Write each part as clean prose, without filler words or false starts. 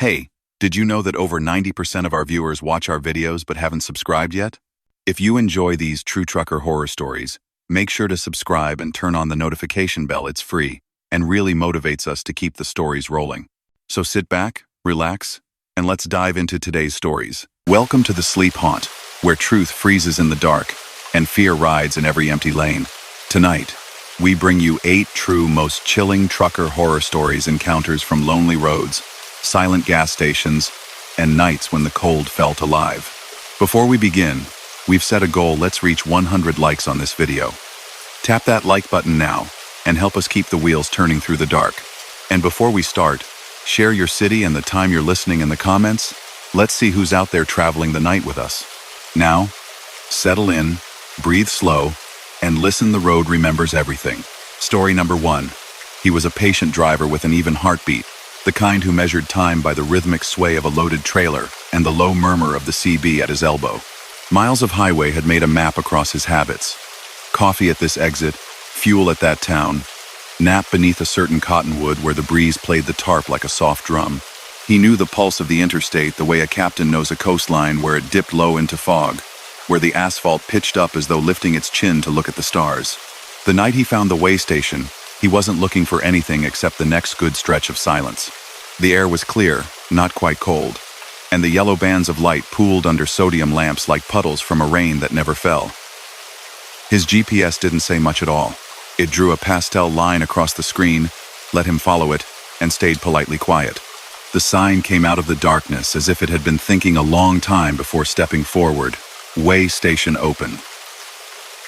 Hey, did you know that over 90% of our viewers watch our videos but haven't subscribed yet? If you enjoy these true trucker horror stories, make sure to subscribe and turn on the notification bell. It's free and really motivates us to keep the stories rolling. So sit back, relax, and let's dive into today's stories. Welcome to the Sleep Haunt, where truth freezes in the dark and fear rides in every empty lane. Tonight, we bring you 8 true, most chilling trucker horror stories, encounters from lonely roads, silent gas stations, and nights when the cold felt alive. Before we begin, we've set a goal. Let's reach 100 likes on this video. Tap that like button now and help us keep the wheels turning through the dark. And before we start, share your city and the time you're listening in the comments. Let's see who's out there traveling the night with us. Now, settle in, breathe slow, and listen. The road remembers everything. Story number 1. He was a patient driver with an even heartbeat, the kind who measured time by the rhythmic sway of a loaded trailer and the low murmur of the CB at his elbow. Miles of highway had made a map across his habits. Coffee at this exit, fuel at that town, nap beneath a certain cottonwood where the breeze played the tarp like a soft drum. He knew the pulse of the interstate the way a captain knows a coastline where it dipped low into fog, where the asphalt pitched up as though lifting its chin to look at the stars. The night he found the way station, he wasn't looking for anything except the next good stretch of silence. The air was clear, not quite cold, and the yellow bands of light pooled under sodium lamps like puddles from a rain that never fell. His GPS didn't say much at all. It drew a pastel line across the screen, let him follow it, and stayed politely quiet. The sign came out of the darkness as if it had been thinking a long time before stepping forward. Way station open.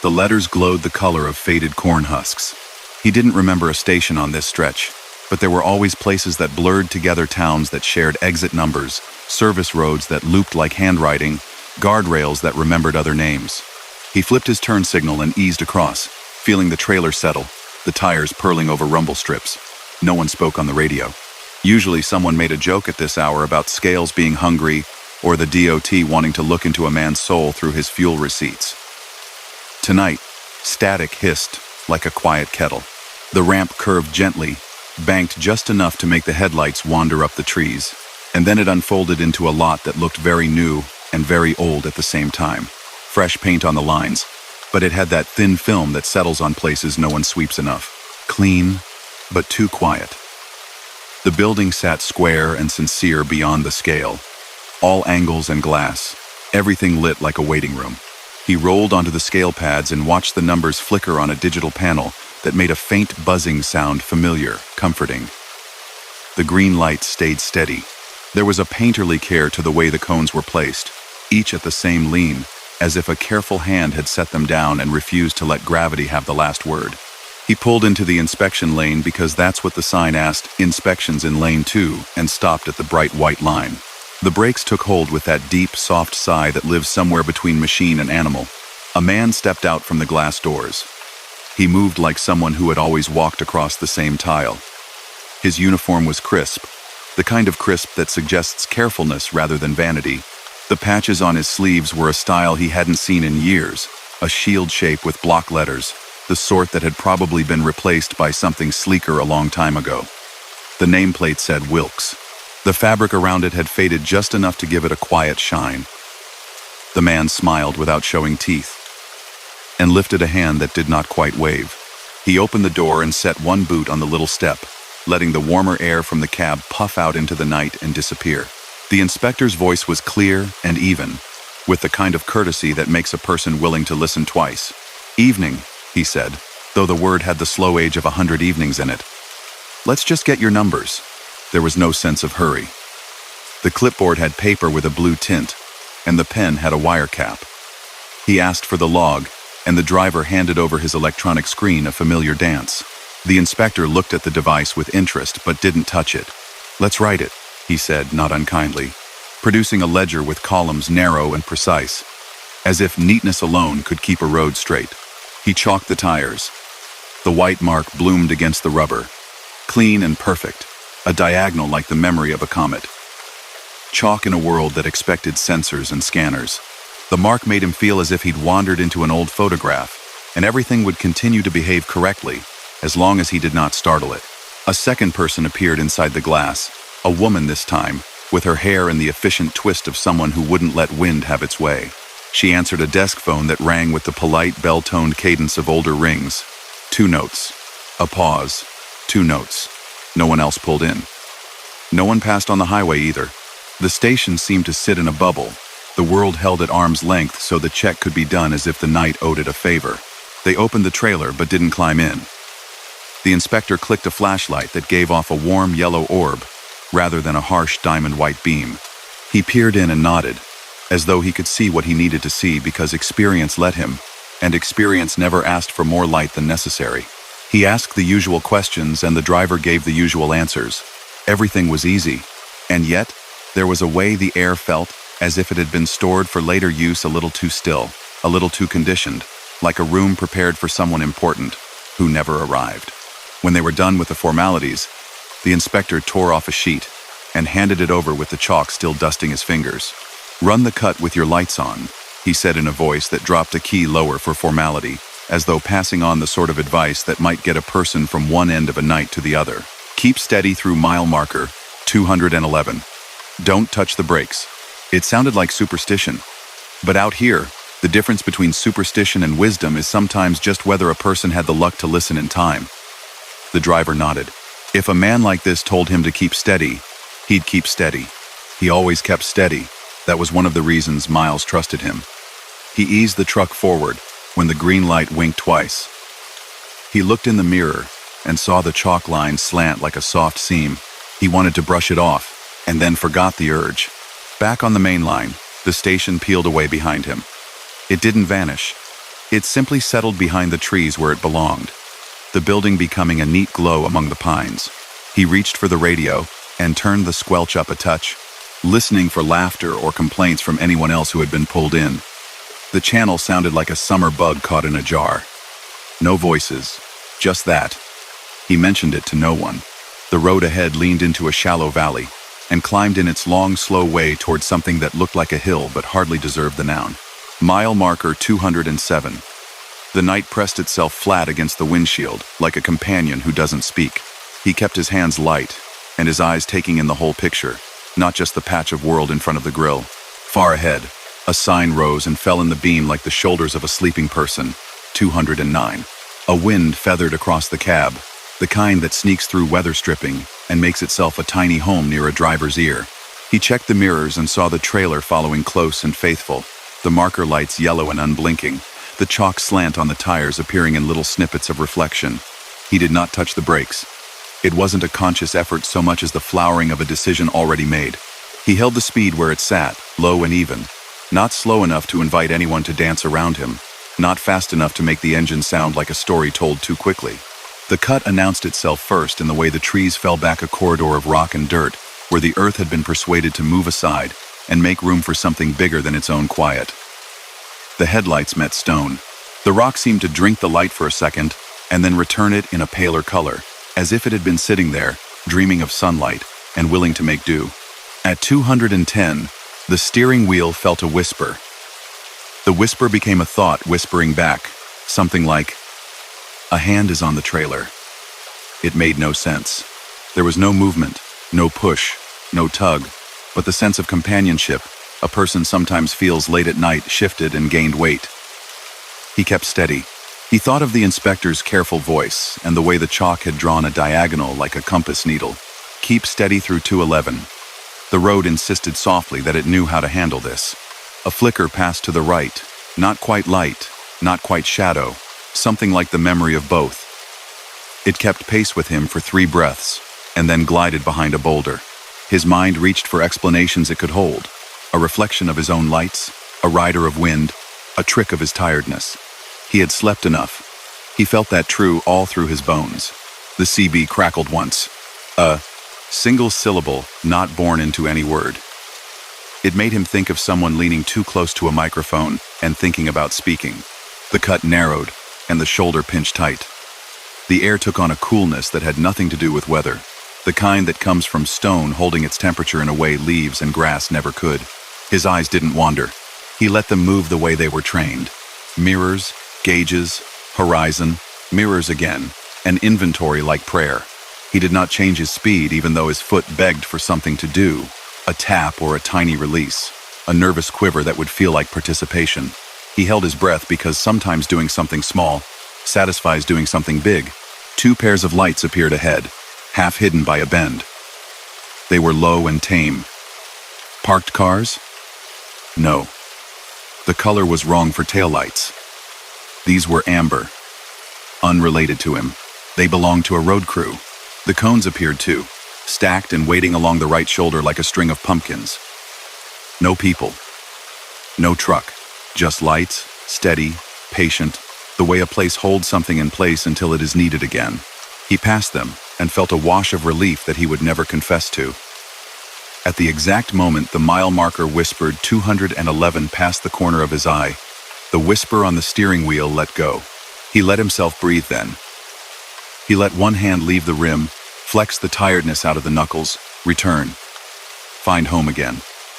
The letters glowed the color of faded corn husks. He didn't remember a station on this stretch, but there were always places that blurred together, towns that shared exit numbers, service roads that looped like handwriting, guardrails that remembered other names. He flipped his turn signal and eased across, feeling the trailer settle, the tires purling over rumble strips. No one spoke on the radio. Usually someone made a joke at this hour about scales being hungry or the DOT wanting to look into a man's soul through his fuel receipts. Tonight, static hissed like a quiet kettle. The ramp curved gently, banked just enough to make the headlights wander up the trees, and then it unfolded into a lot that looked very new and very old at the same time. Fresh paint on the lines, but it had that thin film that settles on places no one sweeps enough. Clean, but too quiet. The building sat square and sincere beyond the scale. All angles and glass, everything lit like a waiting room. He rolled onto the scale pads and watched the numbers flicker on a digital panel that made a faint buzzing sound, familiar, comforting. The green lights stayed steady. There was a painterly care to the way the cones were placed, each at the same lean, as if a careful hand had set them down and refused to let gravity have the last word. He pulled into the inspection lane because that's what the sign asked, inspections in lane 2, and stopped at the bright white line. The brakes took hold with that deep, soft sigh that lives somewhere between machine and animal. A man stepped out from the glass doors. He moved like someone who had always walked across the same tile. His uniform was crisp, the kind of crisp that suggests carefulness rather than vanity. The patches on his sleeves were a style he hadn't seen in years, a shield shape with block letters, the sort that had probably been replaced by something sleeker a long time ago. The nameplate said Wilkes. The fabric around it had faded just enough to give it a quiet shine. The man smiled without showing teeth and lifted a hand that did not quite wave. He opened the door and set one boot on the little step, letting the warmer air from the cab puff out into the night and disappear. The inspector's voice was clear and even, with the kind of courtesy that makes a person willing to listen twice. "Evening," he said, though the word had the slow age of 100 evenings in it. "Let's just get your numbers." There was no sense of hurry. The clipboard had paper with a blue tint, and the pen had a wire cap. He asked for the log, and the driver handed over his electronic screen, a familiar dance. The inspector looked at the device with interest but didn't touch it. "Let's write it," he said, not unkindly, producing a ledger with columns narrow and precise, as if neatness alone could keep a road straight. He chalked the tires. The white mark bloomed against the rubber, clean and perfect, a diagonal like the memory of a comet. Chalk in a world that expected sensors and scanners. The mark made him feel as if he'd wandered into an old photograph, and everything would continue to behave correctly, as long as he did not startle it. A second person appeared inside the glass, a woman this time, with her hair in the efficient twist of someone who wouldn't let wind have its way. She answered a desk phone that rang with the polite, bell-toned cadence of older rings. 2 notes. A pause. 2 notes. No one else pulled in. No one passed on the highway either. The station seemed to sit in a bubble. The world held at arm's length so the check could be done as if the night owed it a favor. They opened the trailer but didn't climb in. The inspector clicked a flashlight that gave off a warm yellow orb, rather than a harsh diamond-white beam. He peered in and nodded, as though he could see what he needed to see because experience let him, and experience never asked for more light than necessary. He asked the usual questions and the driver gave the usual answers. Everything was easy, and yet, there was a way the air felt as if it had been stored for later use, a little too still, a little too conditioned, like a room prepared for someone important, who never arrived. When they were done with the formalities, the inspector tore off a sheet and handed it over with the chalk still dusting his fingers. "Run the cut with your lights on," he said in a voice that dropped a key lower for formality, as though passing on the sort of advice that might get a person from one end of a night to the other. "Keep steady through mile marker 211. Don't touch the brakes." It sounded like superstition. But out here, the difference between superstition and wisdom is sometimes just whether a person had the luck to listen in time. The driver nodded. If a man like this told him to keep steady, he'd keep steady. He always kept steady. That was one of the reasons Miles trusted him. He eased the truck forward when the green light winked twice. He looked in the mirror and saw the chalk line slant like a soft seam. He wanted to brush it off, and then forgot the urge. Back on the main line, the station peeled away behind him. It didn't vanish. It simply settled behind the trees where it belonged, the building becoming a neat glow among the pines. He reached for the radio and turned the squelch up a touch, listening for laughter or complaints from anyone else who had been pulled in. The channel sounded like a summer bug caught in a jar. No voices, just that. He mentioned it to no one. The road ahead leaned into a shallow valley and climbed in its long, slow way towards something that looked like a hill but hardly deserved the noun. Mile marker 207. The night pressed itself flat against the windshield, like a companion who doesn't speak. He kept his hands light, and his eyes taking in the whole picture, not just the patch of world in front of the grill. Far ahead, a sign rose and fell in the beam like the shoulders of a sleeping person. 209. A wind feathered across the cab, the kind that sneaks through weather stripping and makes itself a tiny home near a driver's ear. He checked the mirrors and saw the trailer following close and faithful, the marker lights yellow and unblinking, the chalk slant on the tires appearing in little snippets of reflection. He did not touch the brakes. It wasn't a conscious effort so much as the flowering of a decision already made. He held the speed where it sat, low and even, not slow enough to invite anyone to dance around him, not fast enough to make the engine sound like a story told too quickly. The cut announced itself first in the way the trees fell back a corridor of rock and dirt, where the earth had been persuaded to move aside and make room for something bigger than its own quiet. The headlights met stone. The rock seemed to drink the light for a second, and then return it in a paler color, as if it had been sitting there, dreaming of sunlight, and willing to make do. At 210, the steering wheel felt a whisper. The whisper became a thought whispering back, something like, "A hand is on the trailer." It made no sense. There was no movement, no push, no tug, but the sense of companionship a person sometimes feels late at night shifted and gained weight. He kept steady. He thought of the inspector's careful voice and the way the chalk had drawn a diagonal like a compass needle. Keep steady through 211. The road insisted softly that it knew how to handle this. A flicker passed to the right, not quite light, not quite shadow, something like the memory of both. It kept pace with him for 3 breaths, and then glided behind a boulder. His mind reached for explanations it could hold. A reflection of his own lights, a rider of wind, a trick of his tiredness. He had slept enough. He felt that true all through his bones. The CB crackled once. A single syllable not born into any word. It made him think of someone leaning too close to a microphone and thinking about speaking. The cut narrowed, and the shoulder pinched tight. The air took on a coolness that had nothing to do with weather, the kind that comes from stone holding its temperature in a way leaves and grass never could. His eyes didn't wander. He let them move the way they were trained. Mirrors, gauges, horizon, mirrors again, an inventory like prayer. He did not change his speed even though his foot begged for something to do, A tap or a tiny release, a nervous quiver that would feel like participation. He held his breath because sometimes doing something small satisfies doing something big. 2 pairs of lights appeared ahead, half hidden by a bend. They were low and tame. Parked cars? No. The color was wrong for taillights. These were amber. Unrelated to him. They belonged to a road crew. The cones appeared too, stacked and waiting along the right shoulder like a string of pumpkins. No people. No truck. Just lights, steady, patient, the way a place holds something in place until it is needed again. He passed them and felt a wash of relief that he would never confess to. At the exact moment the mile marker whispered 211 past the corner of his eye, the whisper on the steering wheel let go. He let himself breathe then. He let one hand leave the rim, flex the tiredness out of the knuckles, return. Find home again.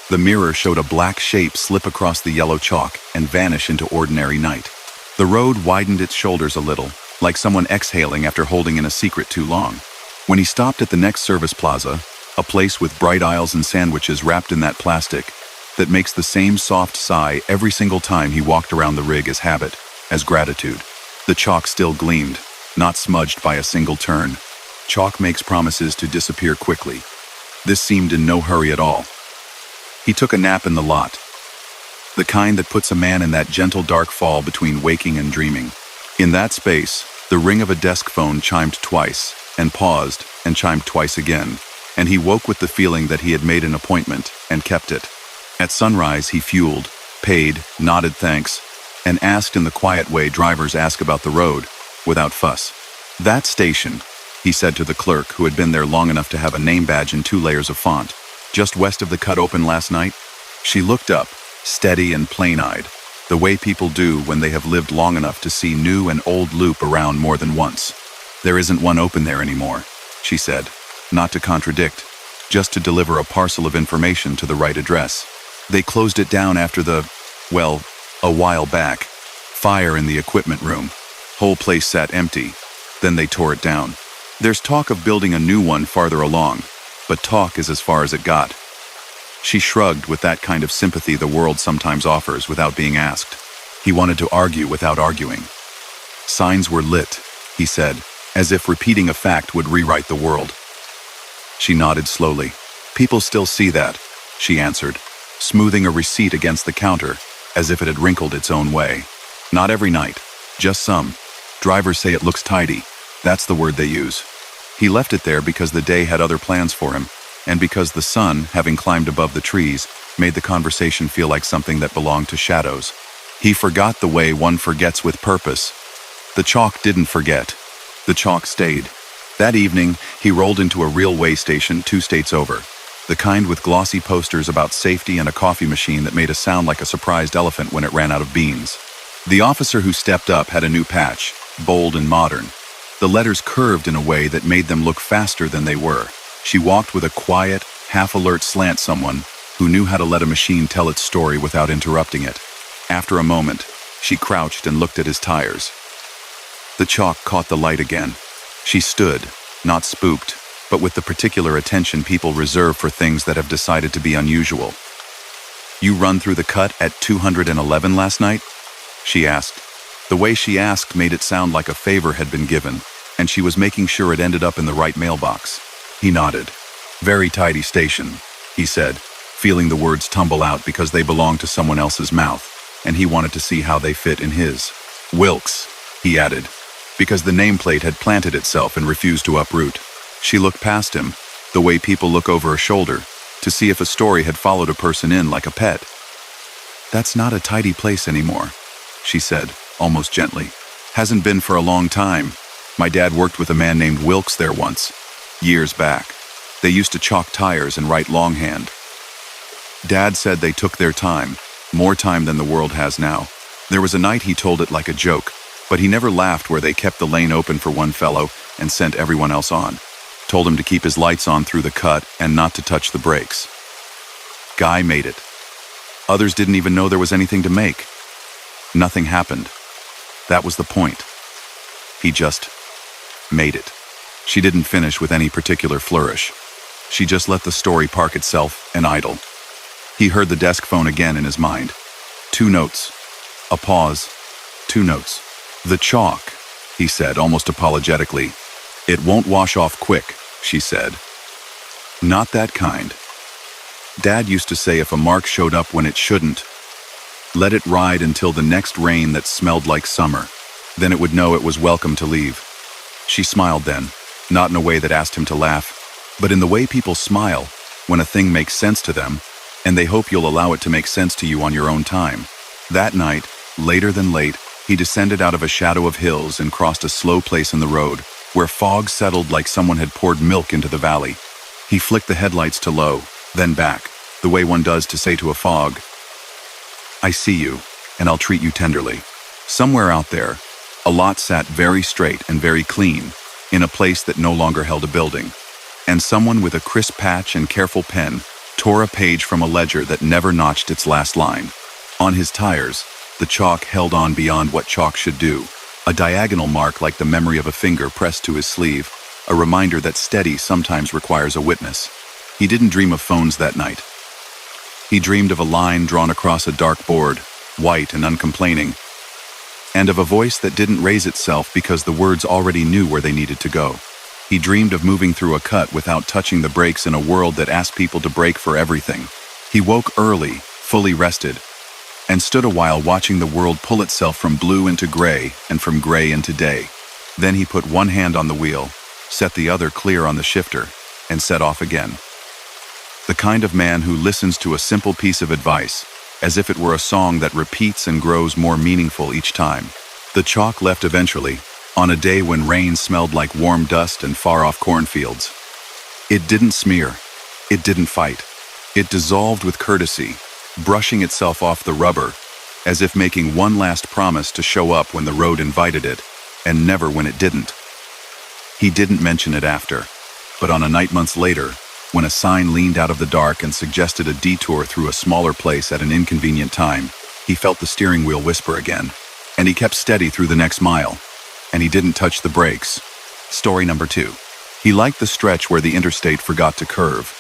The mirror showed a black shape slip across the yellow chalk and vanish into ordinary night. The road widened its shoulders a little, like someone exhaling after holding in a secret too long. When he stopped at the next service plaza, a place with bright aisles and sandwiches wrapped in that plastic that makes the same soft sigh every single time he walked around the rig as habit, as gratitude. The chalk still gleamed, not smudged by a single turn. Chalk makes promises to disappear quickly. This seemed in no hurry at all. He took a nap in the lot, the kind that puts a man in that gentle dark fall between waking and dreaming. In that space, the ring of a desk phone chimed twice, and paused, and chimed twice again, and he woke with the feeling that he had made an appointment and kept it. At sunrise, he fueled, paid, nodded thanks, and asked in the quiet way drivers ask about the road, without fuss. "That station," he said to the clerk who had been there long enough to have a name badge in 2 layers of font, "just west of the cut open last night?" She looked up, steady and plain-eyed, the way people do when they have lived long enough to see new and old loop around more than once. "There isn't one open there anymore," she said, not to contradict, just to deliver a parcel of information to the right address. "They closed it down after a while back. Fire in the equipment room. Whole place sat empty. Then they tore it down. There's talk of building a new one farther along, but talk is as far as it got." She shrugged with that kind of sympathy the world sometimes offers without being asked. He wanted to argue without arguing. "Signs were lit," he said, as if repeating a fact would rewrite the world. She nodded slowly. "People still see that," she answered, smoothing a receipt against the counter as if it had wrinkled its own way. "Not every night, just some. Drivers say it looks tidy. That's the word they use." He left it there because the day had other plans for him, and because the sun, having climbed above the trees, made the conversation feel like something that belonged to shadows. He forgot the way one forgets with purpose. The chalk didn't forget. The chalk stayed. That evening, he rolled into a real way station 2 states over, the kind with glossy posters about safety and a coffee machine that made a sound like a surprised elephant when it ran out of beans. The officer who stepped up had a new patch, bold and modern. The letters curved in a way that made them look faster than they were. She walked with a quiet, half-alert slant, someone who knew how to let a machine tell its story without interrupting it. After a moment, she crouched and looked at his tires. The chalk caught the light again. She stood, not spooked, but with the particular attention people reserve for things that have decided to be unusual. "You run through the cut at 211 last night?" she asked. The way she asked made it sound like a favor had been given, and she was making sure it ended up in the right mailbox. He nodded. "Very tidy station," he said, feeling the words tumble out because they belonged to someone else's mouth, and he wanted to see how they fit in his. "Wilkes," he added, because the nameplate had planted itself and refused to uproot. She looked past him, the way people look over a shoulder, to see if a story had followed a person in like a pet. "That's not a tidy place anymore," she said, almost gently. "Hasn't been for a long time. My dad worked with a man named Wilkes there once, years back. They used to chalk tires and write longhand. Dad said they took their time, more time than the world has now. There was a night he told it like a joke, but he never laughed where they kept the lane open for one fellow and sent everyone else on. Told him to keep his lights on through the cut and not to touch the brakes. Guy made it. Others didn't even know there was anything to make. Nothing happened. That was the point. He just made it." She didn't finish with any particular flourish. She just let the story park itself and idle. He heard the desk phone again in his mind. 2 notes. A pause. 2 notes. The chalk, he said, almost apologetically. It won't wash off quick, she said. Not that kind. Dad used to say if a mark showed up when it shouldn't, let it ride until the next rain that smelled like summer. Then it would know it was welcome to leave. She smiled then, not in a way that asked him to laugh, but in the way people smile when a thing makes sense to them, and they hope you'll allow it to make sense to you on your own time. That night, later than late, he descended out of a shadow of hills and crossed a slow place in the road, where fog settled like someone had poured milk into the valley. He flicked the headlights to low, then back, the way one does to say to a fog, I see you, and I'll treat you tenderly. Somewhere out there, a lot sat very straight and very clean, in a place that no longer held a building, and someone with a crisp patch and careful pen tore a page from a ledger that never notched its last line. On his tires, the chalk held on beyond what chalk should do, a diagonal mark like the memory of a finger pressed to his sleeve, a reminder that steady sometimes requires a witness. He didn't dream of phones that night. He dreamed of a line drawn across a dark board, white and uncomplaining, and of a voice that didn't raise itself because the words already knew where they needed to go. He dreamed of moving through a cut without touching the brakes in a world that asked people to brake for everything. He woke early, fully rested, and stood a while watching the world pull itself from blue into gray and from gray into day. Then he put one hand on the wheel, set the other clear on the shifter, and set off again. The kind of man who listens to a simple piece of advice, as if it were a song that repeats and grows more meaningful each time. The chalk left eventually, on a day when rain smelled like warm dust and far-off cornfields. It didn't smear. It didn't fight. It dissolved with courtesy, brushing itself off the rubber, as if making one last promise to show up when the road invited it, and never when it didn't. He didn't mention it after, but on a night months later, when a sign leaned out of the dark and suggested a detour through a smaller place at an inconvenient time, he felt the steering wheel whisper again, and he kept steady through the next mile, and he didn't touch the brakes. Story number 2. He liked the stretch where the interstate forgot to curve.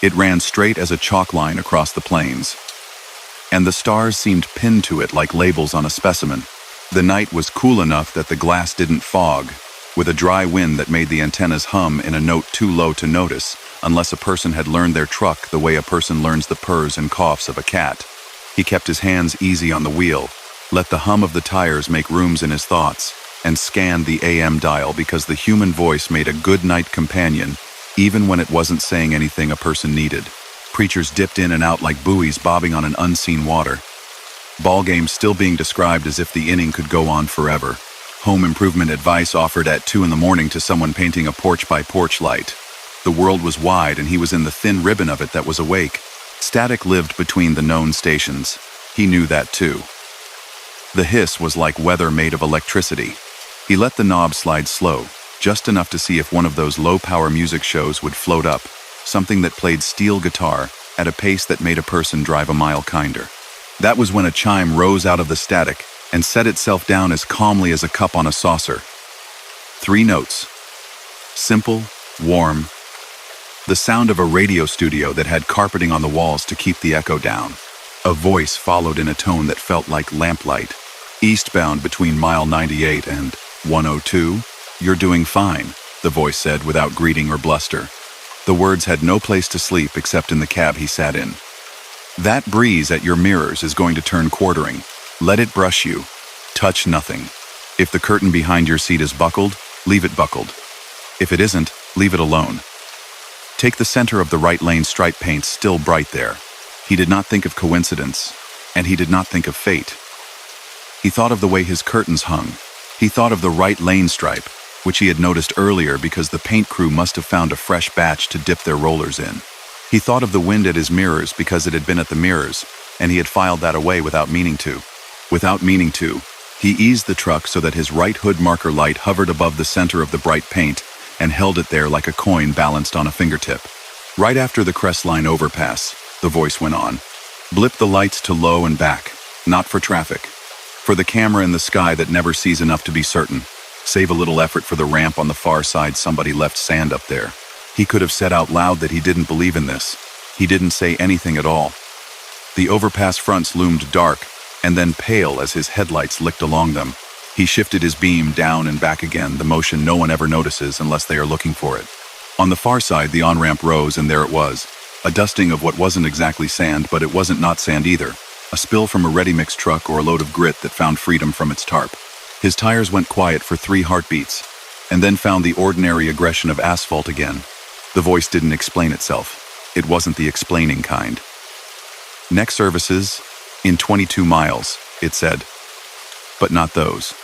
It ran straight as a chalk line across the plains, and the stars seemed pinned to it like labels on a specimen. The night was cool enough that the glass didn't fog, with a dry wind that made the antennas hum in a note too low to notice, unless a person had learned their truck the way a person learns the purrs and coughs of a cat. He kept his hands easy on the wheel, let the hum of the tires make rooms in his thoughts, and scanned the AM dial because the human voice made a good night companion, even when it wasn't saying anything a person needed. Preachers dipped in and out like buoys bobbing on an unseen water. Ball games still being described as if the inning could go on forever. Home improvement advice offered at 2 a.m. to someone painting a porch-by-porch light. The world was wide and he was in the thin ribbon of it that was awake. Static lived between the known stations. He knew that too. The hiss was like weather made of electricity. He let the knob slide slow, just enough to see if one of those low-power music shows would float up, something that played steel guitar at a pace that made a person drive a mile kinder. That was when a chime rose out of the static and set itself down as calmly as a cup on a saucer. 3 notes. Simple, warm. The sound of a radio studio that had carpeting on the walls to keep the echo down. A voice followed in a tone that felt like lamplight. Eastbound between mile 98 and 102, you're doing fine, the voice said without greeting or bluster. The words had no place to sleep except in the cab he sat in. That breeze at your mirrors is going to turn quartering. Let it brush you. Touch nothing. If the curtain behind your seat is buckled, leave it buckled. If it isn't, leave it alone. Take the center of the right lane stripe paint still bright there. He did not think of coincidence, and he did not think of fate. He thought of the way his curtains hung. He thought of the right lane stripe, which he had noticed earlier because the paint crew must have found a fresh batch to dip their rollers in. He thought of the wind at his mirrors because it had been at the mirrors, and he had filed that away without meaning to. Without meaning to, he eased the truck so that his right hood marker light hovered above the center of the bright paint and held it there like a coin balanced on a fingertip. Right after the Crestline overpass, the voice went on. Blip the lights to low and back, not for traffic. For the camera in the sky that never sees enough to be certain. Save a little effort for the ramp on the far side, somebody left sand up there. He could have said out loud that he didn't believe in this. He didn't say anything at all. The overpass fronts loomed dark and then pale as his headlights licked along them. He shifted his beam down and back again, the motion no one ever notices unless they are looking for it. On the far side, the on-ramp rose, and there it was. A dusting of what wasn't exactly sand, but it wasn't not sand either. A spill from a ready-mix truck or a load of grit that found freedom from its tarp. His tires went quiet for 3 heartbeats, and then found the ordinary aggression of asphalt again. The voice didn't explain itself. It wasn't the explaining kind. Next services, in 22 miles, it said. But not those.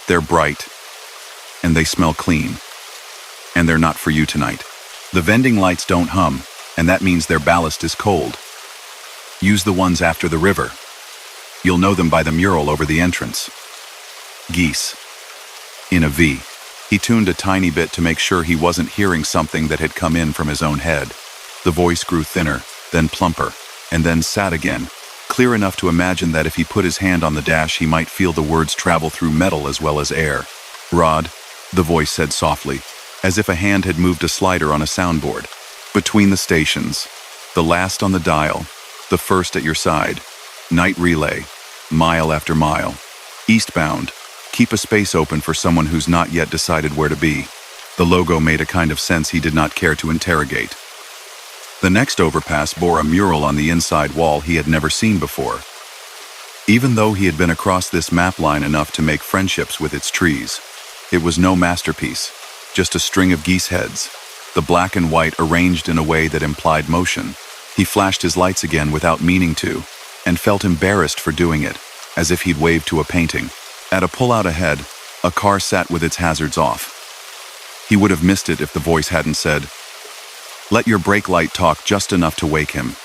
They're bright, and they smell clean. And they're not for you tonight. The vending lights don't hum, and that means their ballast is cold. Use the ones after the river. You'll know them by the mural over the entrance. Geese. In a V. He tuned a tiny bit to make sure he wasn't hearing something that had come in from his own head. The voice grew thinner, then plumper, and then sat again, clear enough to imagine that if he put his hand on the dash he might feel the words travel through metal as well as air. Rod, the voice said softly, as if a hand had moved a slider on a soundboard. Between the stations, the last on the dial, the first at your side. Night relay, mile after mile. Eastbound, keep a space open for someone who's not yet decided where to be. The logo made a kind of sense he did not care to interrogate. The next overpass bore a mural on the inside wall he had never seen before. Even though he had been across this map line enough to make friendships with its trees, it was no masterpiece, just a string of geese heads, the black and white arranged in a way that implied motion. He flashed his lights again without meaning to, and felt embarrassed for doing it, as if he'd waved to a painting. At a pullout ahead, a car sat with its hazards off. He would have missed it if the voice hadn't said, "Let your brake light talk just enough to wake him."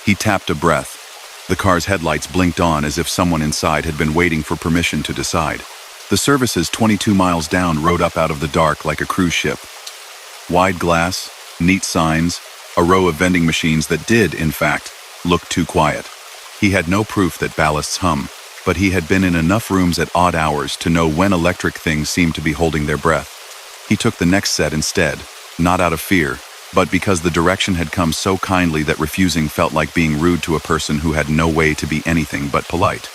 He tapped a breath. The car's headlights blinked on as if someone inside had been waiting for permission to decide. The services 22 miles down rode up out of the dark like a cruise ship. Wide glass, neat signs, a row of vending machines that did, in fact, look too quiet. He had no proof that ballasts hum, but he had been in enough rooms at odd hours to know when electric things seemed to be holding their breath. He took the next set instead, not out of fear, but because the direction had come so kindly that refusing felt like being rude to a person who had no way to be anything but polite.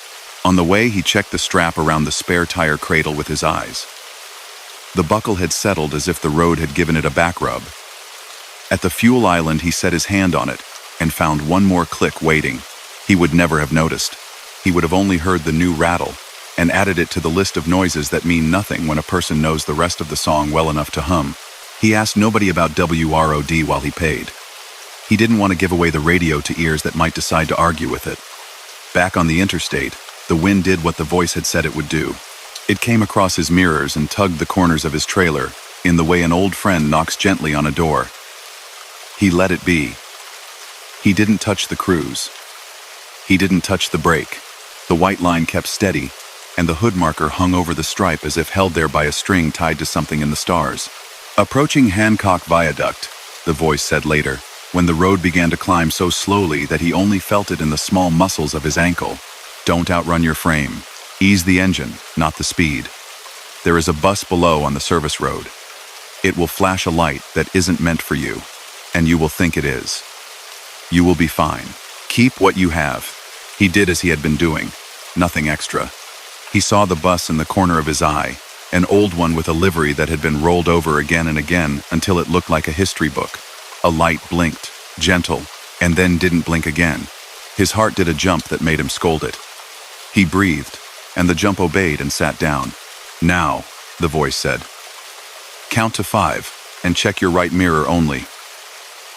On the way, he checked the strap around the spare tire cradle with his eyes. The buckle had settled as if the road had given it a back rub. At the fuel island, he set his hand on it and found one more click waiting. He would never have noticed. He would have only heard the new rattle and added it to the list of noises that mean nothing when a person knows the rest of the song well enough to hum. He asked nobody about WROD while he paid. He didn't want to give away the radio to ears that might decide to argue with it. Back on the interstate, the wind did what the voice had said it would do. It came across his mirrors and tugged the corners of his trailer in the way an old friend knocks gently on a door. He let it be. He didn't touch the cruise. He didn't touch the brake. The white line kept steady, and the hood marker hung over the stripe as if held there by a string tied to something in the stars. "Approaching Hancock Viaduct," the voice said later, when the road began to climb so slowly that he only felt it in the small muscles of his ankle. "Don't outrun your frame. Ease the engine, not the speed. There is a bus below on the service road. It will flash a light that isn't meant for you, and you will think it is. You will be fine. Keep what you have." He did as he had been doing, nothing extra. He saw the bus in the corner of his eye, an old one with a livery that had been rolled over again and again until it looked like a history book. A light blinked, gentle, and then didn't blink again. His heart did a jump that made him scold it. He breathed, and the jump obeyed and sat down. "Now," the voice said. "Count to 5, and check your right mirror only.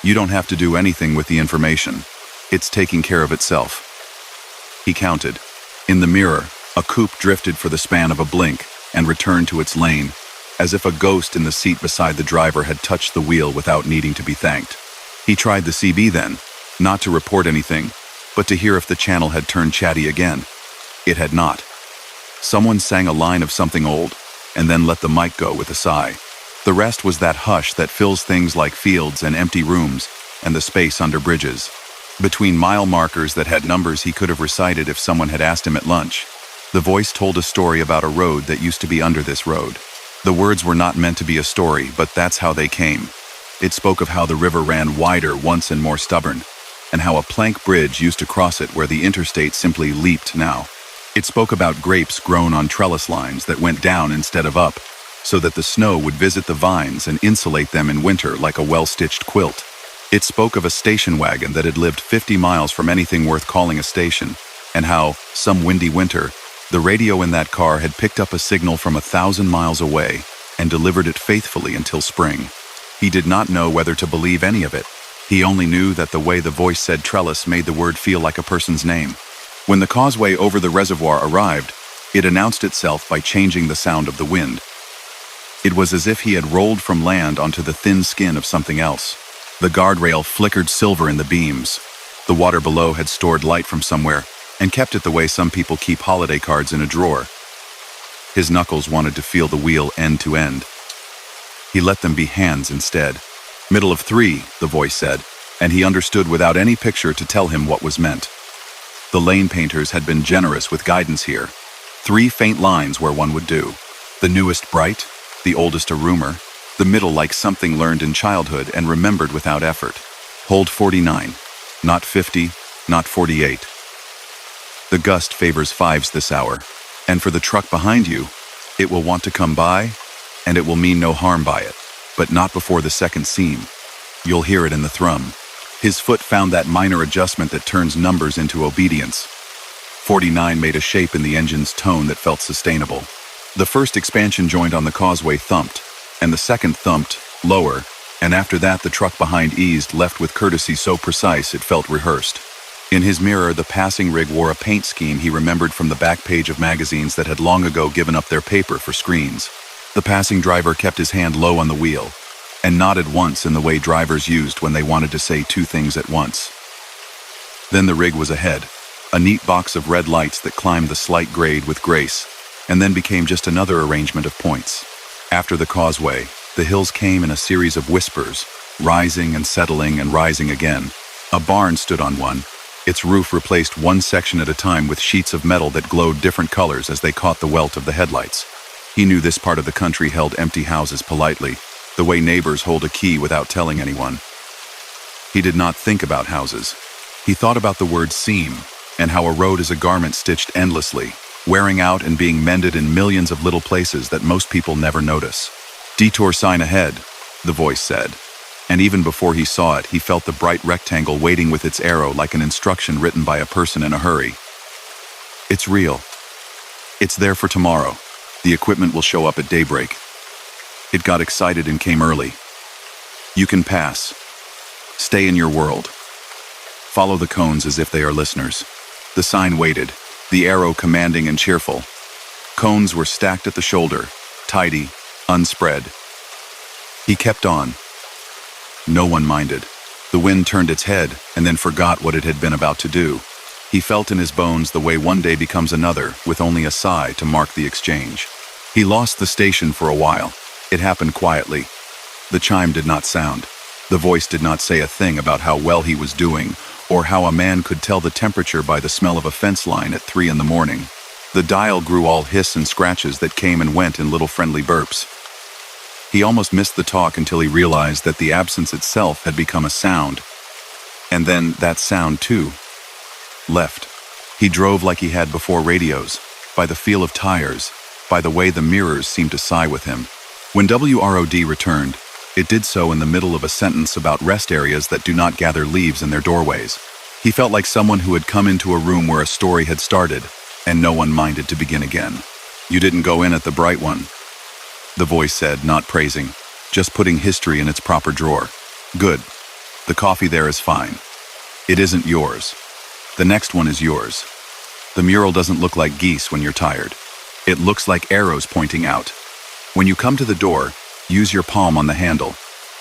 You don't have to do anything with the information. It's taking care of itself." He counted. In the mirror, a coupe drifted for the span of a blink and returned to its lane, as if a ghost in the seat beside the driver had touched the wheel without needing to be thanked. He tried the CB then, not to report anything, but to hear if the channel had turned chatty again. It had not. Someone sang a line of something old, and then let the mic go with a sigh. The rest was that hush that fills things like fields and empty rooms, and the space under bridges. Between mile markers that had numbers he could have recited if someone had asked him at lunch, the voice told a story about a road that used to be under this road. The words were not meant to be a story, but that's how they came. It spoke of how the river ran wider once and more stubborn, and how a plank bridge used to cross it where the interstate simply leaped now. It spoke about grapes grown on trellis lines that went down instead of up, so that the snow would visit the vines and insulate them in winter like a well-stitched quilt. It spoke of a station wagon that had lived 50 miles from anything worth calling a station, and how, some windy winter, the radio in that car had picked up a signal from 1,000 miles away and delivered it faithfully until spring. He did not know whether to believe any of it. He only knew that the way the voice said trellis made the word feel like a person's name. When the causeway over the reservoir arrived, it announced itself by changing the sound of the wind. It was as if he had rolled from land onto the thin skin of something else. The guardrail flickered silver in the beams. The water below had stored light from somewhere and kept it the way some people keep holiday cards in a drawer. His knuckles wanted to feel the wheel end to end. He let them be hands instead. Middle of 3, the voice said, and he understood without any picture to tell him what was meant. The lane painters had been generous with guidance here. 3 faint lines where one would do. The newest bright, the oldest a rumor, the middle like something learned in childhood and remembered without effort. Hold 49, not 50, not 48. The gust favors 5s this hour, and for the truck behind you, it will want to come by, and it will mean no harm by it, but not before the second seam. You'll hear it in the thrum. His foot found that minor adjustment that turns numbers into obedience. 49 made a shape in the engine's tone that felt sustainable. The first expansion joint on the causeway thumped, and the second thumped, lower, and after that the truck behind eased left with courtesy so precise it felt rehearsed. In his mirror, the passing rig wore a paint scheme he remembered from the back page of magazines that had long ago given up their paper for screens. The passing driver kept his hand low on the wheel, and nodded once in the way drivers used when they wanted to say 2 things at once. Then the rig was ahead, a neat box of red lights that climbed the slight grade with grace, and then became just another arrangement of points. After the causeway, the hills came in a series of whispers, rising and settling and rising again. A barn stood on one. Its roof replaced one section at a time with sheets of metal that glowed different colors as they caught the welt of the headlights. He knew this part of the country held empty houses politely, the way neighbors hold a key without telling anyone. He did not think about houses. He thought about the word seam, and how a road is a garment stitched endlessly, wearing out and being mended in millions of little places that most people never notice. Detour sign ahead, the voice said. And even before he saw it, he felt the bright rectangle waiting with its arrow like an instruction written by a person in a hurry. It's real. It's there for tomorrow. The equipment will show up at daybreak. It got excited and came early. You can pass. Stay in your world. Follow the cones as if they are listeners. The sign waited, the arrow commanding and cheerful. Cones were stacked at the shoulder, tidy, unspread. He kept on. No one minded. The wind turned its head and then forgot what it had been about to do. He felt in his bones the way one day becomes another, with only a sigh to mark the exchange. He lost the station for a while. It happened quietly. The chime did not sound. The voice did not say a thing about how well he was doing, or how a man could tell the temperature by the smell of a fence line at 3 in the morning. The dial grew all hiss and scratches that came and went in little friendly burps. He almost missed the talk until he realized that the absence itself had become a sound. And then that sound, too, left. He drove like he had before radios, by the feel of tires, by the way the mirrors seemed to sigh with him. When WROD returned, it did so in the middle of a sentence about rest areas that do not gather leaves in their doorways. He felt like someone who had come into a room where a story had started, and no one minded to begin again. You didn't go in at the bright one, the voice said, not praising, just putting history in its proper drawer. Good. The coffee there is fine. It isn't yours. The next one is yours. The mural doesn't look like geese when you're tired. It looks like arrows pointing out. When you come to the door, use your palm on the handle.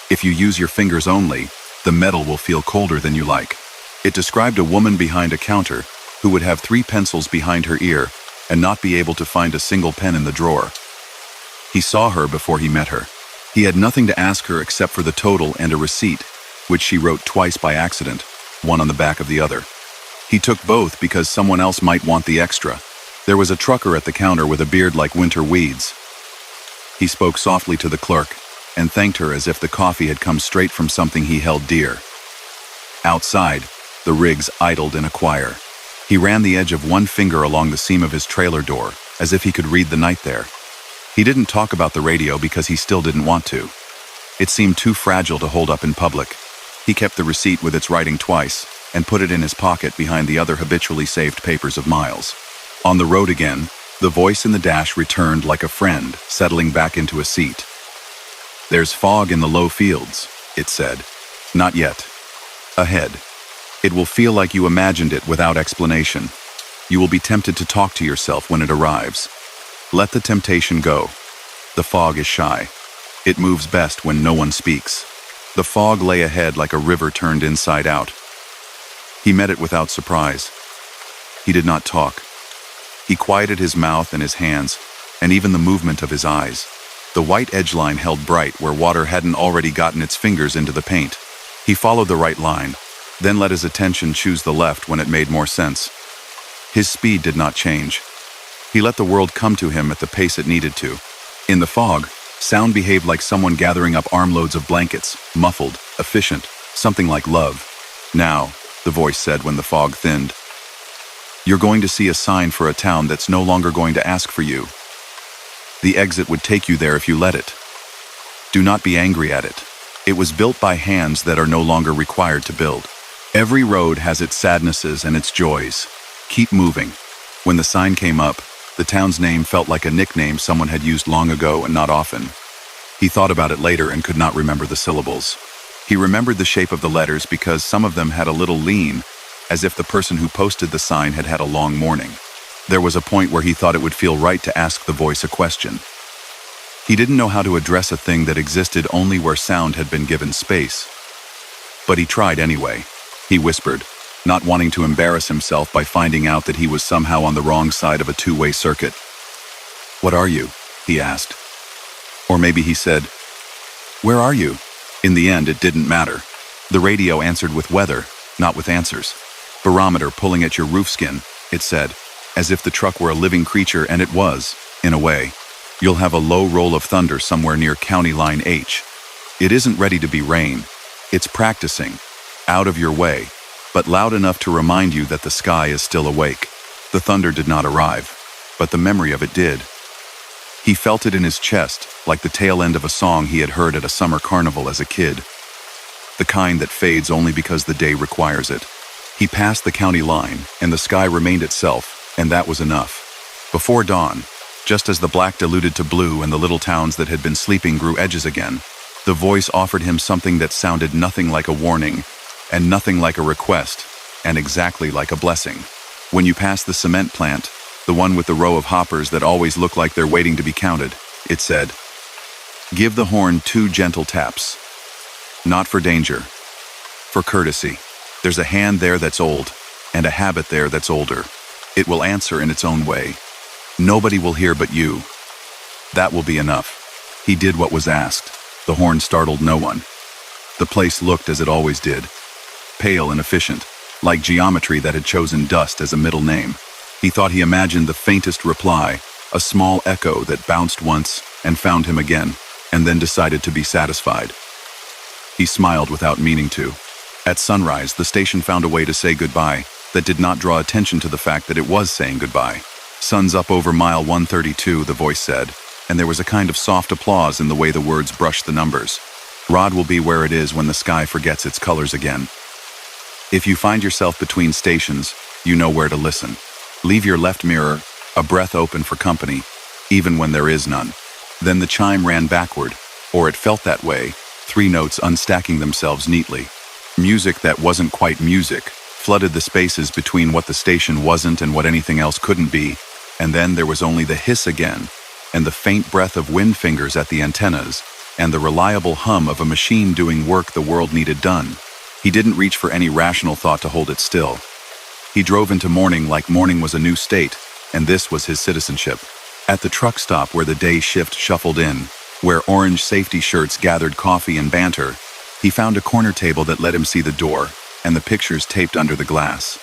If you use your fingers only, the metal will feel colder than you like. It described a woman behind a counter who would have 3 pencils behind her ear and not be able to find a single pen in the drawer. He saw her before he met her. He had nothing to ask her except for the total and a receipt, which she wrote twice by accident, one on the back of the other. He took both because someone else might want the extra. There was a trucker at the counter with a beard like winter weeds. He spoke softly to the clerk, and thanked her as if the coffee had come straight from something he held dear. Outside, the rigs idled in a choir. He ran the edge of one finger along the seam of his trailer door, as if he could read the night there. He didn't talk about the radio because he still didn't want to. It seemed too fragile to hold up in public. He kept the receipt with its writing twice, and put it in his pocket behind the other habitually saved papers of Miles. On the road again, the voice in the dash returned like a friend, settling back into a seat. "There's fog in the low fields," it said. "Not yet. Ahead. It will feel like you imagined it without explanation. You will be tempted to talk to yourself when it arrives. Let the temptation go. The fog is shy. It moves best when no one speaks." The fog lay ahead like a river turned inside out. He met it without surprise. He did not talk. He quieted his mouth and his hands, and even the movement of his eyes. The white edge line held bright where water hadn't already gotten its fingers into the paint. He followed the right line, then let his attention choose the left when it made more sense. His speed did not change. He let the world come to him at the pace it needed to. In the fog, sound behaved like someone gathering up armloads of blankets, muffled, efficient, something like love. "Now," the voice said when the fog thinned, "you're going to see a sign for a town that's no longer going to ask for you. The exit would take you there if you let it. Do not be angry at it. It was built by hands that are no longer required to build. Every road has its sadnesses and its joys. Keep moving." When the sign came up, the town's name felt like a nickname someone had used long ago and not often. He thought about it later and could not remember the syllables. He remembered the shape of the letters because some of them had a little lean, as if the person who posted the sign had had a long morning. There was a point where he thought it would feel right to ask the voice a question. He didn't know how to address a thing that existed only where sound had been given space. But he tried anyway. He whispered, not wanting to embarrass himself by finding out that he was somehow on the wrong side of a two-way circuit. "What are you?" he asked. Or maybe he said, "Where are you?" In the end, it didn't matter. The radio answered with weather, not with answers. "Barometer pulling at your roof skin," it said, as if the truck were a living creature, and it was, in a way. "You'll have a low roll of thunder somewhere near County Line H. It isn't ready to be rain. It's practicing, out of your way, but loud enough to remind you that the sky is still awake." The thunder did not arrive, but the memory of it did. He felt it in his chest, like the tail end of a song he had heard at a summer carnival as a kid. The kind that fades only because the day requires it. He passed the county line, and the sky remained itself, and that was enough. Before dawn, just as the black diluted to blue and the little towns that had been sleeping grew edges again, the voice offered him something that sounded nothing like a warning, and nothing like a request, and exactly like a blessing. When you pass the cement plant, the one with the row of hoppers that always look like they're waiting to be counted, it said, "Give the horn 2 gentle taps. Not for danger, for courtesy. There's a hand there that's old, and a habit there that's older. It will answer in its own way. Nobody will hear but you. That will be enough." He did what was asked. The horn startled no one. The place looked as it always did, pale and efficient, like geometry that had chosen dust as a middle name. He thought he imagined the faintest reply, a small echo that bounced once and found him again, and then decided to be satisfied. He smiled without meaning to. At sunrise, the station found a way to say goodbye that did not draw attention to the fact that it was saying goodbye. "Sun's up over mile 132, the voice said, and there was a kind of soft applause in the way the words brushed the numbers. "Rod will be where it is when the sky forgets its colors again. If you find yourself between stations, you know where to listen. Leave your left mirror a breath open for company, even when there is none." Then the chime ran backward, or it felt that way, 3 notes unstacking themselves neatly. Music that wasn't quite music flooded the spaces between what the station wasn't and what anything else couldn't be, and then there was only the hiss again, and the faint breath of wind fingers at the antennas, and the reliable hum of a machine doing work the world needed done. He didn't reach for any rational thought to hold it still. He drove into morning like morning was a new state, and this was his citizenship. At the truck stop where the day shift shuffled in, where orange safety shirts gathered coffee and banter, he found a corner table that let him see the door, and the pictures taped under the glass.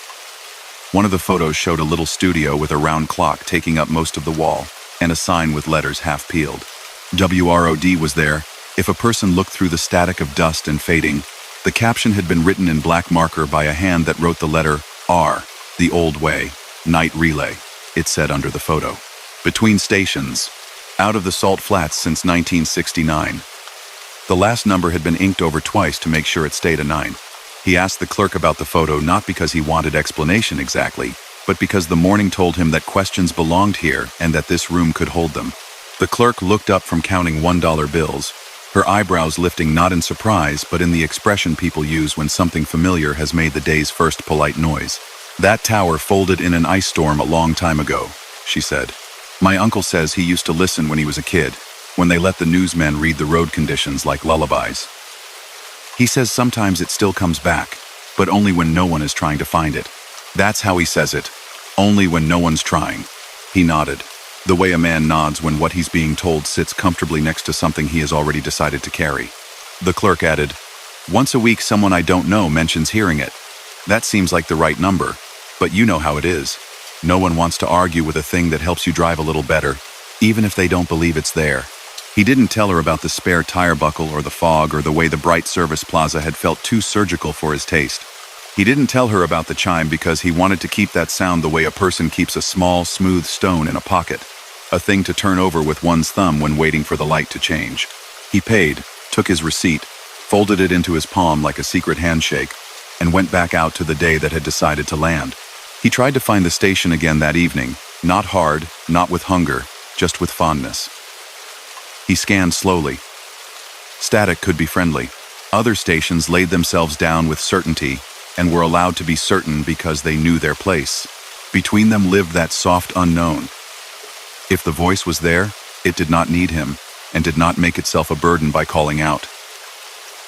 One of the photos showed a little studio with a round clock taking up most of the wall, and a sign with letters half peeled. WROD was there, If a person looked through the static of dust and fading, the caption had been written in black marker by a hand that wrote the letter R, the old way, night relay, it said under the photo. Between stations, out of the salt flats since 1969. The last number had been inked over twice to make sure it stayed a 9. He asked the clerk about the photo not because he wanted explanation exactly, but because the morning told him that questions belonged here and that this room could hold them. The clerk looked up from counting $1 bills, her eyebrows lifting not in surprise but in the expression people use when something familiar has made the day's first polite noise. "That tower folded in an ice storm a long time ago," she said. "My uncle says he used to listen when he was a kid, when they let the newsmen read the road conditions like lullabies. He says sometimes it still comes back, but only when no one is trying to find it. That's how he says it, only when no one's trying." He nodded, the way a man nods when what he's being told sits comfortably next to something he has already decided to carry. The clerk added, "Once a week someone I don't know mentions hearing it. That seems like the right number, but you know how it is. No one wants to argue with a thing that helps you drive a little better, even if they don't believe it's there." He didn't tell her about the spare tire buckle or the fog or the way the bright service plaza had felt too surgical for his taste. He didn't tell her about the chime because he wanted to keep that sound the way a person keeps a small, smooth stone in a pocket, a thing to turn over with one's thumb when waiting for the light to change. He paid, took his receipt, folded it into his palm like a secret handshake, and went back out to the day that had decided to land. He tried to find the station again that evening, not hard, not with hunger, just with fondness. He scanned slowly. Static could be friendly. Other stations laid themselves down with certainty and were allowed to be certain because they knew their place. Between them lived that soft unknown. If the voice was there, it did not need him and did not make itself a burden by calling out.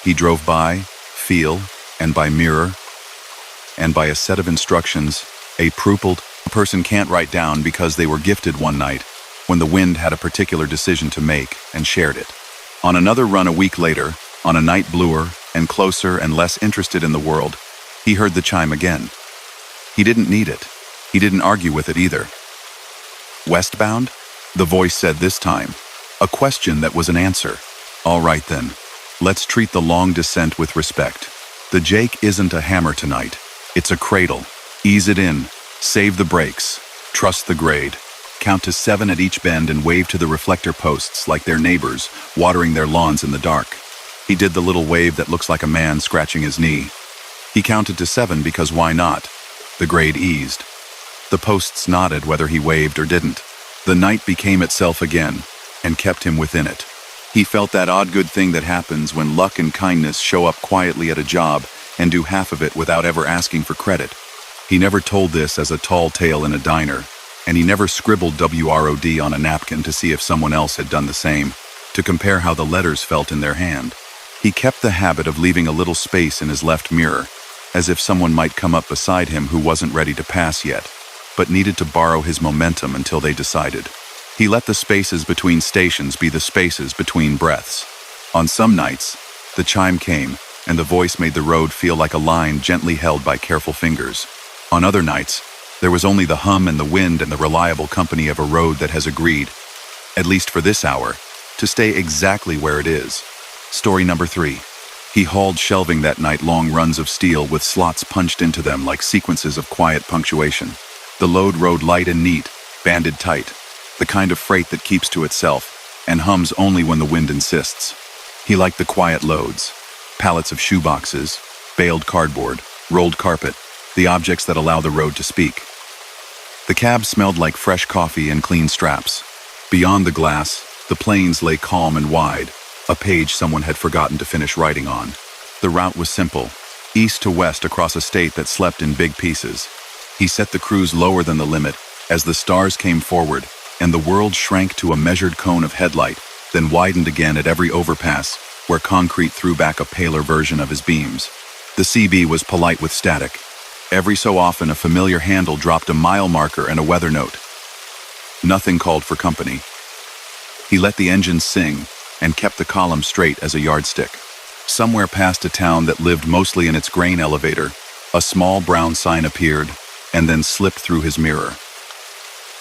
He drove by, feel, and by mirror, and by a set of instructions, a person can't write down because they were gifted one night when the wind had a particular decision to make and shared it. On another run a week later, on a night bluer and closer and less interested in the world, he heard the chime again. He didn't need it. He didn't argue with it either. "Westbound?" the voice said this time, a question that was an answer. "All right then, let's treat the long descent with respect. The Jake isn't a hammer tonight. It's a cradle. Ease it in, save the brakes, trust the grade. Count to 7 at each bend and wave to the reflector posts like their neighbors, watering their lawns in the dark." He did the little wave that looks like a man scratching his knee. He counted to 7 because why not? The grade eased. The posts nodded whether he waved or didn't. The night became itself again and kept him within it. He felt that odd good thing that happens when luck and kindness show up quietly at a job and do half of it without ever asking for credit. He never told this as a tall tale in a diner, and he never scribbled WROD on a napkin to see if someone else had done the same, to compare how the letters felt in their hand. He kept the habit of leaving a little space in his left mirror, as if someone might come up beside him who wasn't ready to pass yet, but needed to borrow his momentum until they decided. He let the spaces between stations be the spaces between breaths. On some nights, the chime came, and the voice made the road feel like a line gently held by careful fingers. On other nights, there was only the hum and the wind and the reliable company of a road that has agreed, at least for this hour, to stay exactly where it is. Story number 3. He hauled shelving that night, long runs of steel with slots punched into them like sequences of quiet punctuation. The load rode light and neat, banded tight, the kind of freight that keeps to itself and hums only when the wind insists. He liked the quiet loads, pallets of shoeboxes, baled cardboard, rolled carpet, the objects that allow the road to speak. The cab smelled like fresh coffee and clean straps. Beyond the glass, the plains lay calm and wide, a page someone had forgotten to finish writing on. The route was simple, east to west across a state that slept in big pieces. He set the cruise lower than the limit as the stars came forward and the world shrank to a measured cone of headlight, then widened again at every overpass where concrete threw back a paler version of his beams. The CB was polite with static. Every so often a familiar handle dropped a mile marker and a weather note. Nothing called for company. He let the engines sing and kept the column straight as a yardstick. Somewhere past a town that lived mostly in its grain elevator, a small brown sign appeared and then slipped through his mirror.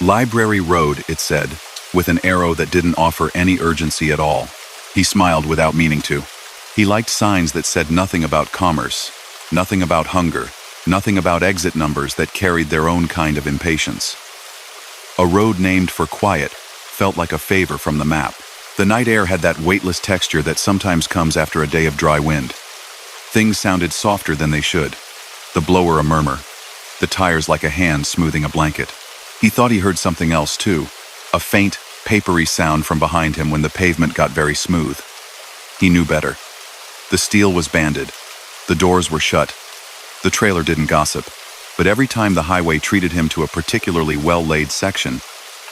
Library Road, it said, with an arrow that didn't offer any urgency at all. He smiled without meaning to. He liked signs that said nothing about commerce, nothing about hunger, nothing about exit numbers that carried their own kind of impatience. A road named for quiet felt like a favor from the map. The night air had that weightless texture that sometimes comes after a day of dry wind. Things sounded softer than they should. The blower a murmur, the tires like a hand smoothing a blanket. He thought he heard something else too, a faint, papery sound from behind him when the pavement got very smooth. He knew better. The steel was banded. The doors were shut. The trailer didn't gossip. But every time the highway treated him to a particularly well-laid section,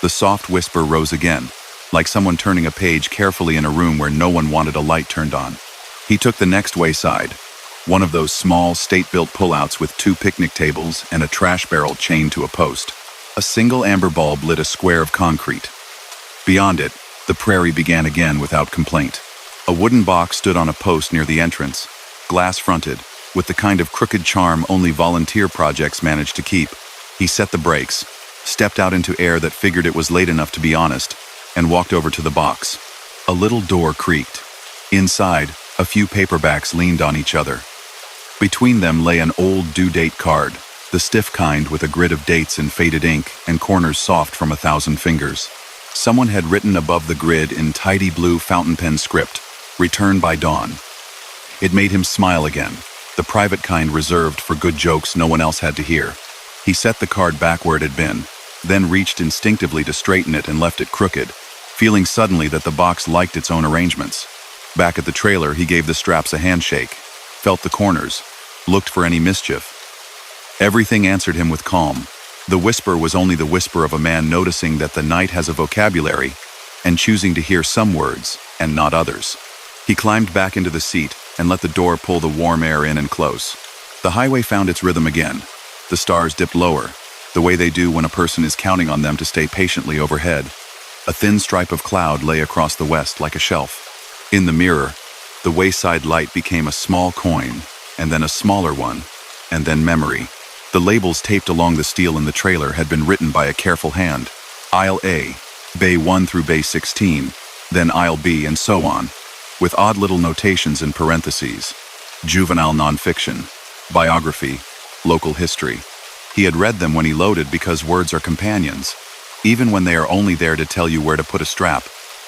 the soft whisper rose again, like someone turning a page carefully in a room where no one wanted a light turned on. He took the next wayside, one of those small, state-built pullouts with 2 picnic tables and a trash barrel chained to a post. A single amber bulb lit a square of concrete. Beyond it, the prairie began again without complaint. A wooden box stood on a post near the entrance, glass-fronted, with the kind of crooked charm only volunteer projects manage to keep. He set the brakes, stepped out into air that figured it was late enough to be honest, and walked over to the box. A little door creaked. Inside, a few paperbacks leaned on each other. Between them lay an old due-date card, the stiff kind with a grid of dates in faded ink and corners soft from 1,000 fingers. Someone had written above the grid in tidy blue fountain pen script, "Return by dawn." It made him smile again, the private kind reserved for good jokes no one else had to hear. He set the card back where it had been, then reached instinctively to straighten it and left it crooked, feeling suddenly that the box liked its own arrangements. Back at the trailer, he gave the straps a handshake, felt the corners, looked for any mischief. Everything answered him with calm. The whisper was only the whisper of a man noticing that the night has a vocabulary and choosing to hear some words and not others. He climbed back into the seat and let the door pull the warm air in and close. The highway found its rhythm again. The stars dipped lower, the way they do when a person is counting on them to stay patiently overhead. A thin stripe of cloud lay across the west like a shelf. In the mirror, the wayside light became a small coin, and then a smaller one, and then memory. The labels taped along the steel in the trailer had been written by a careful hand. Aisle A, Bay 1 through Bay 16, then Aisle B, and so on, with odd little notations in parentheses. Juvenile nonfiction, biography, local history. He had read them when he loaded because words are companions, even when they are only there to tell you where to put a strap.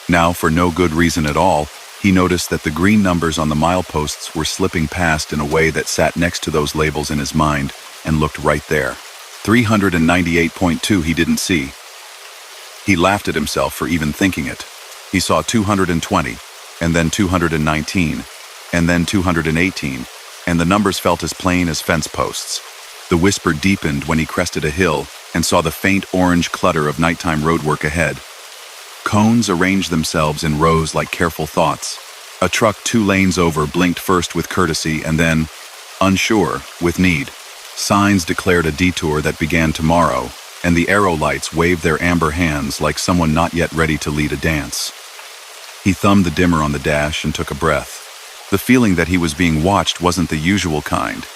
Now, for no good reason at all, he noticed that the green numbers on the mileposts were slipping past in a way that sat next to those labels in his mind and looked right there. 398.2 he didn't see. He laughed at himself for even thinking it. He saw 220, and then 219, and then 218, and the numbers felt as plain as fence posts. The whisper deepened when he crested a hill and saw the faint orange clutter of nighttime roadwork ahead. Cones arranged themselves in rows like careful thoughts. A truck 2 lanes over blinked first with courtesy and then, unsure, with need. Signs declared a detour that began tomorrow, and the arrow lights waved their amber hands like someone not yet ready to lead a dance. He thumbed the dimmer on the dash and took a breath. The feeling that he was being watched wasn't the usual kind.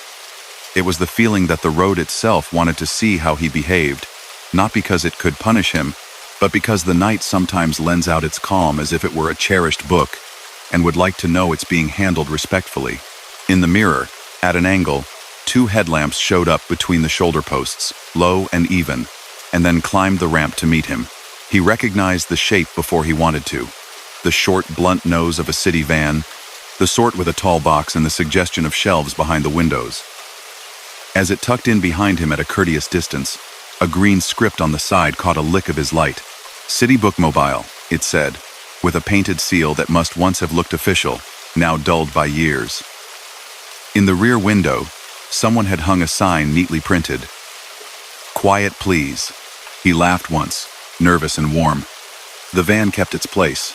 It was the feeling that the road itself wanted to see how he behaved, not because it could punish him, but because the night sometimes lends out its calm as if it were a cherished book, and would like to know it's being handled respectfully. In the mirror, at an angle, 2 headlamps showed up between the shoulder posts, low and even, and then climbed the ramp to meet him. He recognized the shape before he wanted to. The short, blunt nose of a city van, the sort with a tall box and the suggestion of shelves behind the windows. As it tucked in behind him at a courteous distance, a green script on the side caught a lick of his light. City Bookmobile, it said, with a painted seal that must once have looked official, now dulled by years. In the rear window, someone had hung a sign neatly printed. "Quiet, please." He laughed once, nervous and warm. The van kept its place.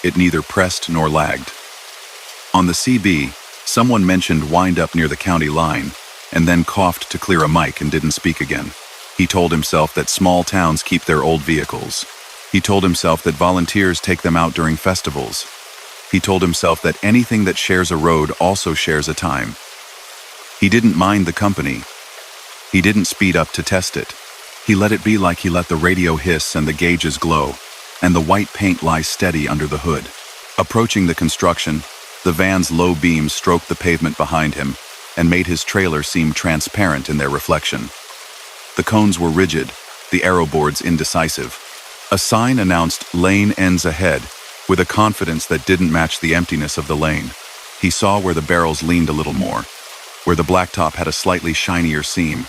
It neither pressed nor lagged. On the CB, someone mentioned wind up near the county line, and then coughed to clear a mic and didn't speak again. He told himself that small towns keep their old vehicles. He told himself that volunteers take them out during festivals. He told himself that anything that shares a road also shares a time. He didn't mind the company. He didn't speed up to test it. He let it be like he let the radio hiss and the gauges glow, and the white paint lie steady under the hood. Approaching the construction, the van's low beams stroked the pavement behind him and made his trailer seem transparent in their reflection. The cones were rigid, the arrow boards indecisive. A sign announced "Lane ends ahead," with a confidence that didn't match the emptiness of the lane. He saw where the barrels leaned a little more, where the blacktop had a slightly shinier seam,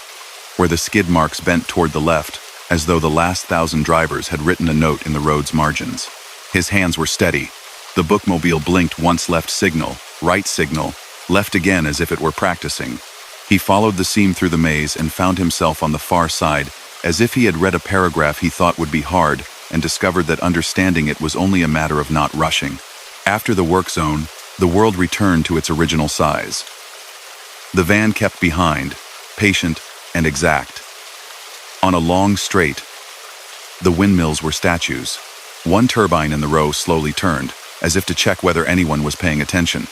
where the skid marks bent toward the left, as though the last 1,000 drivers had written a note in the road's margins. His hands were steady. The bookmobile blinked once, left signal, right signal, left again as if it were practicing. He followed the seam through the maze and found himself on the far side, as if he had read a paragraph he thought would be hard and discovered that understanding it was only a matter of not rushing. After the work zone, the world returned to its original size. The van kept behind, patient and exact. On a long straight, the windmills were statues. One turbine in the row slowly turned, as if to check whether anyone was paying attention.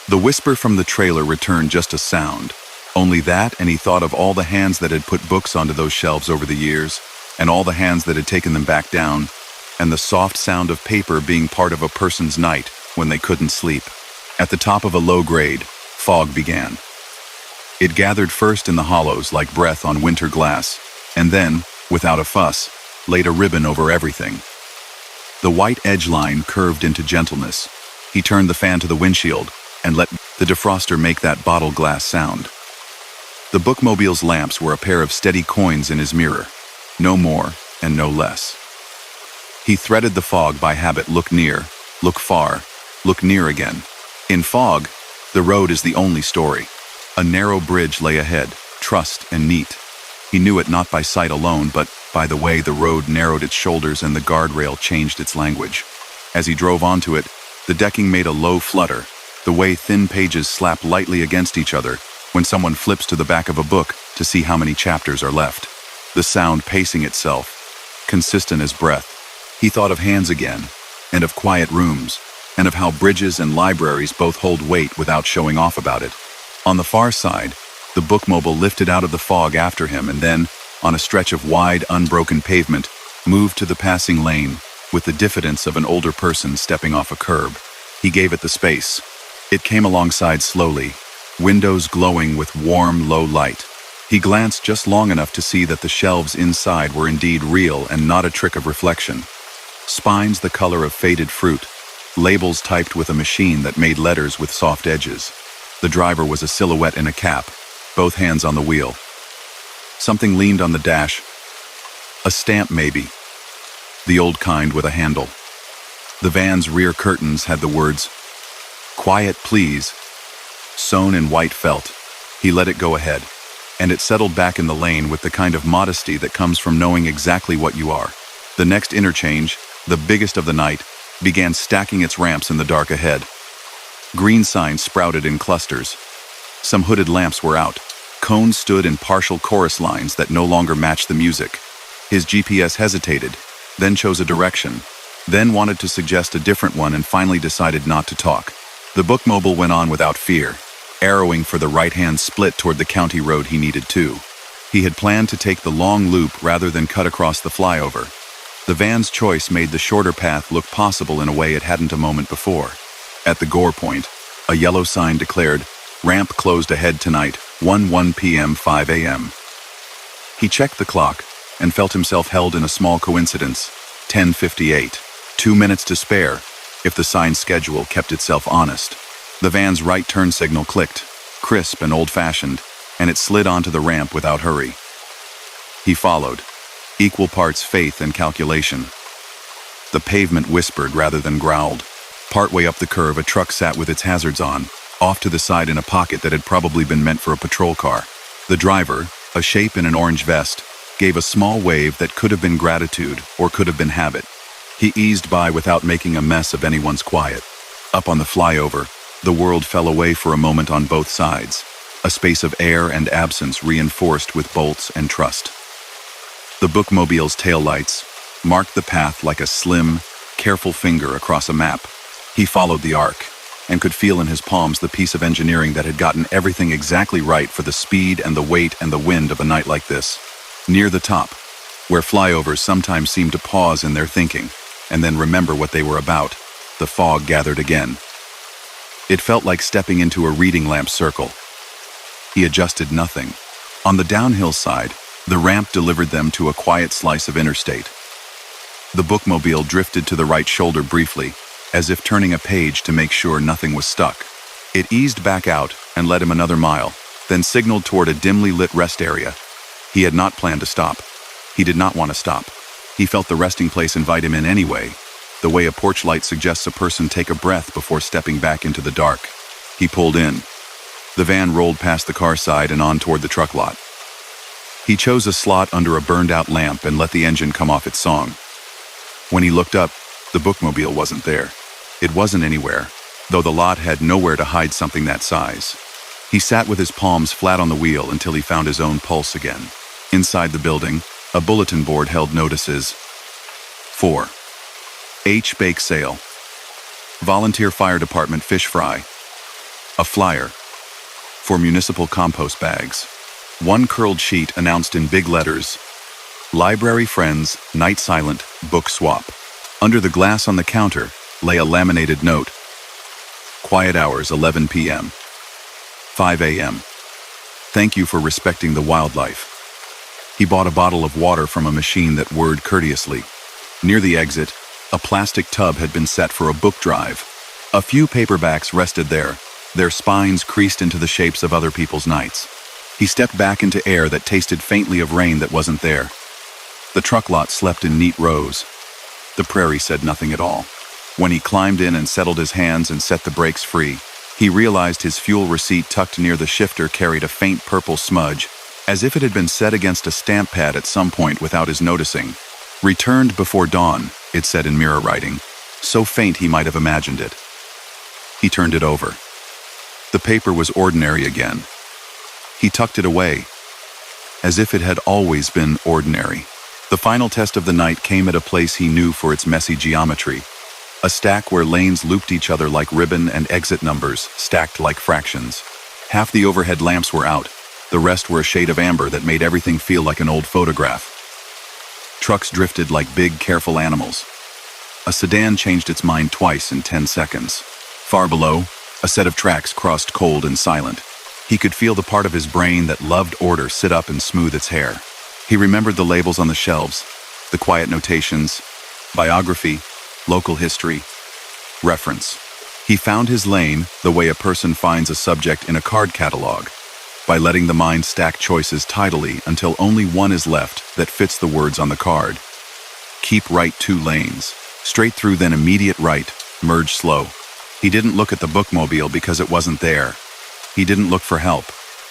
The whisper from the trailer returned just a sound. Only that, and he thought of all the hands that had put books onto those shelves over the years, and all the hands that had taken them back down, and the soft sound of paper being part of a person's night when they couldn't sleep. At the top of a low grade, fog began. It gathered first in the hollows like breath on winter glass, and then, without a fuss, laid a ribbon over everything. The white edge line curved into gentleness. He turned the fan to the windshield and let the defroster make that bottle glass sound. The bookmobile's lamps were a pair of steady coins in his mirror, no more and no less. He threaded the fog by habit: look near, look far, look near again. In fog, the road is the only story. A narrow bridge lay ahead, trussed and neat. He knew it not by sight alone, but by the way the road narrowed its shoulders and the guardrail changed its language. As he drove onto it, the decking made a low flutter, the way thin pages slap lightly against each other when someone flips to the back of a book to see how many chapters are left. The sound pacing itself, consistent as breath. He thought of hands again, and of quiet rooms, and of how bridges and libraries both hold weight without showing off about it. On the far side, the bookmobile lifted out of the fog after him and then, on a stretch of wide, unbroken pavement, moved to the passing lane with the diffidence of an older person stepping off a curb. He gave it the space. It came alongside slowly, windows glowing with warm, low light. He glanced just long enough to see that the shelves inside were indeed real and not a trick of reflection. Spines the color of faded fruit, labels typed with a machine that made letters with soft edges. The driver was a silhouette in a cap, both hands on the wheel. Something leaned on the dash. A stamp, maybe. The old kind with a handle. The van's rear curtains had the words, "Quiet, please," sewn in white felt. He let it go ahead, and it settled back in the lane with the kind of modesty that comes from knowing exactly what you are. The next interchange, the biggest of the night, began stacking its ramps in the dark ahead. Green signs sprouted in clusters. Some hooded lamps were out. Cones stood in partial chorus lines that no longer matched the music. His GPS hesitated, then chose a direction, then wanted to suggest a different one and finally decided not to talk. The bookmobile went on without fear, arrowing for the right-hand split toward the county road he needed to. He had planned to take the long loop rather than cut across the flyover. The van's choice made the shorter path look possible in a way it hadn't a moment before. At the gore point, a yellow sign declared, "Ramp closed ahead tonight, 1 p.m. 5 a.m. He checked the clock and felt himself held in a small coincidence. 10:58. 2 minutes to spare, if the sign's schedule kept itself honest. The van's right turn signal clicked, crisp and old-fashioned, and it slid onto the ramp without hurry. He followed, equal parts faith and calculation. The pavement whispered rather than growled. Partway up the curve, a truck sat with its hazards on, off to the side in a pocket that had probably been meant for a patrol car. The driver, a shape in an orange vest, gave a small wave that could have been gratitude or could have been habit. He eased by without making a mess of anyone's quiet. Up on the flyover, the world fell away for a moment on both sides, a space of air and absence reinforced with bolts and trust. The bookmobile's taillights marked the path like a slim, careful finger across a map. He followed the arc, and could feel in his palms the piece of engineering that had gotten everything exactly right for the speed and the weight and the wind of a night like this. Near the top, where flyovers sometimes seemed to pause in their thinking, and then remember what they were about, The fog gathered again. It felt like stepping into a reading lamp circle. He adjusted nothing. On the downhill side, the ramp delivered them to a quiet slice of interstate. The bookmobile drifted to the right shoulder briefly, as if turning a page to make sure nothing was stuck. It eased back out and led him another mile, then signaled toward a dimly lit rest area. He had not planned to stop. He did not want to stop. He felt the resting place invite him in anyway, the way a porch light suggests a person take a breath before stepping back into the dark. He pulled in. The van rolled past the car side and on toward the truck lot. He chose a slot under a burned-out lamp and let the engine come off its song. When he looked up, the bookmobile wasn't there. It wasn't anywhere, though the lot had nowhere to hide something that size. He sat with his palms flat on the wheel until he found his own pulse again. Inside the building, a bulletin board held notices. 4. H. Bake Sale. Volunteer Fire Department Fish Fry. A flyer. For municipal compost bags. One curled sheet announced in big letters, Library Friends, Night Silent, Book Swap. Under the glass on the counter lay a laminated note. Quiet hours 11 p.m. 5 a.m. Thank you for respecting the wildlife. He bought a bottle of water from a machine that whirred courteously. Near the exit, a plastic tub had been set for a book drive. A few paperbacks rested there, their spines creased into the shapes of other people's nights. He stepped back into air that tasted faintly of rain that wasn't there. The truck lot slept in neat rows. The prairie said nothing at all. When he climbed in and settled his hands and set the brakes free, he realized his fuel receipt tucked near the shifter carried a faint purple smudge, as if it had been set against a stamp pad at some point without his noticing. Returned before dawn, it said in mirror writing, so faint he might have imagined it. He turned it over. The paper was ordinary again. He tucked it away, as if it had always been ordinary. The final test of the night came at a place he knew for its messy geometry. A stack where lanes looped each other like ribbon and exit numbers stacked like fractions. Half the overhead lamps were out. The rest were a shade of amber that made everything feel like an old photograph. Trucks drifted like big, careful animals. A sedan changed its mind twice in 10 seconds. Far below, a set of tracks crossed cold and silent. He could feel the part of his brain that loved order sit up and smooth its hair. He remembered the labels on the shelves, the quiet notations, biography, local history, reference. He found his lane the way a person finds a subject in a card catalog, by letting the mind stack choices tidily until only one is left that fits the words on the card. Keep right 2 lanes, straight through then immediate right, merge slow. He didn't look at the bookmobile because it wasn't there. He didn't look for help.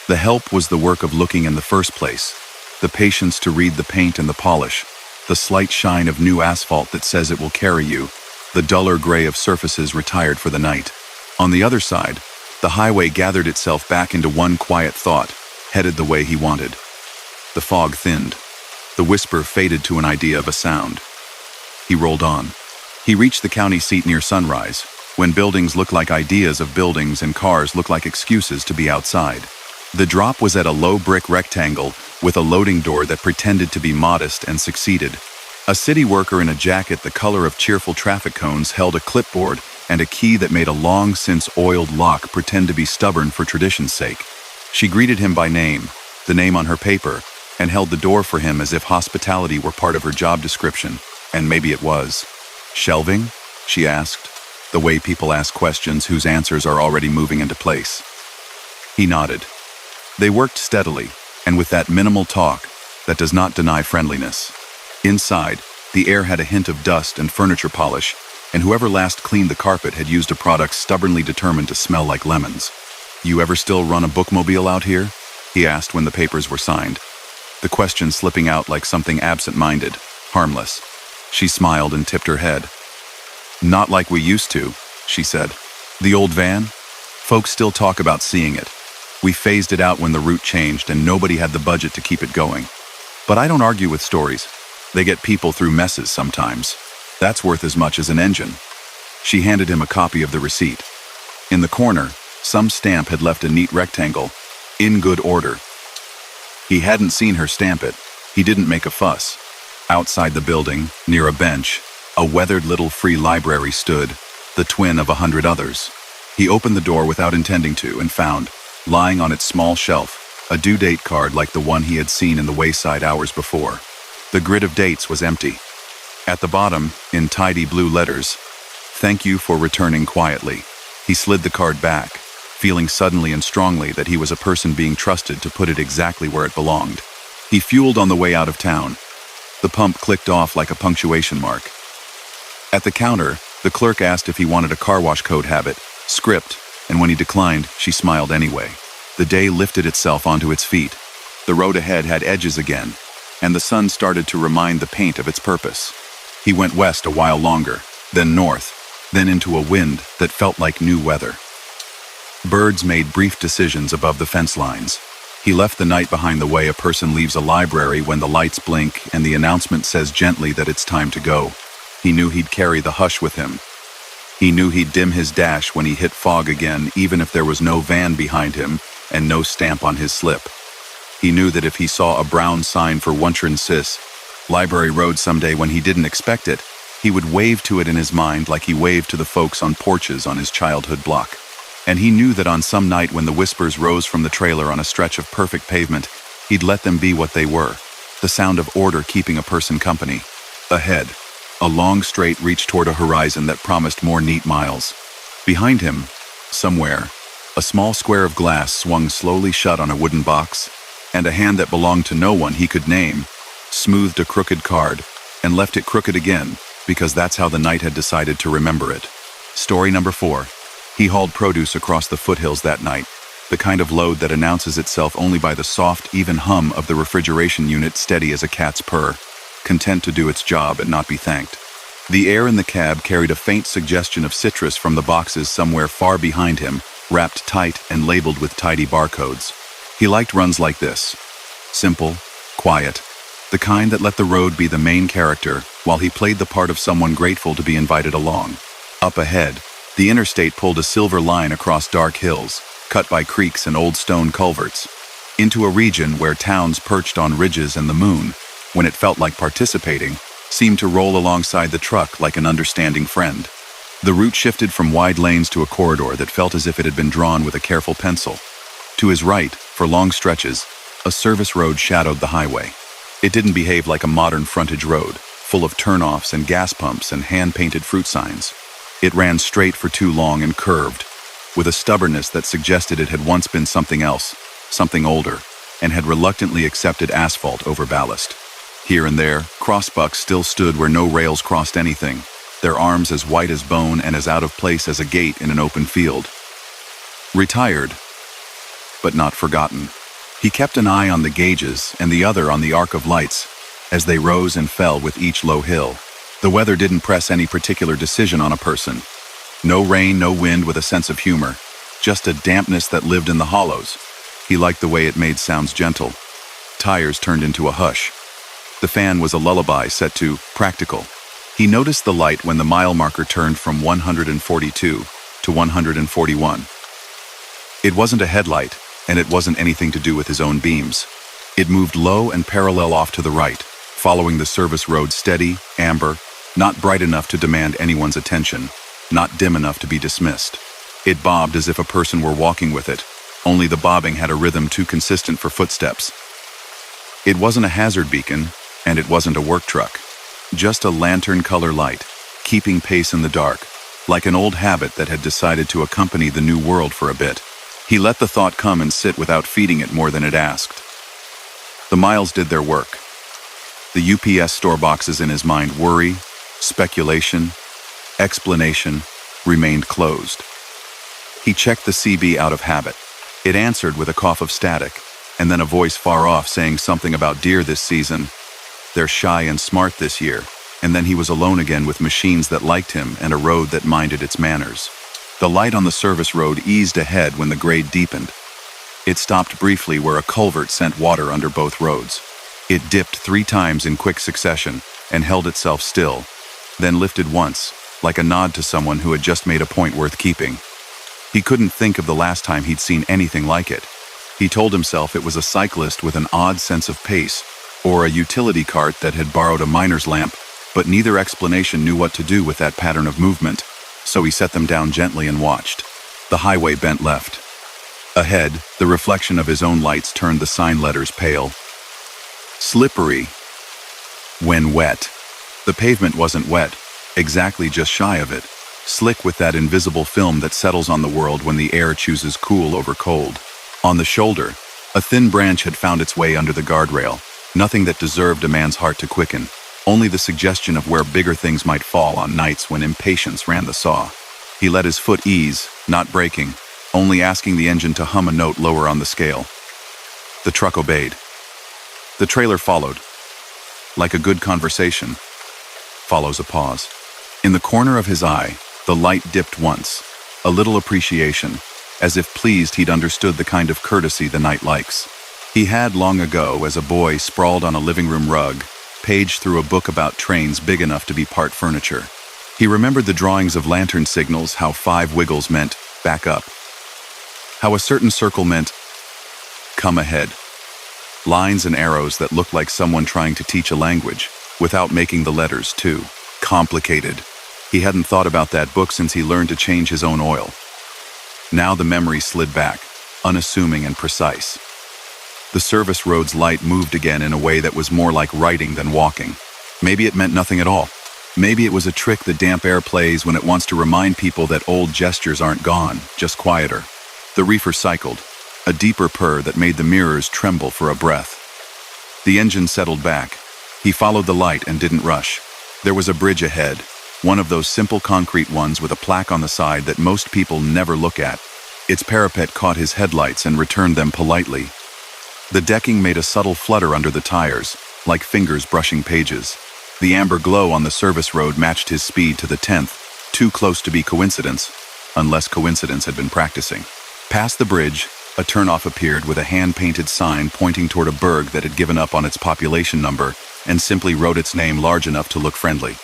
The help was the work of looking in the first place. The patience to read the paint and the polish. The slight shine of new asphalt that says it will carry you. The duller gray of surfaces retired for the night. On the other side, the highway gathered itself back into one quiet thought, headed the way he wanted. The fog thinned. The whisper faded to an idea of a sound. He rolled on. He reached the county seat near sunrise, when buildings look like ideas of buildings and cars look like excuses to be outside. The drop was at a low brick rectangle with a loading door that pretended to be modest and succeeded. A city worker in a jacket the color of cheerful traffic cones held a clipboard and a key that made a long-since-oiled lock pretend to be stubborn for tradition's sake. She greeted him by name, the name on her paper, and held the door for him as if hospitality were part of her job description, and maybe it was. Shelving? She asked, the way people ask questions whose answers are already moving into place. He nodded. They worked steadily, and with that minimal talk that does not deny friendliness. Inside, the air had a hint of dust and furniture polish, and whoever last cleaned the carpet had used a product stubbornly determined to smell like lemons. You ever still run a bookmobile out here? He asked when the papers were signed. The question slipping out like something absent-minded, harmless. She smiled and tipped her head. Not like we used to, she said. The old van? Folks still talk about seeing it. We phased it out when the route changed and nobody had the budget to keep it going. But I don't argue with stories. They get people through messes sometimes. That's worth as much as an engine. She handed him a copy of the receipt. In the corner, some stamp had left a neat rectangle, in good order. He hadn't seen her stamp it. He didn't make a fuss. Outside the building, near a bench, a weathered little free library stood, the twin of 100 others. He opened the door without intending to and found, lying on its small shelf, a due date card like the one he had seen in the wayside hours before. The grid of dates was empty. At the bottom, in tidy blue letters, "Thank you for returning quietly." He slid the card back, feeling suddenly and strongly that he was a person being trusted to put it exactly where it belonged. He fueled on the way out of town. The pump clicked off like a punctuation mark. At the counter, the clerk asked if he wanted a car wash code habit, script, and when he declined, she smiled anyway. The day lifted itself onto its feet. The road ahead had edges again, and the sun started to remind the paint of its purpose. He went west a while longer, then north, then into a wind that felt like new weather. Birds made brief decisions above the fence lines. He left the night behind the way a person leaves a library when the lights blink and the announcement says gently that it's time to go. He knew he'd carry the hush with him. He knew he'd dim his dash when he hit fog again, even if there was no van behind him and no stamp on his slip. He knew that if he saw a brown sign for Wuntran Sis, Library Road someday when he didn't expect it, he would wave to it in his mind like he waved to the folks on porches on his childhood block. And he knew that on some night when the whispers rose from the trailer on a stretch of perfect pavement, he'd let them be what they were, the sound of order keeping a person company. Ahead, a long straight reached toward a horizon that promised more neat miles. Behind him, somewhere, a small square of glass swung slowly shut on a wooden box, and a hand that belonged to no one he could name smoothed a crooked card and left it crooked again, because that's how the night had decided to remember it. Story number 4. He hauled produce across the foothills that night, the kind of load that announces itself only by the soft, even hum of the refrigeration unit steady as a cat's purr, content to do its job and not be thanked. The air in the cab carried a faint suggestion of citrus from the boxes somewhere far behind him, wrapped tight and labeled with tidy barcodes. He liked runs like this. Simple, quiet, the kind that let the road be the main character while he played the part of someone grateful to be invited along. Up ahead, the interstate pulled a silver line across dark hills, cut by creeks and old stone culverts, into a region where towns perched on ridges and the moon, when it felt like participating, seemed to roll alongside the truck like an understanding friend. The route shifted from wide lanes to a corridor that felt as if it had been drawn with a careful pencil. To his right, for long stretches, a service road shadowed the highway. It didn't behave like a modern frontage road, full of turnoffs and gas pumps and hand-painted fruit signs. It ran straight for too long and curved, with a stubbornness that suggested it had once been something else, something older, and had reluctantly accepted asphalt over ballast. Here and there, crossbucks still stood where no rails crossed anything, their arms as white as bone and as out of place as a gate in an open field. Retired, but not forgotten. He kept an eye on the gauges and the other on the arc of lights as they rose and fell with each low hill. The weather didn't press any particular decision on a person. No rain, no wind with a sense of humor, just a dampness that lived in the hollows. He liked the way it made sounds gentle. Tires turned into a hush. The fan was a lullaby set to practical. He noticed the light when the mile marker turned from 142 to 141. It wasn't a headlight, and it wasn't anything to do with his own beams. It moved low and parallel off to the right, following the service road steady, amber, not bright enough to demand anyone's attention, not dim enough to be dismissed. It bobbed as if a person were walking with it, only the bobbing had a rhythm too consistent for footsteps. It wasn't a hazard beacon, and it wasn't a work truck. Just a lantern color light, keeping pace in the dark, like an old habit that had decided to accompany the new world for a bit. He let the thought come and sit without feeding it more than it asked. The miles did their work. The UPS store boxes in his mind, worry, speculation, explanation, remained closed. He checked the CB out of habit. It answered with a cough of static, and then a voice far off saying something about deer this season. They're shy and smart this year, and then he was alone again with machines that liked him and a road that minded its manners. The light on the service road eased ahead when the grade deepened. It stopped briefly where a culvert sent water under both roads. It dipped 3 times in quick succession and held itself still, then lifted once, like a nod to someone who had just made a point worth keeping. He couldn't think of the last time he'd seen anything like it. He told himself it was a cyclist with an odd sense of pace, or a utility cart that had borrowed a miner's lamp, but neither explanation knew what to do with that pattern of movement. so he set them down gently and watched. The highway bent left. Ahead, the reflection of his own lights turned the sign letters pale. Slippery. When wet. The pavement wasn't wet, exactly just shy of it, slick with that invisible film that settles on the world when the air chooses cool over cold. On the shoulder, a thin branch had found its way under the guardrail, nothing that deserved a man's heart to quicken, only the suggestion of where bigger things might fall on nights when impatience ran the saw. He let his foot ease, not braking, only asking the engine to hum a note lower on the scale. The truck obeyed. The trailer followed. Like a good conversation, follows a pause. In the corner of his eye, the light dipped once, a little appreciation, as if pleased he'd understood the kind of courtesy the night likes. He had long ago, as a boy sprawled on a living room rug, paged through a book about trains big enough to be part furniture. He remembered the drawings of lantern signals, how 5 wiggles meant back up, how a certain circle meant come ahead. Lines and arrows that looked like someone trying to teach a language, without making the letters too complicated. He hadn't thought about that book since he learned to change his own oil. Now the memory slid back, unassuming and precise. The service road's light moved again in a way that was more like writing than walking. Maybe it meant nothing at all. Maybe it was a trick the damp air plays when it wants to remind people that old gestures aren't gone, just quieter. The reefer cycled, a deeper purr that made the mirrors tremble for a breath. The engine settled back. He followed the light and didn't rush. There was a bridge ahead, one of those simple concrete ones with a plaque on the side that most people never look at. Its parapet caught his headlights and returned them politely. The decking made a subtle flutter under the tires, like fingers brushing pages. The amber glow on the service road matched his speed to the 10th, too close to be coincidence, unless coincidence had been practicing. Past the bridge, a turnoff appeared with a hand-painted sign pointing toward a burg that had given up on its population number and simply wrote its name large enough to look friendly.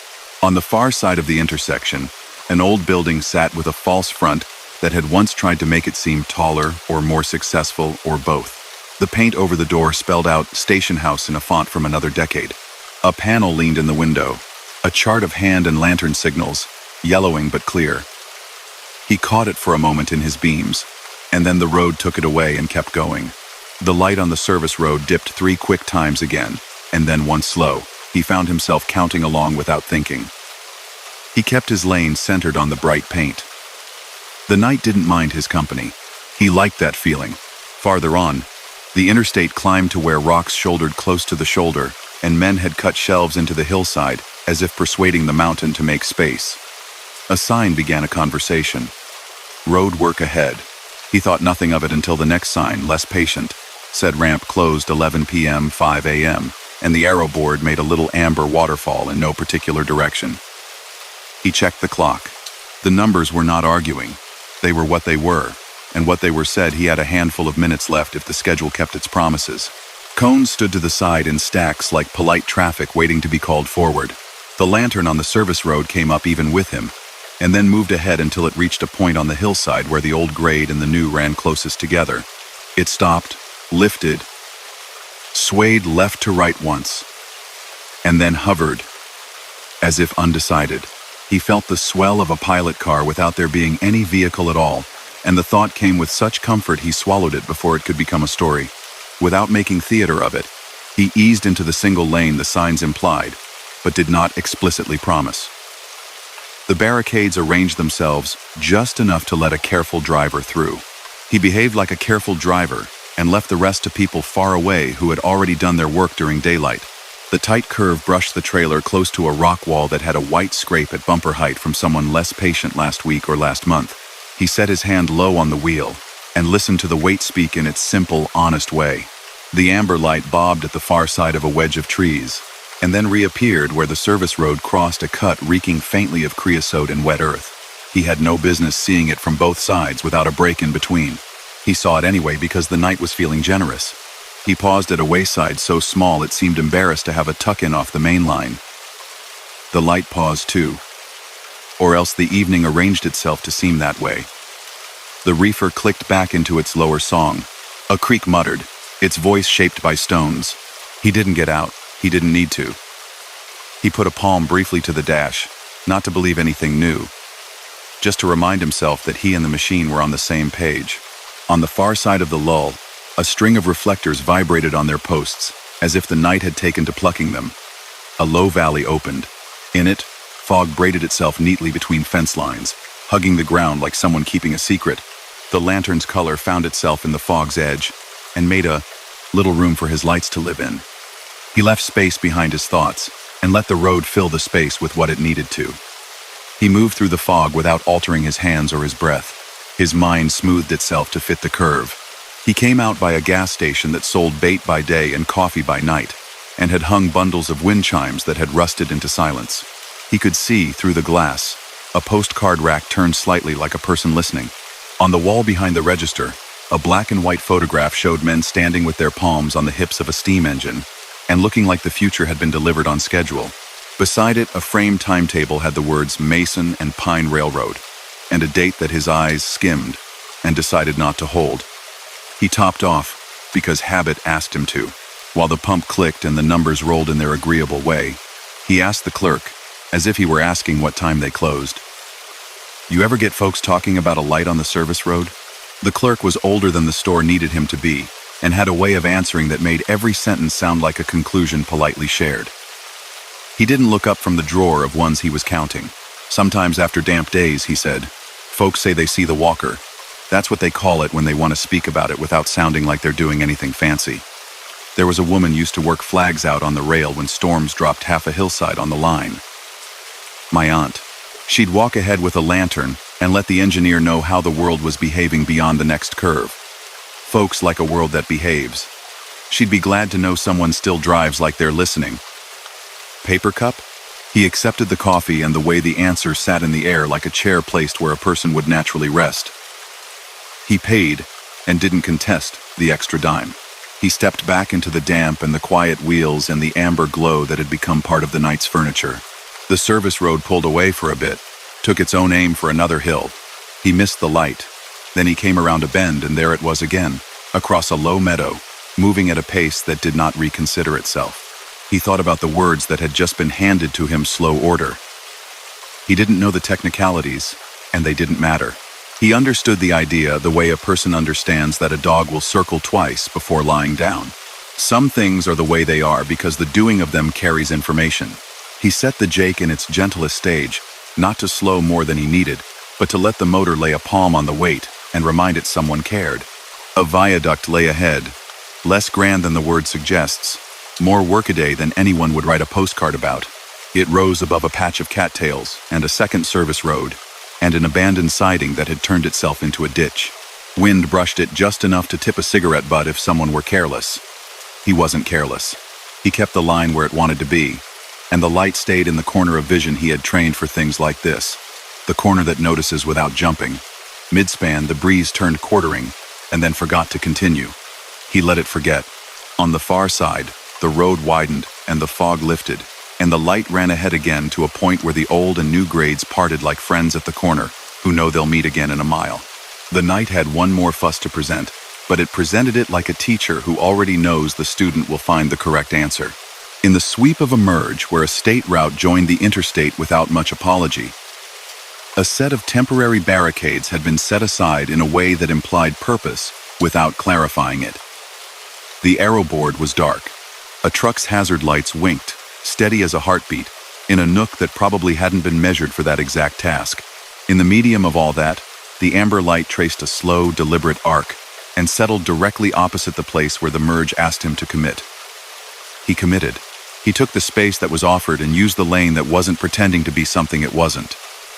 On the far side of the intersection, an old building sat with a false front that had once tried to make it seem taller or more successful or both. The paint over the door spelled out Station House in a font from another decade. A panel leaned in the window, a chart of hand and lantern signals, yellowing but clear. He caught it for a moment in his beams, and then the road took it away and kept going. The light on the service road dipped 3 quick times again, and then one slow. He found himself counting along without thinking. He kept his lane centered on the bright paint. The night didn't mind his company. He liked that feeling. Farther on, the interstate climbed to where rocks shouldered close to the shoulder, and men had cut shelves into the hillside, as if persuading the mountain to make space. A sign began a conversation. Road work ahead. He thought nothing of it until the next sign, less patient, said ramp closed 11 p.m., 5 a.m., and the arrow board made a little amber waterfall in no particular direction. He checked the clock. The numbers were not arguing. They were what they were, and what they were said he had a handful of minutes left if the schedule kept its promises. Cones stood to the side in stacks like polite traffic waiting to be called forward. The lantern on the service road came up even with him, and then moved ahead until it reached a point on the hillside where the old grade and the new ran closest together. It stopped, lifted, swayed left to right once, and then hovered, as if undecided. He felt the swell of a pilot car without there being any vehicle at all, and the thought came with such comfort he swallowed it before it could become a story. Without making theater of it, he eased into the single lane the signs implied, but did not explicitly promise. The barricades arranged themselves just enough to let a careful driver through. He behaved like a careful driver and left the rest to people far away who had already done their work during daylight. The tight curve brushed the trailer close to a rock wall that had a white scrape at bumper height from someone less patient last week or last month. He set his hand low on the wheel and listened to the weight speak in its simple, honest way. The amber light bobbed at the far side of a wedge of trees, and then reappeared where the service road crossed a cut reeking faintly of creosote and wet earth. He had no business seeing it from both sides without a break in between. He saw it anyway because the night was feeling generous. He paused at a wayside so small it seemed embarrassed to have a tuck-in off the main line. The light paused too, or else the evening arranged itself to seem that way. The reefer clicked back into its lower song. A creak muttered, its voice shaped by stones. He didn't get out. He didn't need to. He put a palm briefly to the dash, not to believe anything new. just to remind himself that he and the machine were on the same page. On the far side of the lull, a string of reflectors vibrated on their posts, as if the night had taken to plucking them. A low valley opened. In it, fog braided itself neatly between fence lines, hugging the ground like someone keeping a secret. The lantern's color found itself in the fog's edge, and made a little room for his lights to live in. He left space behind his thoughts, and let the road fill the space with what it needed to. He moved through the fog without altering his hands or his breath. His mind smoothed itself to fit the curve. He came out by a gas station that sold bait by day and coffee by night, and had hung bundles of wind chimes that had rusted into silence. He could see, through the glass, a postcard rack turned slightly like a person listening. On the wall behind the register, a black and white photograph showed men standing with their palms on the hips of a steam engine, and looking like the future had been delivered on schedule. Beside it, a framed timetable had the words Mason and Pine Railroad, and a date that his eyes skimmed and decided not to hold. He topped off, because habit asked him to. While the pump clicked and the numbers rolled in their agreeable way, he asked the clerk, as if he were asking what time they closed. "You ever get folks talking about a light on the service road?" The clerk was older than the store needed him to be, and had a way of answering that made every sentence sound like a conclusion politely shared. He didn't look up from the drawer of ones he was counting. "Sometimes after damp days," he said, "folks say they see the walker. That's what they call it when they want to speak about it without sounding like they're doing anything fancy." There was a woman used to work flags out on the rail when storms dropped half a hillside on the line. My aunt. She'd walk ahead with a lantern and let the engineer know how the world was behaving beyond the next curve. Folks like a world that behaves. She'd be glad to know someone still drives like they're listening. "Paper cup?" He accepted the coffee, and the way the answer sat in the air like a chair placed where a person would naturally rest. He paid, and didn't contest, the extra dime. He stepped back into the damp and the quiet wheels and the amber glow that had become part of the night's furniture. The service road pulled away for a bit, took its own aim for another hill. He missed the light. Then he came around a bend, and there it was again, across a low meadow, moving at a pace that did not reconsider itself. He thought about the words that had just been handed to him, slow order. He didn't know the technicalities, and they didn't matter. He understood the idea the way a person understands that a dog will circle twice before lying down. Some things are the way they are because the doing of them carries information. He set the Jake in its gentlest stage, not to slow more than he needed, but to let the motor lay a palm on the weight and remind it someone cared. A viaduct lay ahead, less grand than the word suggests, more workaday than anyone would write a postcard about. It rose above a patch of cattails and a second service road, and an abandoned siding that had turned itself into a ditch. Wind brushed it just enough to tip a cigarette butt if someone were careless. He wasn't careless. He kept the line where it wanted to be, and the light stayed in the corner of vision he had trained for things like this, the corner that notices without jumping. Mid-span, the breeze turned quartering, and then forgot to continue. He let it forget. On the far side, the road widened, and the fog lifted, and the light ran ahead again to a point where the old and new grades parted like friends at the corner, who know they'll meet again in a mile. The night had one more fuss to present, but it presented it like a teacher who already knows the student will find the correct answer. In the sweep of a merge where a state route joined the interstate without much apology, a set of temporary barricades had been set aside in a way that implied purpose without clarifying it. The arrow board was dark. A truck's hazard lights winked, steady as a heartbeat, in a nook that probably hadn't been measured for that exact task. In the medium of all that, the amber light traced a slow, deliberate arc and settled directly opposite the place where the merge asked him to commit. He committed. He took the space that was offered and used the lane that wasn't pretending to be something it wasn't.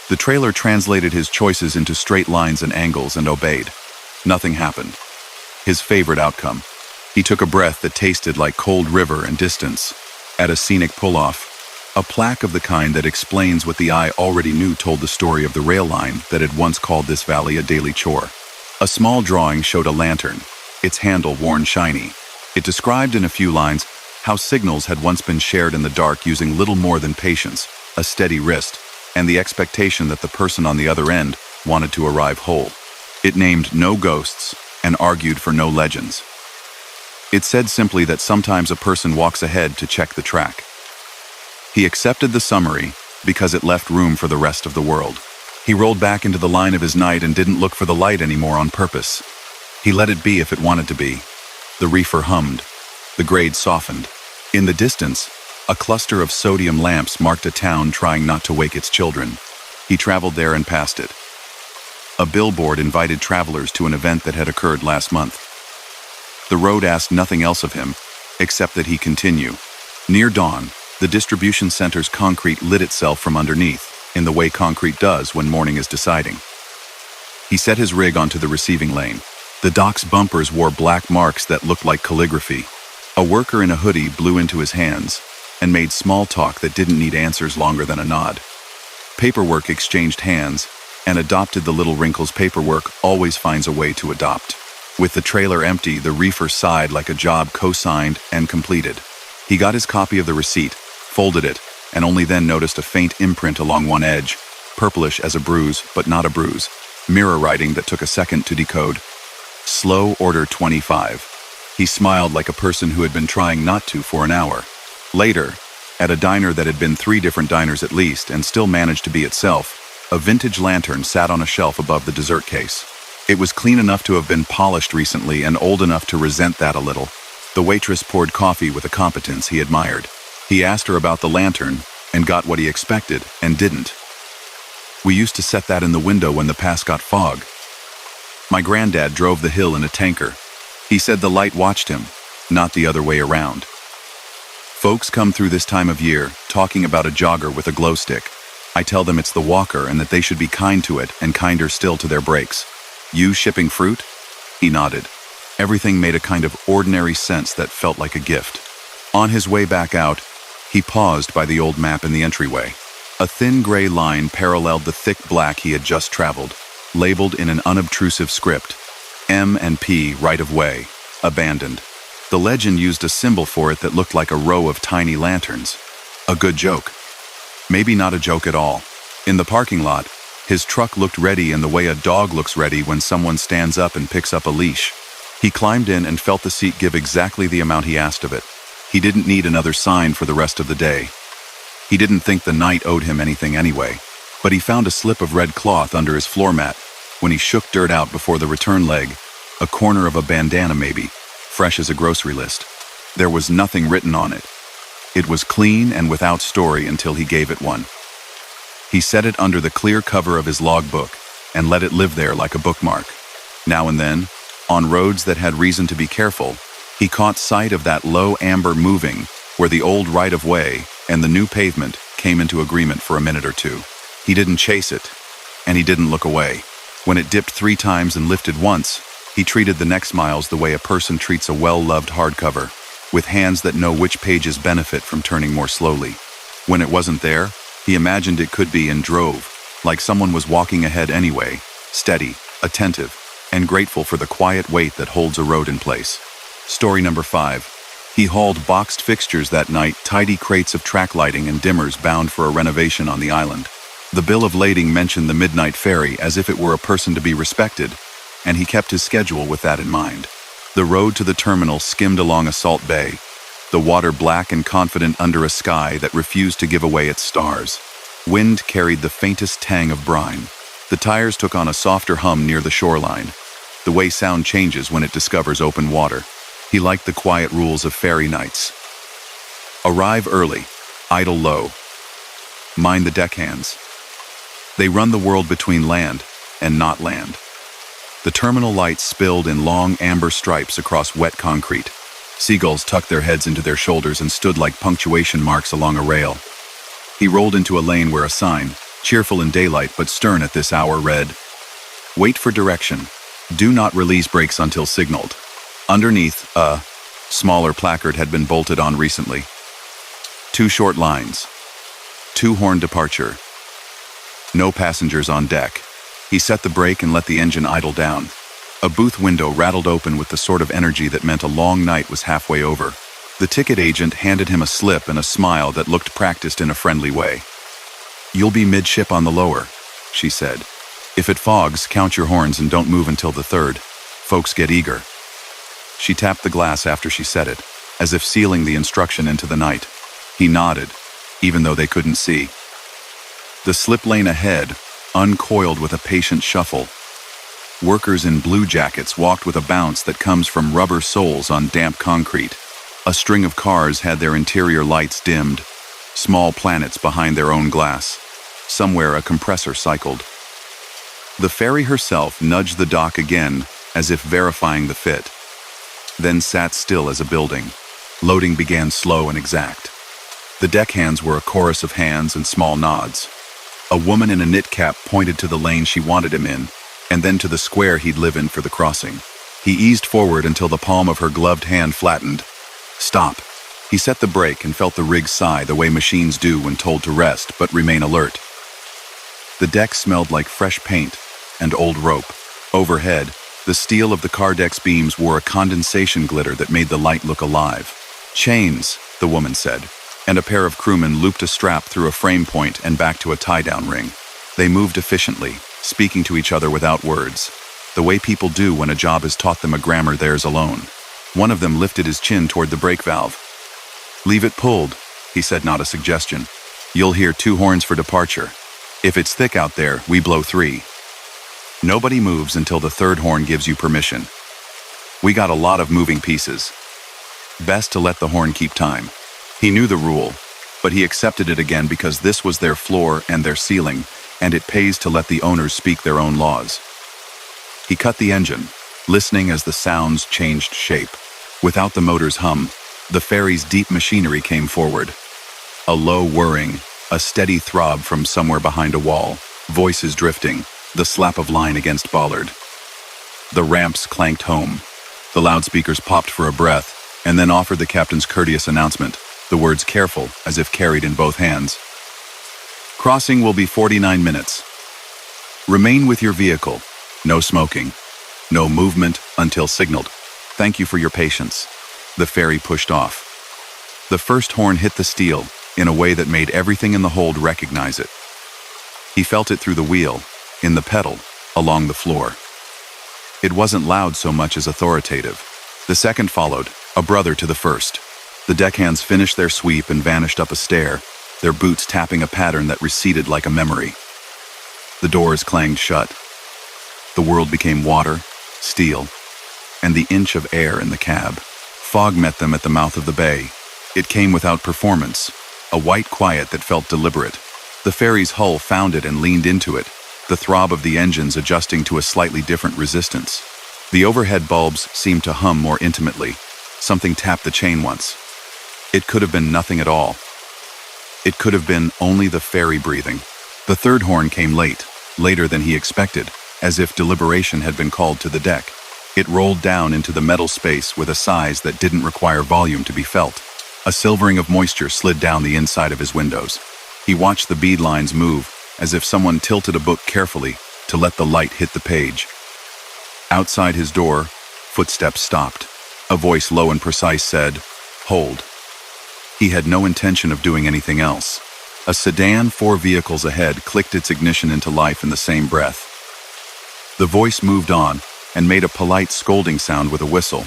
The trailer translated his choices into straight lines and angles and obeyed. Nothing happened. His favorite outcome. He took a breath that tasted like cold river and distance. At a scenic pull-off, a plaque of the kind that explains what the eye already knew told the story of the rail line that had once called this valley a daily chore. A small drawing showed a lantern, its handle worn shiny. It described in a few lines how signals had once been shared in the dark using little more than patience, a steady wrist, and the expectation that the person on the other end wanted to arrive whole. It named no ghosts and argued for no legends. It said simply that sometimes a person walks ahead to check the track. He accepted the summary because it left room for the rest of the world. He rolled back into the line of his night and didn't look for the light anymore on purpose. He let it be if it wanted to be. The reefer hummed. The grade softened. In the distance, a cluster of sodium lamps marked a town trying not to wake its children. He traveled there and passed it. A billboard invited travelers to an event that had occurred last month. The road asked nothing else of him, except that he continue. Near dawn, the distribution center's concrete lit itself from underneath, in the way concrete does when morning is deciding. He set his rig onto the receiving lane. The dock's bumpers wore black marks that looked like calligraphy. A worker in a hoodie blew into his hands and made small talk that didn't need answers longer than a nod. Paperwork exchanged hands and adopted the little wrinkles paperwork always finds a way to adopt. With the trailer empty, the reefer sighed like a job co-signed and completed. He got his copy of the receipt, folded it, and only then noticed a faint imprint along one edge, purplish as a bruise, but not a bruise. Mirror writing that took a second to decode. Slow order 25. He smiled like a person who had been trying not to for an hour. Later, at a diner that had been 3 different diners at least and still managed to be itself, a vintage lantern sat on a shelf above the dessert case. It was clean enough to have been polished recently and old enough to resent that a little. The waitress poured coffee with a competence he admired. He asked her about the lantern and got what he expected and didn't. We used to set that in the window when the pass got fog. My granddad drove the hill in a tanker. He said the light watched him, not the other way around. Folks come through this time of year talking about a jogger with a glow stick. I tell them it's the walker and that they should be kind to it and kinder still to their brakes. You shipping fruit? He nodded. Everything made a kind of ordinary sense that felt like a gift. On his way back out, he paused by the old map in the entryway. A thin gray line paralleled the thick black he had just traveled, labeled in an unobtrusive script. M and P right of way, abandoned. The legend used a symbol for it that looked like a row of tiny lanterns. A good joke. Maybe not a joke at all. In the parking lot, his truck looked ready in the way a dog looks ready when someone stands up and picks up a leash. He climbed in and felt the seat give exactly the amount he asked of it. He didn't need another sign for the rest of the day. He didn't think the night owed him anything anyway, but he found a slip of red cloth under his floor mat when he shook dirt out before the return leg, a corner of a bandana maybe, fresh as a grocery list. There was nothing written on it. It was clean and without story until he gave it one. He set it under the clear cover of his logbook and let it live there like a bookmark. Now and then, on roads that had reason to be careful, he caught sight of that low amber moving where the old right-of-way and the new pavement came into agreement for a minute or two. He didn't chase it, and he didn't look away. When it dipped 3 times and lifted once, he treated the next miles the way a person treats a well-loved hardcover, with hands that know which pages benefit from turning more slowly. When it wasn't there, he imagined it could be and drove, like someone was walking ahead anyway, steady, attentive, and grateful for the quiet weight that holds a road in place. Story number 5. He hauled boxed fixtures that night, tidy crates of track lighting and dimmers bound for a renovation on the island. The bill of lading mentioned the midnight ferry as if it were a person to be respected, and he kept his schedule with that in mind. The road to the terminal skimmed along a salt bay, the water black and confident under a sky that refused to give away its stars. Wind carried the faintest tang of brine. The tires took on a softer hum near the shoreline, the way sound changes when it discovers open water. He liked the quiet rules of ferry nights. Arrive early, idle low. Mind the deckhands. They run the world between land and not land. The terminal lights spilled in long amber stripes across wet concrete. Seagulls tucked their heads into their shoulders and stood like punctuation marks along a rail. He rolled into a lane where a sign, cheerful in daylight but stern at this hour, read, "Wait for direction. Do not release brakes until signaled." Underneath, a smaller placard had been bolted on recently. 2 short lines. 2-horn departure. No passengers on deck. He set the brake and let the engine idle down. A booth window rattled open with the sort of energy that meant a long night was halfway over. The ticket agent handed him a slip and a smile that looked practiced in a friendly way. "You'll be midship on the lower," she said. "If it fogs, count your horns and don't move until the 3rd. Folks get eager." She tapped the glass after she said it, as if sealing the instruction into the night. He nodded, even though they couldn't see. The slip lane ahead, uncoiled with a patient shuffle. Workers in blue jackets walked with a bounce that comes from rubber soles on damp concrete. A string of cars had their interior lights dimmed, small planets behind their own glass. Somewhere a compressor cycled. The ferry herself nudged the dock again, as if verifying the fit, then sat still as a building. Loading began slow and exact. The deckhands were a chorus of hands and small nods. A woman in a knit cap pointed to the lane she wanted him in, and then to the square he'd live in for the crossing. He eased forward until the palm of her gloved hand flattened. Stop. He set the brake and felt the rig sigh the way machines do when told to rest but remain alert. The deck smelled like fresh paint and old rope. Overhead, the steel of the car deck's beams wore a condensation glitter that made the light look alive. Chains, the woman said, and a pair of crewmen looped a strap through a frame point and back to a tie-down ring. They moved efficiently, speaking to each other without words, the way people do when a job has taught them a grammar theirs alone. One of them lifted his chin toward the brake valve. "Leave it pulled," he said, not a suggestion. "You'll hear 2 horns for departure. If it's thick out there, we blow 3. Nobody moves until the 3rd horn gives you permission. We got a lot of moving pieces. Best to let the horn keep time." He knew the rule, but he accepted it again because this was their floor and their ceiling, and it pays to let the owners speak their own laws. He cut the engine, listening as the sounds changed shape. Without the motor's hum, the ferry's deep machinery came forward. A low whirring, a steady throb from somewhere behind a wall, voices drifting, the slap of line against bollard. The ramps clanked home. The loudspeakers popped for a breath, and then offered the captain's courteous announcement, the words careful, as if carried in both hands. "Crossing will be 49 minutes. Remain with your vehicle. No smoking. No movement until signaled. Thank you for your patience." The ferry pushed off. The first horn hit the steel in a way that made everything in the hold recognize it. He felt it through the wheel, in the pedal, along the floor. It wasn't loud so much as authoritative. The second followed, a brother to the first. The deckhands finished their sweep and vanished up a stair, their boots tapping a pattern that receded like a memory. The doors clanged shut. The world became water, steel, and the inch of air in the cab. Fog met them at the mouth of the bay. It came without performance, a white quiet that felt deliberate. The ferry's hull found it and leaned into it, the throb of the engines adjusting to a slightly different resistance. The overhead bulbs seemed to hum more intimately. Something tapped the chain once. It could have been nothing at all. It could have been only the ferry breathing. The 3rd horn came late, later than he expected, as if deliberation had been called to the deck. It rolled down into the metal space with a size that didn't require volume to be felt. A silvering of moisture slid down the inside of his windows. He watched the bead lines move, as if someone tilted a book carefully to let the light hit the page. Outside his door, footsteps stopped. A voice low and precise said, "Hold." He had no intention of doing anything else. A sedan 4 vehicles ahead clicked its ignition into life in the same breath. The voice moved on and made a polite scolding sound with a whistle.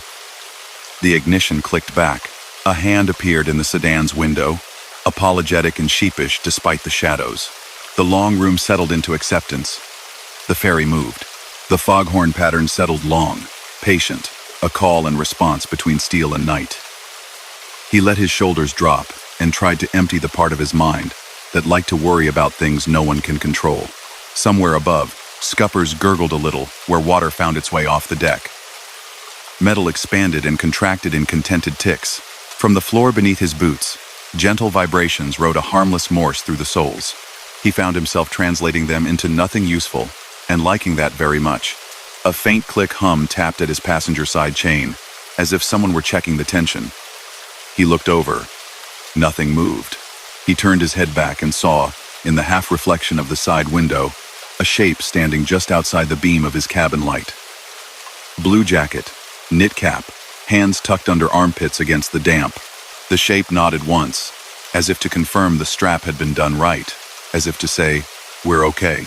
The ignition clicked back. A hand appeared in the sedan's window, apologetic and sheepish despite the shadows. The long room settled into acceptance. The ferry moved. The foghorn pattern settled long, patient, a call and response between steel and night. He let his shoulders drop and tried to empty the part of his mind that liked to worry about things no one can control. Somewhere above, scuppers gurgled a little where water found its way off the deck. Metal expanded and contracted in contented ticks. From the floor beneath his boots, gentle vibrations rode a harmless Morse through the soles. He found himself translating them into nothing useful, and liking that very much. A faint click hum tapped at his passenger side chain, as if someone were checking the tension. He looked over. Nothing moved. He turned his head back and saw, in the half-reflection of the side window, a shape standing just outside the beam of his cabin light. Blue jacket, knit cap, hands tucked under armpits against the damp. The shape nodded once, as if to confirm the strap had been done right, as if to say, "We're okay."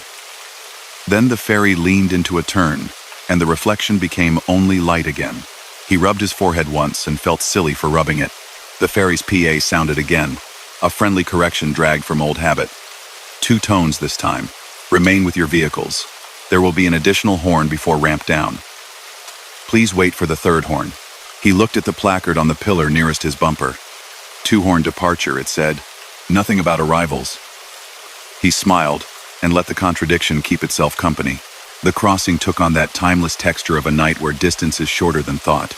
Then the ferry leaned into a turn, and the reflection became only light again. He rubbed his forehead once and felt silly for rubbing it. The ferry's PA sounded again, a friendly correction dragged from old habit. 2 tones this time. Remain with your vehicles. There will be an additional horn before ramp down. Please wait for the third horn. He looked at the placard on the pillar nearest his bumper. 2-horn departure, it said. Nothing about arrivals. He smiled and let the contradiction keep itself company. The crossing took on that timeless texture of a night where distance is shorter than thought.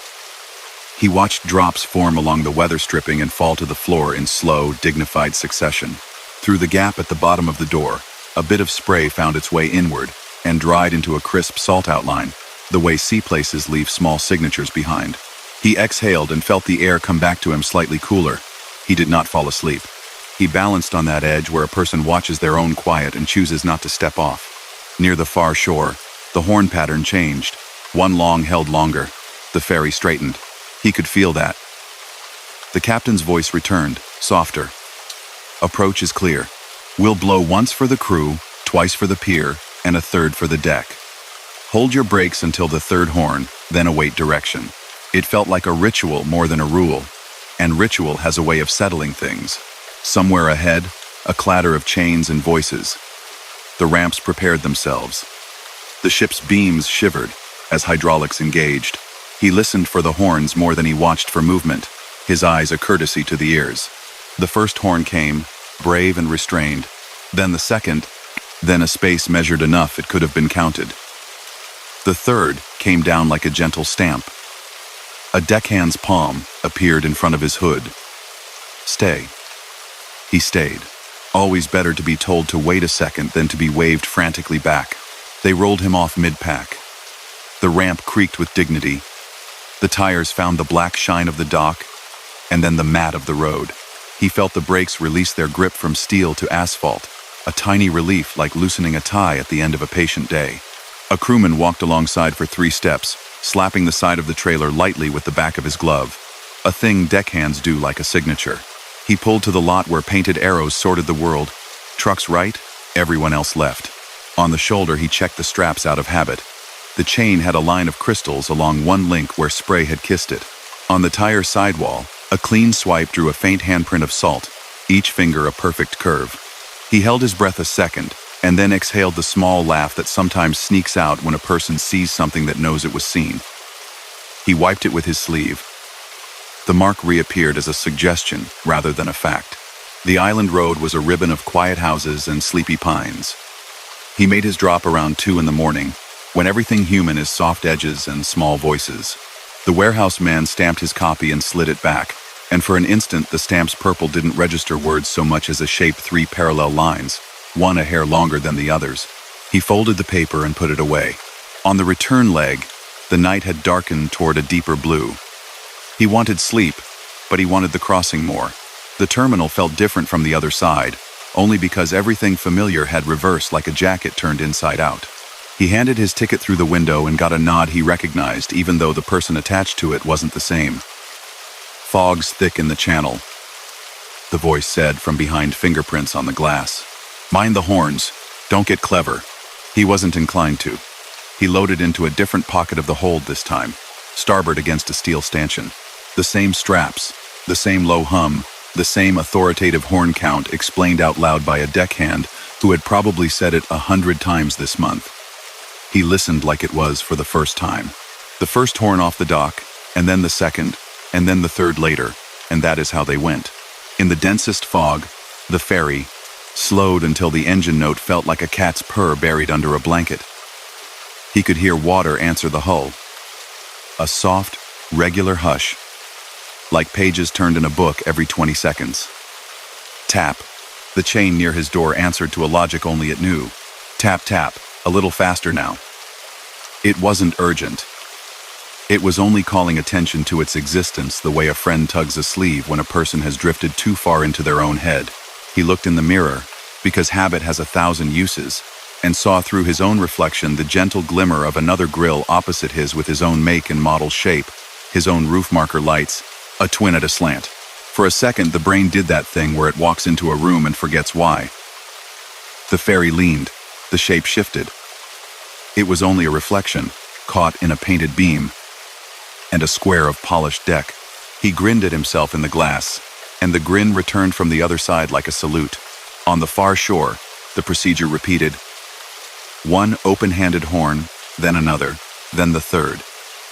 He watched drops form along the weather stripping and fall to the floor in slow, dignified succession. Through the gap at the bottom of the door, a bit of spray found its way inward and dried into a crisp salt outline, the way sea places leave small signatures behind. He exhaled and felt the air come back to him slightly cooler. He did not fall asleep. He balanced on that edge where a person watches their own quiet and chooses not to step off. Near the far shore, the horn pattern changed. One long held longer. The ferry straightened. He could feel that. The captain's voice returned, softer. Approach is clear. We'll blow once for the crew, twice for the pier, and a third for the deck. Hold your brakes until the third horn, then await direction. It felt like a ritual more than a rule, and ritual has a way of settling things. Somewhere ahead, a clatter of chains and voices. The ramps prepared themselves. The ship's beams shivered as hydraulics engaged. He listened for the horns more than he watched for movement, his eyes a courtesy to the ears. The first horn came, brave and restrained. Then the second, then a space measured enough it could have been counted. The third came down like a gentle stamp. A deckhand's palm appeared in front of his hood. Stay. He stayed. Always better to be told to wait a second than to be waved frantically back. They rolled him off mid-pack. The ramp creaked with dignity. The tires found the black shine of the dock, and then the mat of the road. He felt the brakes release their grip from steel to asphalt, a tiny relief like loosening a tie at the end of a patient day. A crewman walked alongside for 3 steps, slapping the side of the trailer lightly with the back of his glove, a thing deckhands do like a signature. He pulled to the lot where painted arrows sorted the world. Trucks right, everyone else left. On the shoulder, he checked the straps out of habit. The chain had a line of crystals along one link where spray had kissed it. On the tire sidewall, a clean swipe drew a faint handprint of salt, each finger a perfect curve. He held his breath a second, and then exhaled the small laugh that sometimes sneaks out when a person sees something that knows it was seen. He wiped it with his sleeve. The mark reappeared as a suggestion rather than a fact. The island road was a ribbon of quiet houses and sleepy pines. He made his drop around 2 in the morning, when everything human is soft edges and small voices. The warehouse man stamped his copy and slid it back, and for an instant the stamp's purple didn't register words so much as a shape 3 parallel lines, one a hair longer than the others. He folded the paper and put it away. On the return leg, the night had darkened toward a deeper blue. He wanted sleep, but he wanted the crossing more. The terminal felt different from the other side, only because everything familiar had reversed like a jacket turned inside out. He handed his ticket through the window and got a nod he recognized, even though the person attached to it wasn't the same. Fog's thick in the channel, the voice said from behind fingerprints on the glass. Mind the horns, don't get clever. He wasn't inclined to. He loaded into a different pocket of the hold this time, starboard against a steel stanchion. The same straps, the same low hum, the same authoritative horn count explained out loud by a deckhand who had probably said it 100 times this month. He listened like it was for the first time. The first horn off the dock, and then the second, and then the third later, and that is how they went. In the densest fog, the ferry slowed until the engine note felt like a cat's purr buried under a blanket. He could hear water answer the hull. A soft, regular hush, like pages turned in a book every 20 seconds. Tap. The chain near his door answered to a logic only it knew. Tap, tap, a little faster now. It wasn't urgent. It was only calling attention to its existence the way a friend tugs a sleeve when a person has drifted too far into their own head. He looked in the mirror, because habit has 1,000 uses, and saw through his own reflection the gentle glimmer of another grill opposite his with his own make and model shape, his own roof marker lights, a twin at a slant. For a second, the brain did that thing where it walks into a room and forgets why. The ferry leaned. The shape shifted. It was only a reflection, caught in a painted beam, and a square of polished deck. He grinned at himself in the glass, and the grin returned from the other side like a salute. On the far shore, the procedure repeated. One open-handed horn, then another, then the third,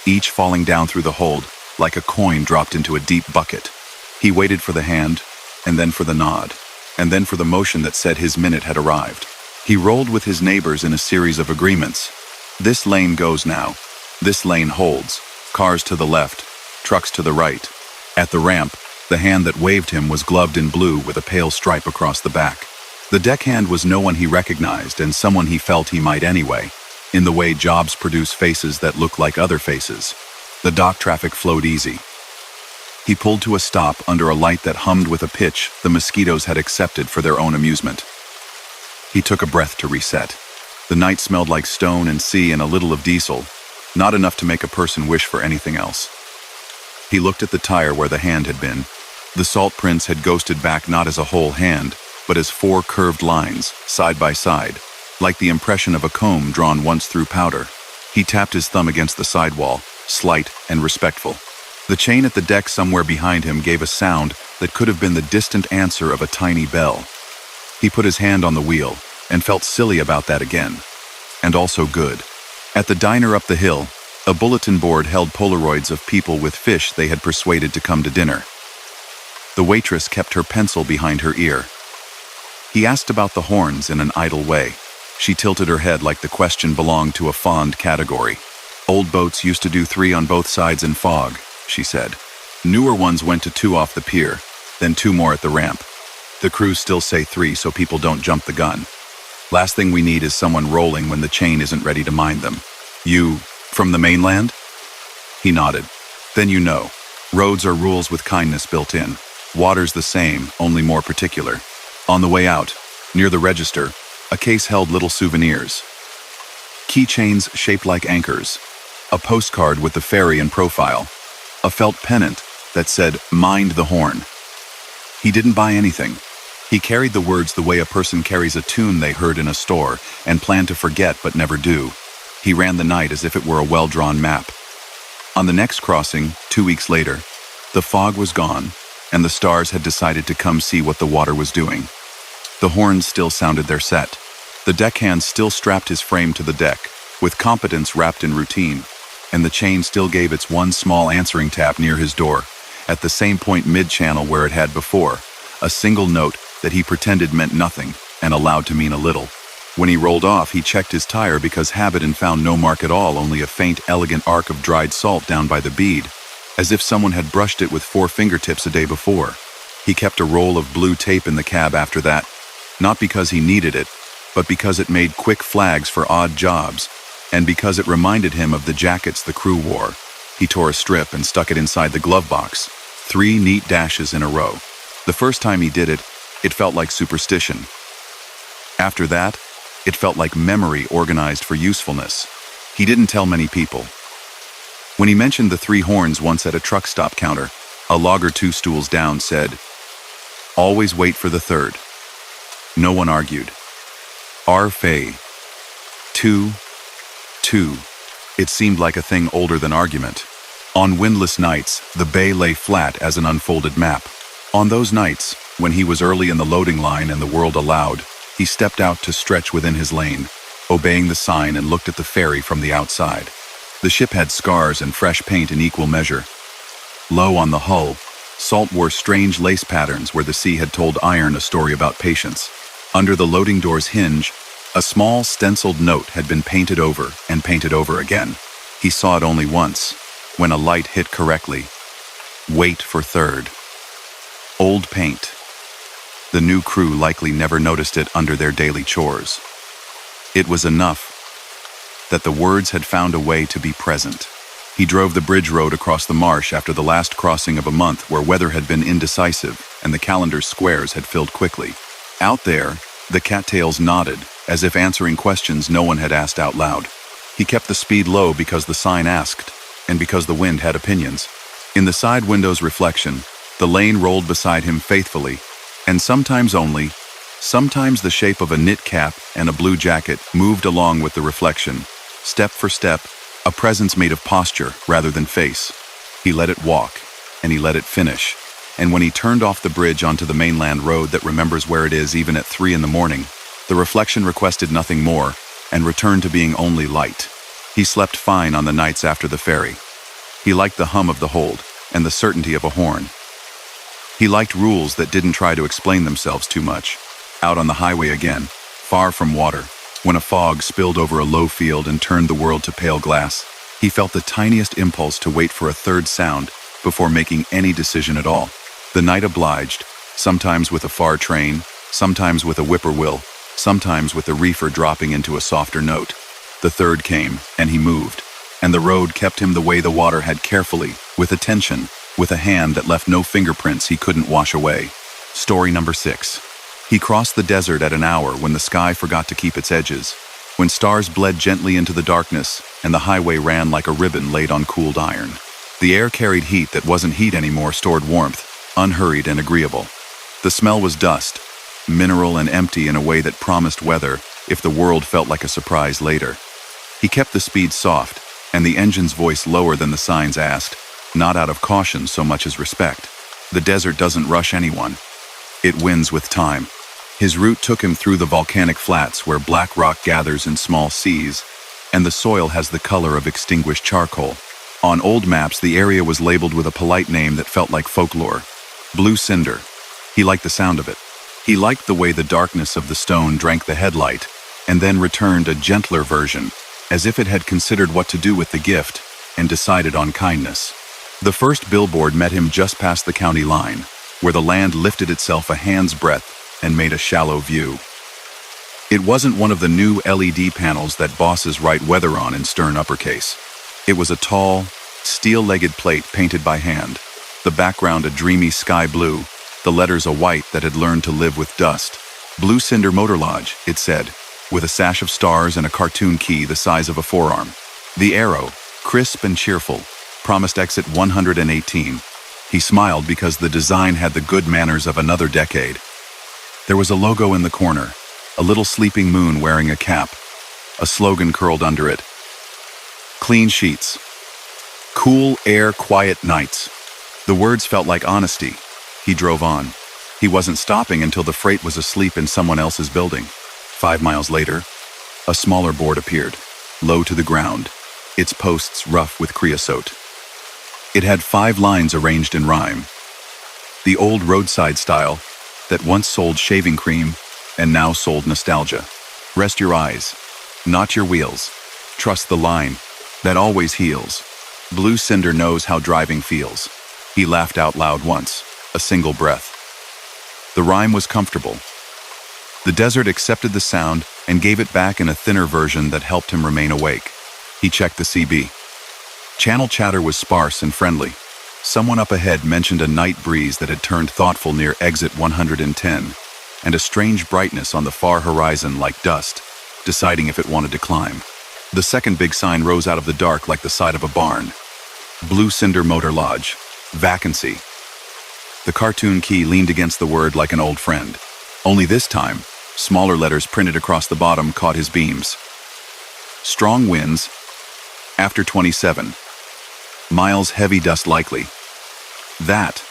each falling down through the hold like a coin dropped into a deep bucket. He waited for the hand, and then for the nod, and then for the motion that said his minute had arrived. He rolled with his neighbors in a series of agreements. This lane goes now. This lane holds. Cars to the left, trucks to the right. At the ramp, the hand that waved him was gloved in blue with a pale stripe across the back. The deckhand was no one he recognized and someone he felt he might anyway, in the way jobs produce faces that look like other faces. The dock traffic flowed easy. He pulled to a stop under a light that hummed with a pitch the mosquitoes had accepted for their own amusement. He took a breath to reset. The night smelled like stone and sea and a little of diesel, not enough to make a person wish for anything else. He looked at the tire where the hand had been. The salt prints had ghosted back not as a whole hand, but as 4 curved lines, side by side, like the impression of a comb drawn once through powder. He tapped his thumb against the sidewall, slight and respectful. The chain at the deck somewhere behind him gave a sound that could have been the distant answer of a tiny bell. He put his hand on the wheel and felt silly about that again. And also good. At the diner up the hill, a bulletin board held Polaroids of people with fish they had persuaded to come to dinner. The waitress kept her pencil behind her ear. He asked about the horns in an idle way. She tilted her head like the question belonged to a fond category. Old boats used to do 3 on both sides in fog, she said. Newer ones went to 2 off the pier, then 2 more at the ramp. The crews still say 3 so people don't jump the gun. Last thing we need is someone rolling when the chain isn't ready to mind them. You, from the mainland? He nodded. Then you know. Roads are rules with kindness built in. Water's the same, only more particular. On the way out, near the register, a case held little souvenirs. Keychains shaped like anchors, a postcard with the ferry in profile, a felt pennant that said, "Mind the horn." He didn't buy anything. He carried the words the way a person carries a tune they heard in a store and planned to forget but never do. He ran the night as if it were a well-drawn map. On the next crossing, 2 weeks later, the fog was gone, and the stars had decided to come see what the water was doing. The horns still sounded their set. The deckhand still strapped his frame to the deck, with competence wrapped in routine, and the chain still gave its one small answering tap near his door, at the same point mid-channel where it had before, a single note that he pretended meant nothing and allowed to mean a little. When he rolled off, he checked his tire because habit and found no mark at all, only a faint, elegant arc of dried salt down by the bead, as if someone had brushed it with 4 fingertips a day before. He kept a roll of blue tape in the cab after that, not because he needed it, but because it made quick flags for odd jobs, and because it reminded him of the jackets the crew wore. He tore a strip and stuck it inside the glove box, 3 neat dashes in a row. The first time he did it, it felt like superstition. After that, it felt like memory organized for usefulness. He didn't tell many people. When he mentioned the 3 horns once at a truck stop counter, a logger 2 stools down said, "Always wait for the 3rd. No one argued. Fay. 2, 2. It seemed like a thing older than argument. On windless nights, the bay lay flat as an unfolded map. On those nights, when he was early in the loading line and the world allowed, he stepped out to stretch within his lane, obeying the sign, and looked at the ferry from the outside. The ship had scars and fresh paint in equal measure. Low on the hull, salt wore strange lace patterns where the sea had told iron a story about patience. Under the loading door's hinge, a small stenciled note had been painted over and painted over again. He saw it only once, when a light hit correctly. Wait for 3rd. Old paint. The new crew likely never noticed it under their daily chores. It was enough that the words had found a way to be present. He drove the bridge road across the marsh after the last crossing of a month where weather had been indecisive and the calendar's squares had filled quickly. Out there, the cattails nodded, as if answering questions no one had asked out loud. He kept the speed low because the sign asked, and because the wind had opinions. In the side window's reflection, the lane rolled beside him faithfully, and sometimes only, sometimes the shape of a knit cap and a blue jacket moved along with the reflection, step for step, a presence made of posture rather than face. He let it walk, and he let it finish, and when he turned off the bridge onto the mainland road that remembers where it is even at 3 in the morning, the reflection requested nothing more and returned to being only light. He slept fine on the nights after the ferry. He liked the hum of the hold and the certainty of a horn. He liked rules that didn't try to explain themselves too much. Out on the highway again, far from water, when a fog spilled over a low field and turned the world to pale glass, he felt the tiniest impulse to wait for a third sound before making any decision at all. The night obliged, sometimes with a far train, sometimes with a whippoorwill, sometimes with the reefer dropping into a softer note. The third came, and he moved, and the road kept him the way the water had, carefully, with attention, with a hand that left no fingerprints he couldn't wash away. Story number 6. He crossed the desert at an hour when the sky forgot to keep its edges, when stars bled gently into the darkness and the highway ran like a ribbon laid on cooled iron. The air carried heat that wasn't heat anymore, stored warmth, unhurried and agreeable. The smell was dust, mineral and empty in a way that promised weather if the world felt like a surprise later. He kept the speed soft, and the engine's voice lower than the signs asked, not out of caution so much as respect. The desert doesn't rush anyone. It wins with time. His route took him through the volcanic flats where black rock gathers in small seas, and the soil has the color of extinguished charcoal. On old maps, the area was labeled with a polite name that felt like folklore. Blue Cinder. He liked the sound of it. He liked the way the darkness of the stone drank the headlight, and then returned a gentler version, as if it had considered what to do with the gift, and decided on kindness. The first billboard met him just past the county line, where the land lifted itself a hand's breadth and made a shallow view. It wasn't one of the new LED panels that bosses write weather on in stern uppercase. It was a tall, steel-legged plate painted by hand, the background a dreamy sky blue, the letters a white that had learned to live with dust. Blue Cinder Motor Lodge, it said, with a sash of stars and a cartoon key the size of a forearm. The arrow, crisp and cheerful, promised exit 118. He smiled because the design had the good manners of another decade. There was a logo in the corner, a little sleeping moon wearing a cap, a slogan curled under it. Clean sheets. Cool air, quiet nights. The words felt like honesty. He drove on. He wasn't stopping until the freight was asleep in someone else's building. 5 miles later, a smaller board appeared, low to the ground, its posts rough with creosote. It had 5 lines arranged in rhyme. The old roadside style that once sold shaving cream and now sold nostalgia. Rest your eyes, not your wheels. Trust the line that always heals. Blue Cinder knows how driving feels. He laughed out loud once, a single breath. The rhyme was comfortable. The desert accepted the sound and gave it back in a thinner version that helped him remain awake. He checked the CB. Channel chatter was sparse and friendly. Someone up ahead mentioned a night breeze that had turned thoughtful near exit 110, and a strange brightness on the far horizon like dust, deciding if it wanted to climb. The second big sign rose out of the dark like the side of a barn. Blue Cinder Motor Lodge. Vacancy. The cartoon key leaned against the word like an old friend. Only this time, smaller letters printed across the bottom caught his beams. Strong winds. After 27. Miles heavy dust likely. That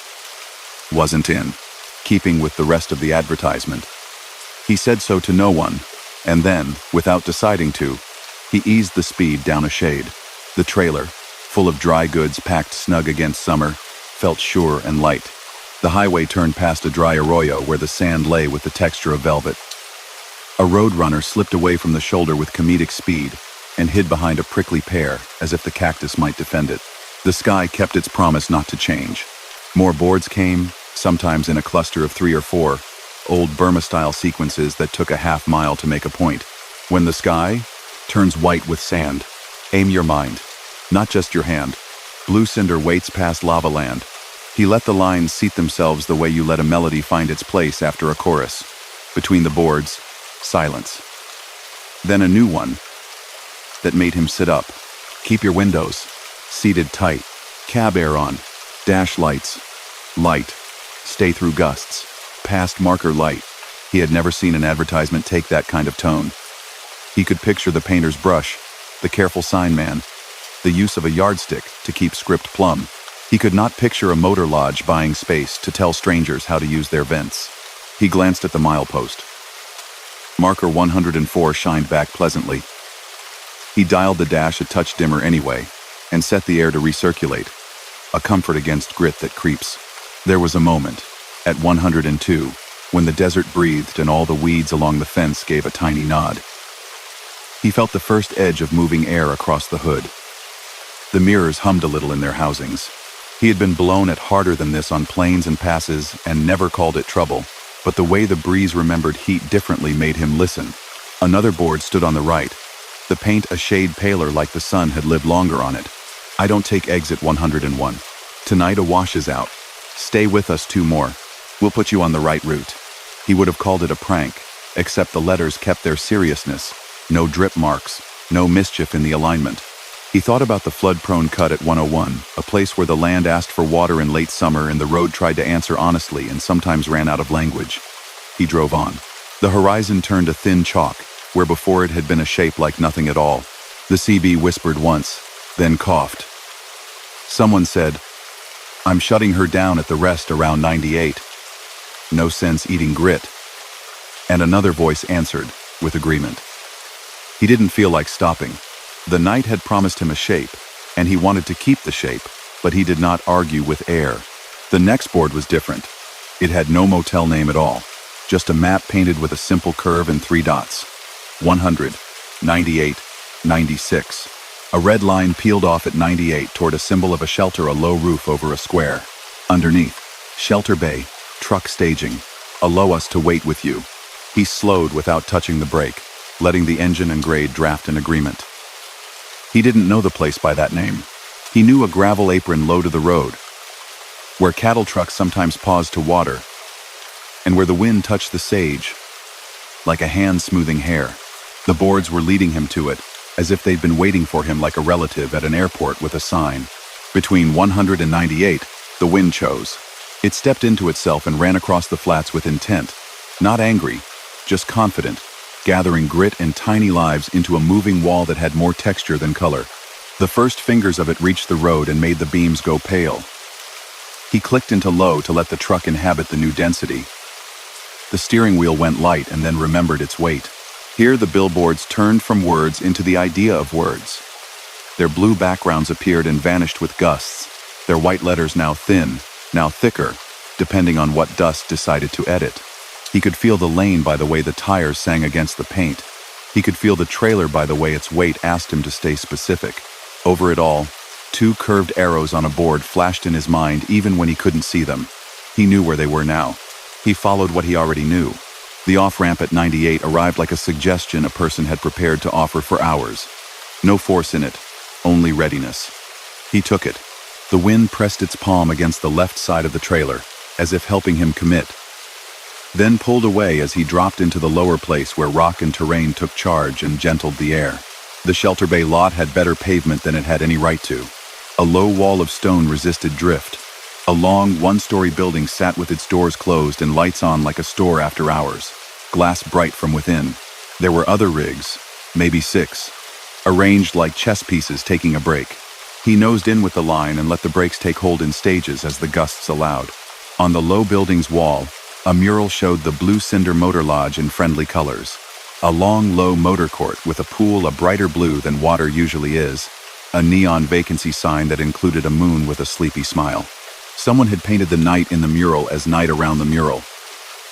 wasn't in keeping with the rest of the advertisement. He said so to no one, and then, without deciding to, he eased the speed down a shade. The trailer, full of dry goods packed snug against summer, felt sure and light. The highway turned past a dry arroyo where the sand lay with the texture of velvet. A roadrunner slipped away from the shoulder with comedic speed and hid behind a prickly pear as if the cactus might defend it. The sky kept its promise not to change. More boards came, sometimes in a cluster of 3 or 4, old Burma-style sequences that took a half mile to make a point. When the sky turns white with sand, aim your mind, not just your hand. Blue Cinder waits past lava land. He let the lines seat themselves the way you let a melody find its place after a chorus. Between the boards, silence. Then a new one that made him sit up. Keep your windows seated tight. Cab air on. Dash lights. Light. Stay through gusts. Past marker light. He had never seen an advertisement take that kind of tone. He could picture the painter's brush, the careful sign man, the use of a yardstick to keep script plumb. He could not picture a motor lodge buying space to tell strangers how to use their vents. He glanced at the milepost. Marker 104 shined back pleasantly. He dialed the dash a touch dimmer anyway, and set the air to recirculate, a comfort against grit that creeps. There was a moment, at 102, when the desert breathed and all the weeds along the fence gave a tiny nod. He felt the first edge of moving air across the hood. The mirrors hummed a little in their housings. He had been blown at harder than this on planes and passes and never called it trouble, but the way the breeze remembered heat differently made him listen. Another board stood on the right, the paint a shade paler like the sun had lived longer on it. I don't take exit 101. Tonight a wash is out. Stay with us 2 more. We'll put you on the right route. He would have called it a prank, except the letters kept their seriousness. No drip marks, no mischief in the alignment. He thought about the flood-prone cut at 101, a place where the land asked for water in late summer and the road tried to answer honestly and sometimes ran out of language. He drove on. The horizon turned a thin chalk, where before it had been a shape like nothing at all. The CB whispered once, then coughed. Someone said, "I'm shutting her down at the rest around 98. No sense eating grit." And another voice answered, with agreement. He didn't feel like stopping. The night had promised him a shape, and he wanted to keep the shape, but he did not argue with air. The next board was different. It had no motel name at all, just a map painted with a simple curve and 3 dots. 100, 98, 96. A red line peeled off at 98 toward a symbol of a shelter, a low roof over a square. Underneath, shelter bay, truck staging. Allow us to wait with you. He slowed without touching the brake, letting the engine and grade draft in agreement. He didn't know the place by that name. He knew a gravel apron low to the road, where cattle trucks sometimes paused to water, and where the wind touched the sage, like a hand smoothing hair. The boards were leading him to it, as if they'd been waiting for him like a relative at an airport with a sign. Between 100 and 98, the wind chose. It stepped into itself and ran across the flats with intent. Not angry, just confident, gathering grit and tiny lives into a moving wall that had more texture than color. The first fingers of it reached the road and made the beams go pale. He clicked into low to let the truck inhabit the new density. The steering wheel went light and then remembered its weight. Here the billboards turned from words into the idea of words. Their blue backgrounds appeared and vanished with gusts, their white letters now thin, now thicker, depending on what dust decided to edit. He could feel the lane by the way the tires sang against the paint. He could feel the trailer by the way its weight asked him to stay specific. Over it all, 2 curved arrows on a board flashed in his mind even when he couldn't see them. He knew where they were now. He followed what he already knew. The off-ramp at 98 arrived like a suggestion a person had prepared to offer for hours. No force in it, only readiness. He took it. The wind pressed its palm against the left side of the trailer, as if helping him commit, then pulled away as he dropped into the lower place where rock and terrain took charge and gentled the air. The shelter bay lot had better pavement than it had any right to. A low wall of stone resisted drift. A long, 1-story building sat with its doors closed and lights on like a store after hours, glass bright from within. There were other rigs, maybe 6, arranged like chess pieces taking a break. He nosed in with the line and let the brakes take hold in stages as the gusts allowed. On the low building's wall, a mural showed the Blue Cinder Motor Lodge in friendly colors. A long, low motor court with a pool a brighter blue than water usually is. A neon vacancy sign that included a moon with a sleepy smile. Someone had painted the night in the mural as night around the mural.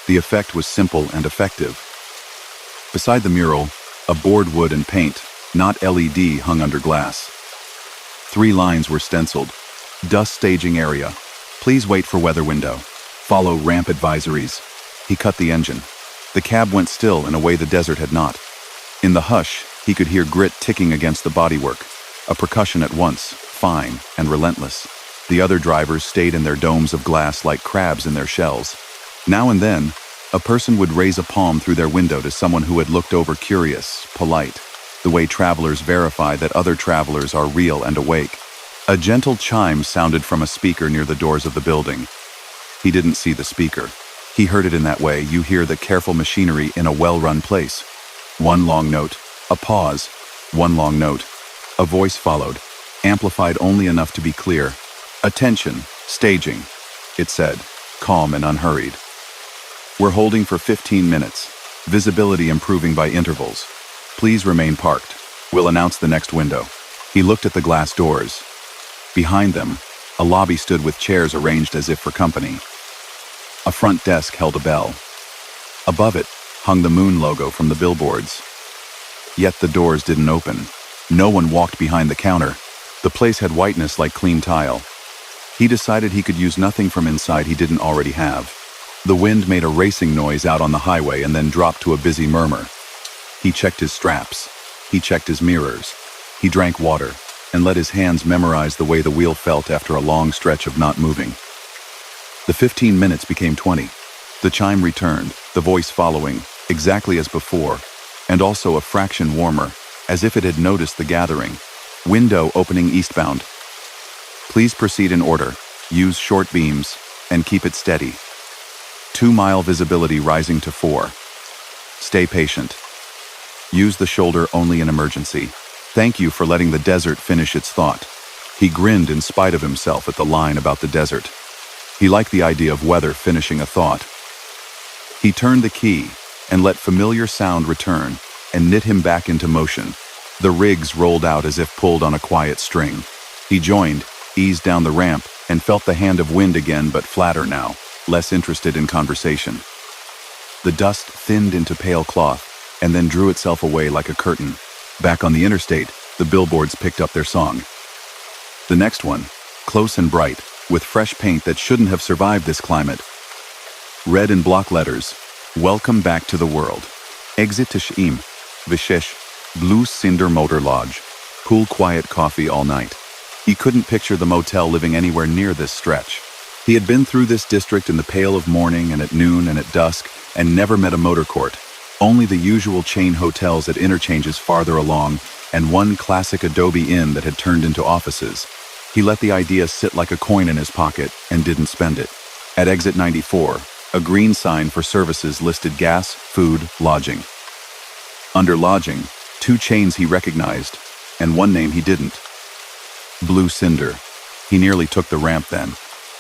The effect was simple and effective. Beside the mural, a board wood and paint, not LED, hung under glass. 3 lines were stenciled. Dust staging area. Please wait for weather window. Follow ramp advisories. He cut the engine. The cab went still in a way the desert had not. In the hush, he could hear grit ticking against the bodywork, a percussion at once, fine and relentless. The other drivers stayed in their domes of glass like crabs in their shells. Now and then, a person would raise a palm through their window to someone who had looked over curious, polite, the way travelers verify that other travelers are real and awake. A gentle chime sounded from a speaker near the doors of the building. He didn't see the speaker. He heard it in that way you hear the careful machinery in a well-run place. 1 long note, a pause, 1 long note. A voice followed, amplified only enough to be clear. "Attention, staging," it said, calm and unhurried. "We're holding for 15 minutes. Visibility improving by intervals. Please remain parked." We'll announce the next window. He looked at the glass doors. Behind them, a lobby stood with chairs arranged as if for company. A front desk held a bell. Above it hung the moon logo from the billboards. Yet the doors didn't open. No one walked behind the counter. The place had whiteness like clean tile. He decided he could use nothing from inside he didn't already have. The wind made a racing noise out on the highway and then dropped to a busy murmur. He checked his straps. He checked his mirrors. He drank water and let his hands memorize the way the wheel felt after a long stretch of not moving. The 15 minutes became 20. The chime returned, the voice following, exactly as before, and also a fraction warmer, as if it had noticed the gathering. Window opening eastbound. Please proceed in order. Use short beams and keep it steady. 2-mile visibility rising to 4. Stay patient. Use the shoulder only in emergency. Thank you for letting the desert finish its thought. He grinned in spite of himself at the line about the desert. He liked the idea of weather finishing a thought. He turned the key and let familiar sound return and knit him back into motion. The rigs rolled out as if pulled on a quiet string. He joined, eased down the ramp, and felt the hand of wind again, but flatter now, less interested in conversation. The dust thinned into pale cloth and then drew itself away like a curtain. Back on the interstate, the billboards picked up their song. The next one, close and bright, with fresh paint that shouldn't have survived this climate. Read in block letters, "Welcome back to the world. Exit to Sh'im, Vishesh, Blue Cinder Motor Lodge. Cool quiet coffee all night." He couldn't picture the motel living anywhere near this stretch. He had been through this district in the pale of morning and at noon and at dusk and never met a motor court. Only the usual chain hotels at interchanges farther along and one classic adobe inn that had turned into offices. He let the idea sit like a coin in his pocket and didn't spend it. At exit 94, a green sign for services listed gas, food, lodging. Under lodging, 2 chains he recognized, and one name he didn't. Blue Cinder. He nearly took the ramp then,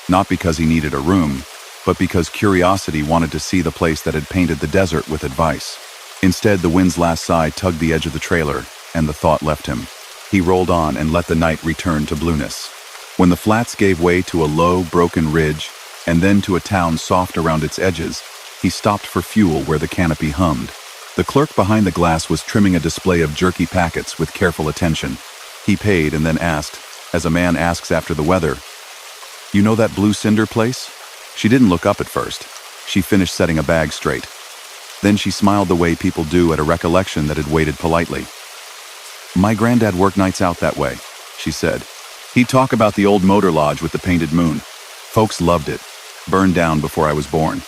not because he needed a room, but because curiosity wanted to see the place that had painted the desert with advice. Instead, the wind's last sigh tugged the edge of the trailer, and the thought left him. He rolled on and let the night return to blueness. When the flats gave way to a low, broken ridge, and then to a town soft around its edges, he stopped for fuel where the canopy hummed. The clerk behind the glass was trimming a display of jerky packets with careful attention. He paid and then asked, as a man asks after the weather, "You know that Blue Cinder place?" She didn't look up at first. She finished setting a bag straight. Then she smiled the way people do at a recollection that had waited politely. "My granddad worked nights out that way," she said. "He'd talk about the old motor lodge with the painted moon. Folks loved it. Burned down before I was born."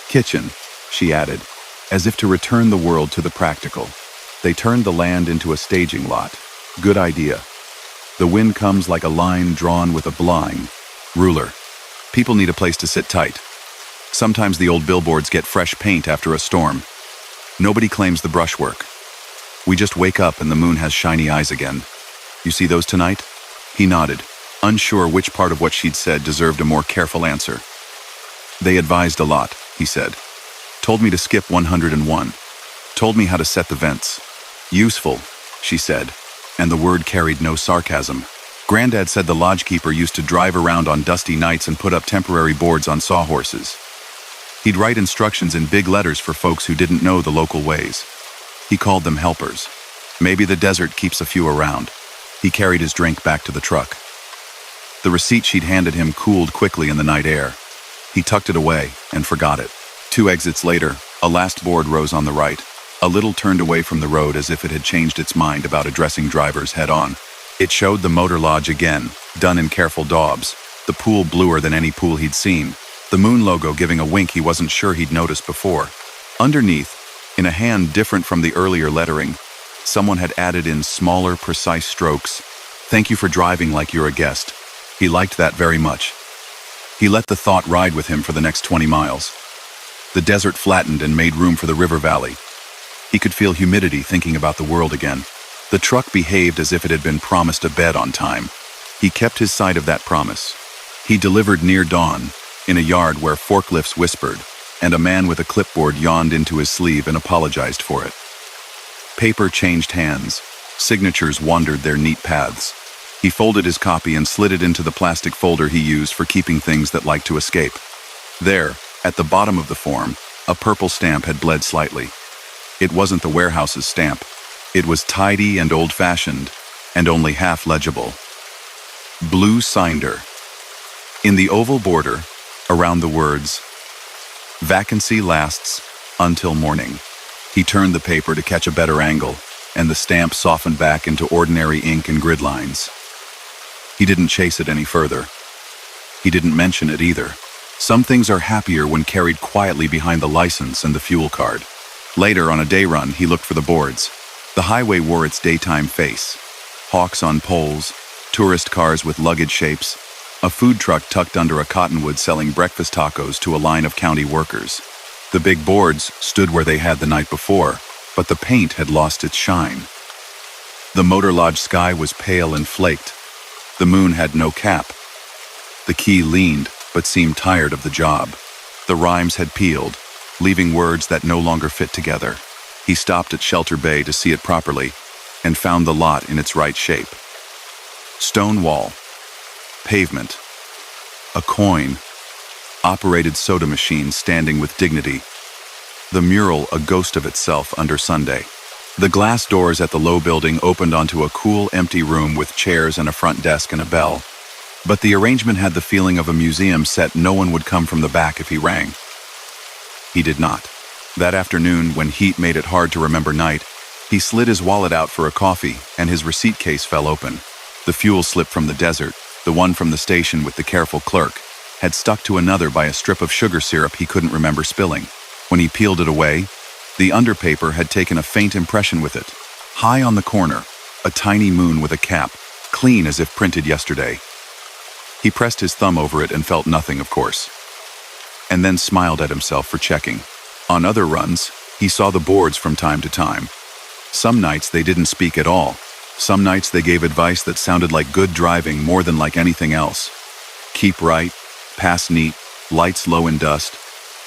"Kitchen," she added, as if to return the world to the practical. They turned the land into a staging lot. Good idea. The wind comes like a line drawn with a blind ruler. People need a place to sit tight. Sometimes the old billboards get fresh paint after a storm. Nobody claims the brushwork. We just wake up and the moon has shiny eyes again. You see those tonight? He nodded, unsure which part of what she'd said deserved a more careful answer. They advised a lot, he said. Told me to skip 101. Told me how to set the vents. Useful, she said, and the word carried no sarcasm. Granddad said the lodgekeeper used to drive around on dusty nights and put up temporary boards on sawhorses. He'd write instructions in big letters for folks who didn't know the local ways. He called them helpers. Maybe the desert keeps a few around. He carried his drink back to the truck. The receipt she'd handed him cooled quickly in the night air. He tucked it away and forgot it. 2 exits later, a last board rose on the right, a little turned away from the road as if it had changed its mind about addressing drivers head-on. It showed the motor lodge again, done in careful daubs, the pool bluer than any pool he'd seen, the moon logo giving a wink he wasn't sure he'd noticed before. Underneath, in a hand different from the earlier lettering, someone had added in smaller, precise strokes, "Thank you for driving like you're a guest." He liked that very much. He let the thought ride with him for the next 20 miles. The desert flattened and made room for the river valley. He could feel humidity thinking about the world again. The truck behaved as if it had been promised a bed on time. He kept his side of that promise. He delivered near dawn, in a yard where forklifts whispered, and a man with a clipboard yawned into his sleeve and apologized for it. Paper changed hands, Signatures wandered their neat paths. He folded his copy and slid it into the plastic folder he used for keeping things that liked to escape. There, at the bottom of the form, a purple stamp had bled slightly. It wasn't the warehouse's stamp. It was tidy and old-fashioned, and only half legible. Blue Cinder. In the oval border, around the words, "Vacancy lasts until morning." He turned the paper to catch a better angle, and the stamp softened back into ordinary ink and grid lines. He didn't chase it any further. He didn't mention it either. Some things are happier when carried quietly behind the license and the fuel card. Later, on a day run, he looked for the boards. The highway wore its daytime face. Hawks on poles, tourist cars with luggage shapes, a food truck tucked under a cottonwood selling breakfast tacos to a line of county workers. The big boards stood where they had the night before, but the paint had lost its shine. The motor lodge sky was pale and flaked. The moon had no cap. The key leaned, but seemed tired of the job. The rhymes had peeled, leaving words that no longer fit together. He stopped at Shelter Bay to see it properly, and found the lot in its right shape. Stone wall, pavement, a coin, operated soda machine standing with dignity. The mural a ghost of itself under Sunday. The glass doors at the low building opened onto a cool, empty room with chairs and a front desk and a bell. But the arrangement had the feeling of a museum set no one would come from the back if he rang. He did not. That afternoon, when heat made it hard to remember night, he slid his wallet out for a coffee, and his receipt case fell open. The fuel slip from the desert, the one from the station with the careful clerk, had stuck to another by a strip of sugar syrup he couldn't remember spilling. When he peeled it away, the underpaper had taken a faint impression with it. High on the corner, a tiny moon with a cap, clean as if printed yesterday. He pressed his thumb over it and felt nothing, of course. And then smiled at himself for checking. On other runs, he saw the boards from time to time. Some nights they didn't speak at all. Some nights they gave advice that sounded like good driving more than like anything else. Keep right, pass neat, lights low in dust.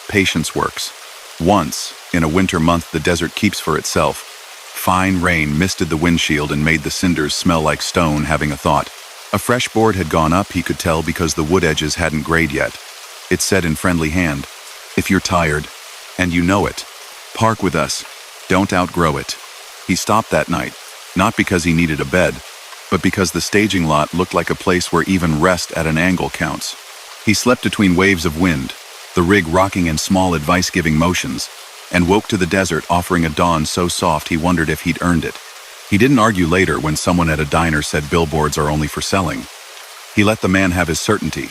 Patience works. Once, in a winter month the desert keeps for itself, fine rain misted the windshield and made the cinders smell like stone, having a thought. A fresh board had gone up, he could tell, because the wood edges hadn't grayed yet. It said in friendly hand, "If you're tired, and you know it, park with us. Don't outgrow it." He stopped that night, not because he needed a bed, but because the staging lot looked like a place where even rest at an angle counts. He slept between waves of wind, the rig rocking in small advice-giving motions, and woke to the desert offering a dawn so soft he wondered if he'd earned it. He didn't argue later when someone at a diner said billboards are only for selling. He let the man have his certainty.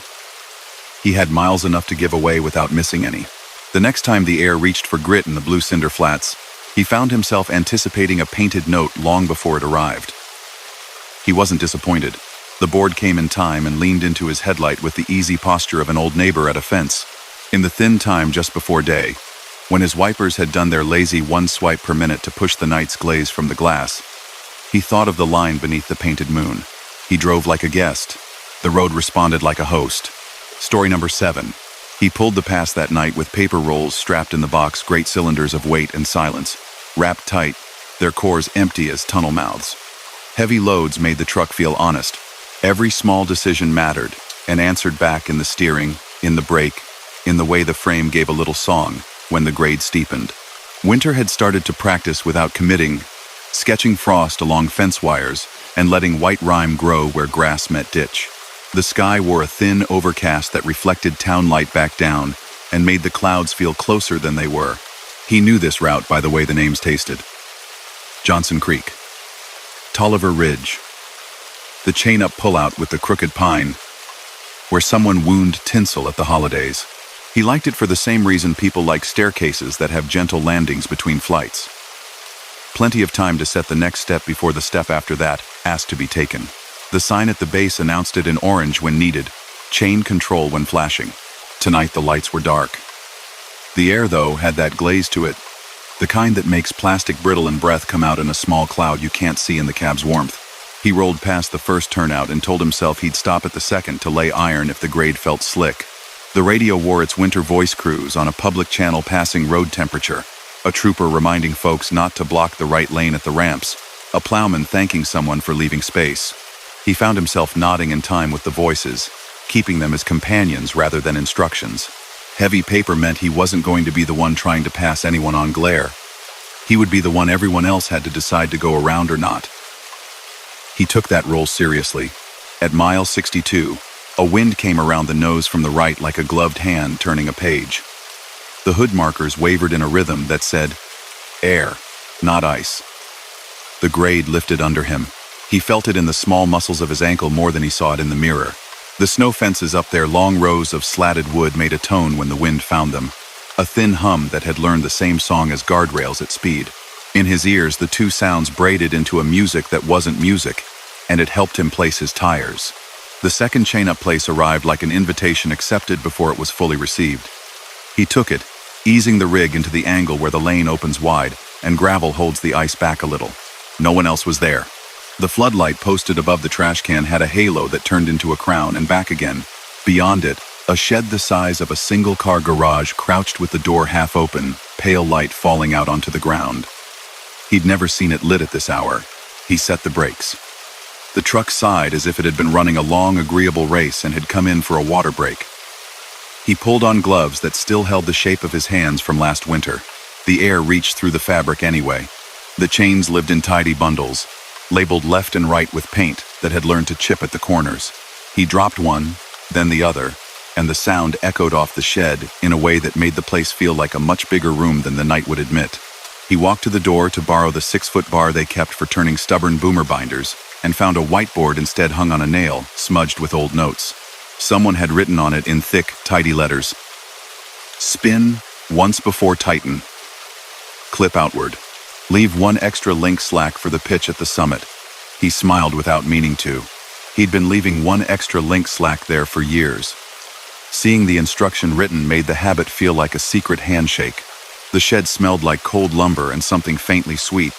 He had miles enough to give away without missing any. The next time the air reached for grit in the blue cinder flats, he found himself anticipating a painted note long before it arrived. He wasn't disappointed. The board came in time and leaned into his headlight with the easy posture of an old neighbor at a fence. In the thin time just before day, when his wipers had done their lazy one swipe per minute to push the night's glaze from the glass, he thought of the line beneath the painted moon. He drove like a guest. The road responded like a host. Story number 7. He pulled the pass that night with paper rolls strapped in the box, great cylinders of weight and silence, wrapped tight, their cores empty as tunnel mouths. Heavy loads made the truck feel honest. Every small decision mattered and answered back in the steering, in the brake, in the way the frame gave a little song when the grade steepened. Winter had started to practice without committing, sketching frost along fence wires and letting white rime grow where grass met ditch. The sky wore a thin overcast that reflected town light back down and made the clouds feel closer than they were. He knew this route by the way the names tasted. Johnson Creek, Tolliver Ridge, the chain-up pullout with the crooked pine, where someone wound tinsel at the holidays. He liked it for the same reason people like staircases that have gentle landings between flights. Plenty of time to set the next step before the step after that asked to be taken. The sign at the base announced it in orange when needed, chain control when flashing. Tonight the lights were dark. The air, though, had that glaze to it, the kind that makes plastic brittle and breath come out in a small cloud you can't see in the cab's warmth. He rolled past the first turnout and told himself he'd stop at the second to lay iron if the grade felt slick. The radio wore its winter voice cruise on a public channel passing road temperature, a trooper reminding folks not to block the right lane at the ramps, A plowman thanking someone for leaving space. He found himself nodding in time with the voices, keeping them as companions rather than instructions. Heavy paper meant he wasn't going to be the one trying to pass anyone on glare. He would be the one everyone else had to decide to go around or not. He took that role seriously. At mile 62, a wind came around the nose from the right like a gloved hand turning a page. The hood markers wavered in a rhythm that said, air, not ice. The grade lifted under him. He felt it in the small muscles of his ankle more than he saw it in the mirror. The snow fences up there, long rows of slatted wood, made a tone when the wind found them. A thin hum that had learned the same song as guardrails at speed. In his ears, the two sounds braided into a music that wasn't music, and it helped him place his tires. The second chain-up place arrived like an invitation accepted before it was fully received. He took it, easing the rig into the angle where the lane opens wide and gravel holds the ice back a little. No one else was there. The floodlight posted above the trash can had a halo that turned into a crown and back again. Beyond it, a shed the size of a single-car garage crouched with the door half open, pale light falling out onto the ground. He'd never seen it lit at this hour. He set the brakes. The truck sighed as if it had been running a long, agreeable race and had come in for a water break. He pulled on gloves that still held the shape of his hands from last winter. The air reached through the fabric anyway. The chains lived in tidy bundles, labeled left and right with paint that had learned to chip at the corners. He dropped one, then the other, and the sound echoed off the shed in a way that made the place feel like a much bigger room than the night would admit. He walked to the door to borrow the 6-foot bar they kept for turning stubborn boomer binders, and found a whiteboard instead hung on a nail, smudged with old notes. Someone had written on it in thick, tidy letters, "Spin once before tighten. Clip outward. Leave one extra link slack for the pitch at the summit." He smiled without meaning to. He'd been leaving one extra link slack there for years. Seeing the instruction written made the habit feel like a secret handshake. The shed smelled like cold lumber and something faintly sweet.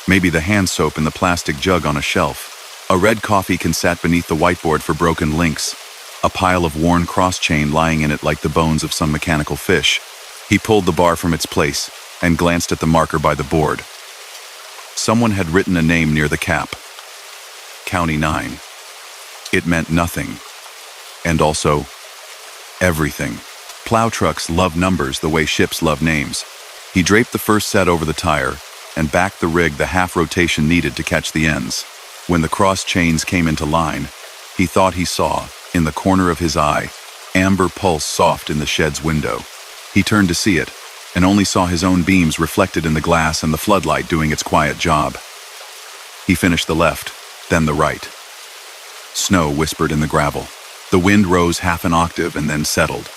Maybe the hand soap in the plastic jug on a shelf. A red coffee can sat beneath the whiteboard for broken links. A pile of worn cross-chain lying in it like the bones of some mechanical fish. He pulled the bar from its place and glanced at the marker by the board. Someone had written a name near the cap. County 9. It meant nothing. And also, everything. Plow trucks love numbers the way ships love names. He draped the first set over the tire and backed the rig the half rotation needed to catch the ends. When the cross chains came into line, he thought he saw, in the corner of his eye, amber pulse soft in the shed's window. He turned to see it, and only saw his own beams reflected in the glass and the floodlight doing its quiet job. He finished the left, then the right. Snow whispered in the gravel. The wind rose half an octave and then settled.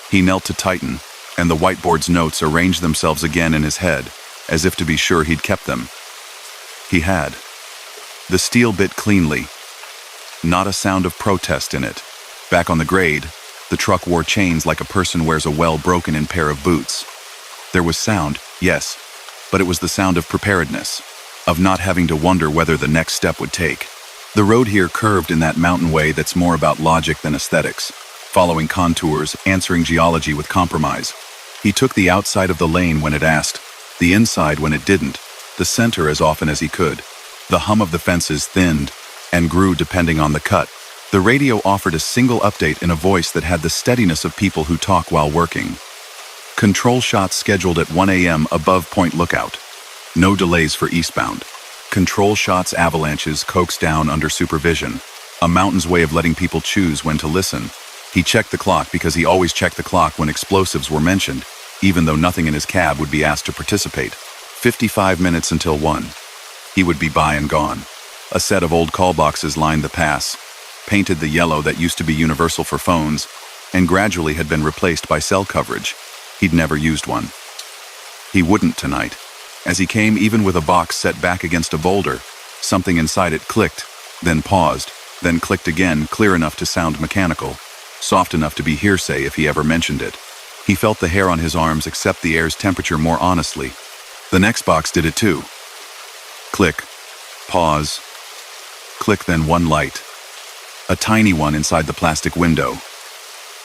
He knelt to tighten, and the whiteboard's notes arranged themselves again in his head, as if to be sure he'd kept them. He had. The steel bit cleanly. Not a sound of protest in it. Back on the grade, the truck wore chains like a person wears a well-broken-in pair of boots. There was sound, yes, but it was the sound of preparedness, of not having to wonder whether the next step would take. The road here curved in that mountain way that's more about logic than aesthetics, following contours, answering geology with compromise. He took the outside of the lane when it asked, the inside when it didn't, the center as often as he could. The hum of the fences thinned and grew depending on the cut. The radio offered a single update in a voice that had the steadiness of people who talk while working. Control shots scheduled at 1 a.m. above Point Lookout. No delays for eastbound. Control shots avalanches coaxed down under supervision. A mountain's way of letting people choose when to listen. He checked the clock because he always checked the clock when explosives were mentioned, even though nothing in his cab would be asked to participate. 55 minutes until 1. He would be by and gone. A set of old call boxes lined the pass, painted the yellow that used to be universal for phones, and gradually had been replaced by cell coverage. He'd never used one. He wouldn't tonight. As he came even with a box set back against a boulder, something inside it clicked, then paused, then clicked again, clear enough to sound mechanical, soft enough to be hearsay if he ever mentioned it. He felt the hair on his arms accept the air's temperature more honestly. The next box did it too. Click, pause, click, then one light. A tiny one inside the plastic window.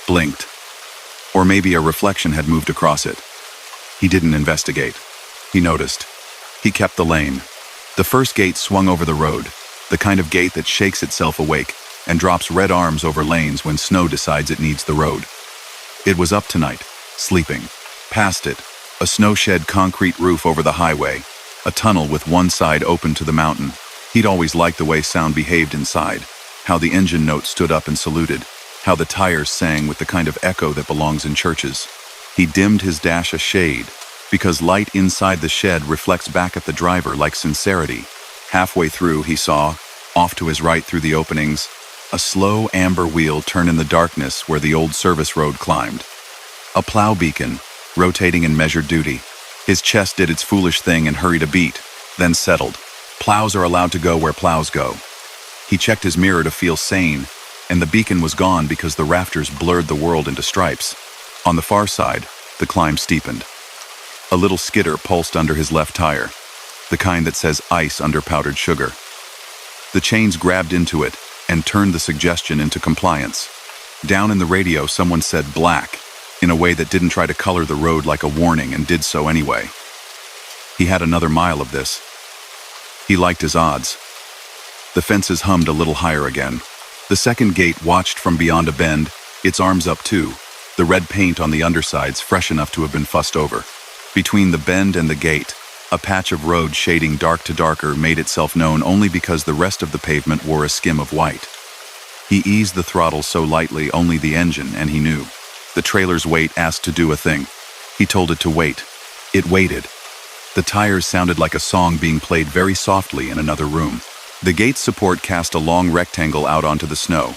Blinked. Or maybe a reflection had moved across it. He didn't investigate. He noticed. He kept the lane. The first gate swung over the road, the kind of gate that shakes itself awake and drops red arms over lanes when snow decides it needs the road. It was up tonight, sleeping. Past it, a snow-shed concrete roof over the highway, a tunnel with one side open to the mountain. He'd always liked the way sound behaved inside, how the engine note stood up and saluted, how the tires sang with the kind of echo that belongs in churches. He dimmed his dash a shade, because light inside the shed reflects back at the driver like sincerity. Halfway through, he saw, off to his right through the openings, a slow amber wheel turn in the darkness where the old service road climbed. A plow beacon, rotating in measured duty. His chest did its foolish thing and hurried a beat, then settled. Plows are allowed to go where plows go. He checked his mirror to feel sane, and the beacon was gone because the rafters blurred the world into stripes. On the far side, the climb steepened. A little skitter pulsed under his left tire, the kind that says ice under powdered sugar. The chains grabbed into it and turned the suggestion into compliance. Down in the radio, someone said black, in a way that didn't try to color the road like a warning and did so anyway. He had another mile of this. He liked his odds. The fences hummed a little higher again. The second gate watched from beyond a bend, its arms up too, the red paint on the undersides fresh enough to have been fussed over. Between the bend and the gate, a patch of road shading dark to darker made itself known only because the rest of the pavement wore a skim of white. He eased the throttle so lightly only the engine, and he knew. The trailer's weight asked to do a thing. He told it to wait. It waited. The tires sounded like a song being played very softly in another room. The gate's support cast a long rectangle out onto the snow,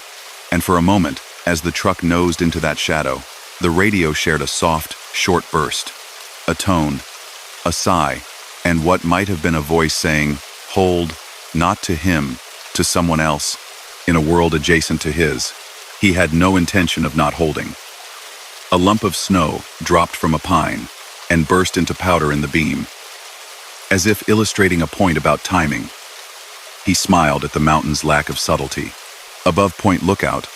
and for a moment, as the truck nosed into that shadow, the radio shared a soft, short burst. A tone, a sigh, and what might have been a voice saying, "Hold, not to him, to someone else, in a world adjacent to his." He had no intention of not holding. A lump of snow dropped from a pine and burst into powder in the beam, as if illustrating a point about timing. He smiled at the mountain's lack of subtlety. Above Point Lookout,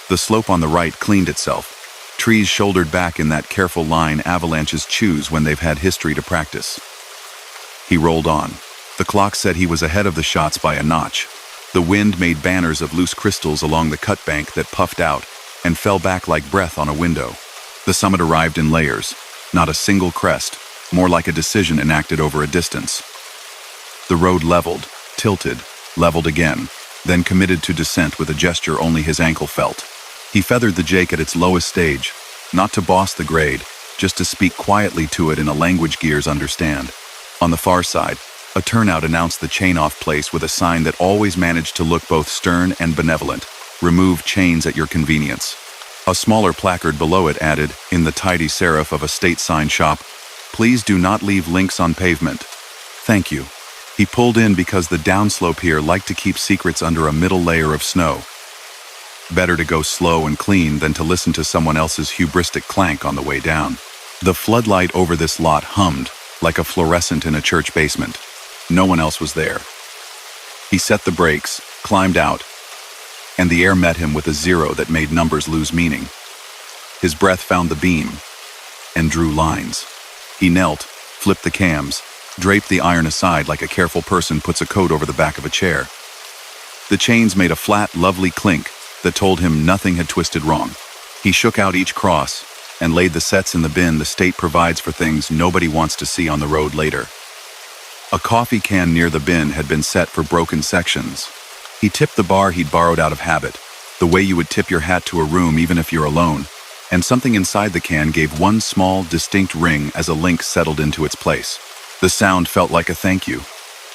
the slope on the right cleaned itself. Trees shouldered back in that careful line avalanches choose when they've had history to practice. He rolled on. The clock said he was ahead of the shots by a notch. The wind made banners of loose crystals along the cut bank that puffed out and fell back like breath on a window. The summit arrived in layers, not a single crest, more like a decision enacted over a distance. The road leveled, tilted, leveled again, then committed to descent with a gesture only his ankle felt. He feathered the Jake at its lowest stage, not to boss the grade, just to speak quietly to it in a language gears understand. On the far side, a turnout announced the chain-off place with a sign that always managed to look both stern and benevolent. "Remove chains at your convenience." A smaller placard below it added, in the tidy serif of a state sign shop, "Please do not leave links on pavement. Thank you." He pulled in because the downslope here liked to keep secrets under a middle layer of snow. Better to go slow and clean than to listen to someone else's hubristic clank on the way down. The floodlight over this lot hummed, like a fluorescent in a church basement. No one else was there. He set the brakes, climbed out, and the air met him with a zero that made numbers lose meaning. His breath found the beam and drew lines. He knelt, flipped the cams, draped the iron aside like a careful person puts a coat over the back of a chair. The chains made a flat, lovely clink that told him nothing had twisted wrong. He shook out each cross and laid the sets in the bin the state provides for things nobody wants to see on the road later. A coffee can near the bin had been set for broken sections. He tipped the bar he'd borrowed out of habit, the way you would tip your hat to a room even if you're alone, and something inside the can gave one small, distinct ring as a link settled into its place. The sound felt like a thank you,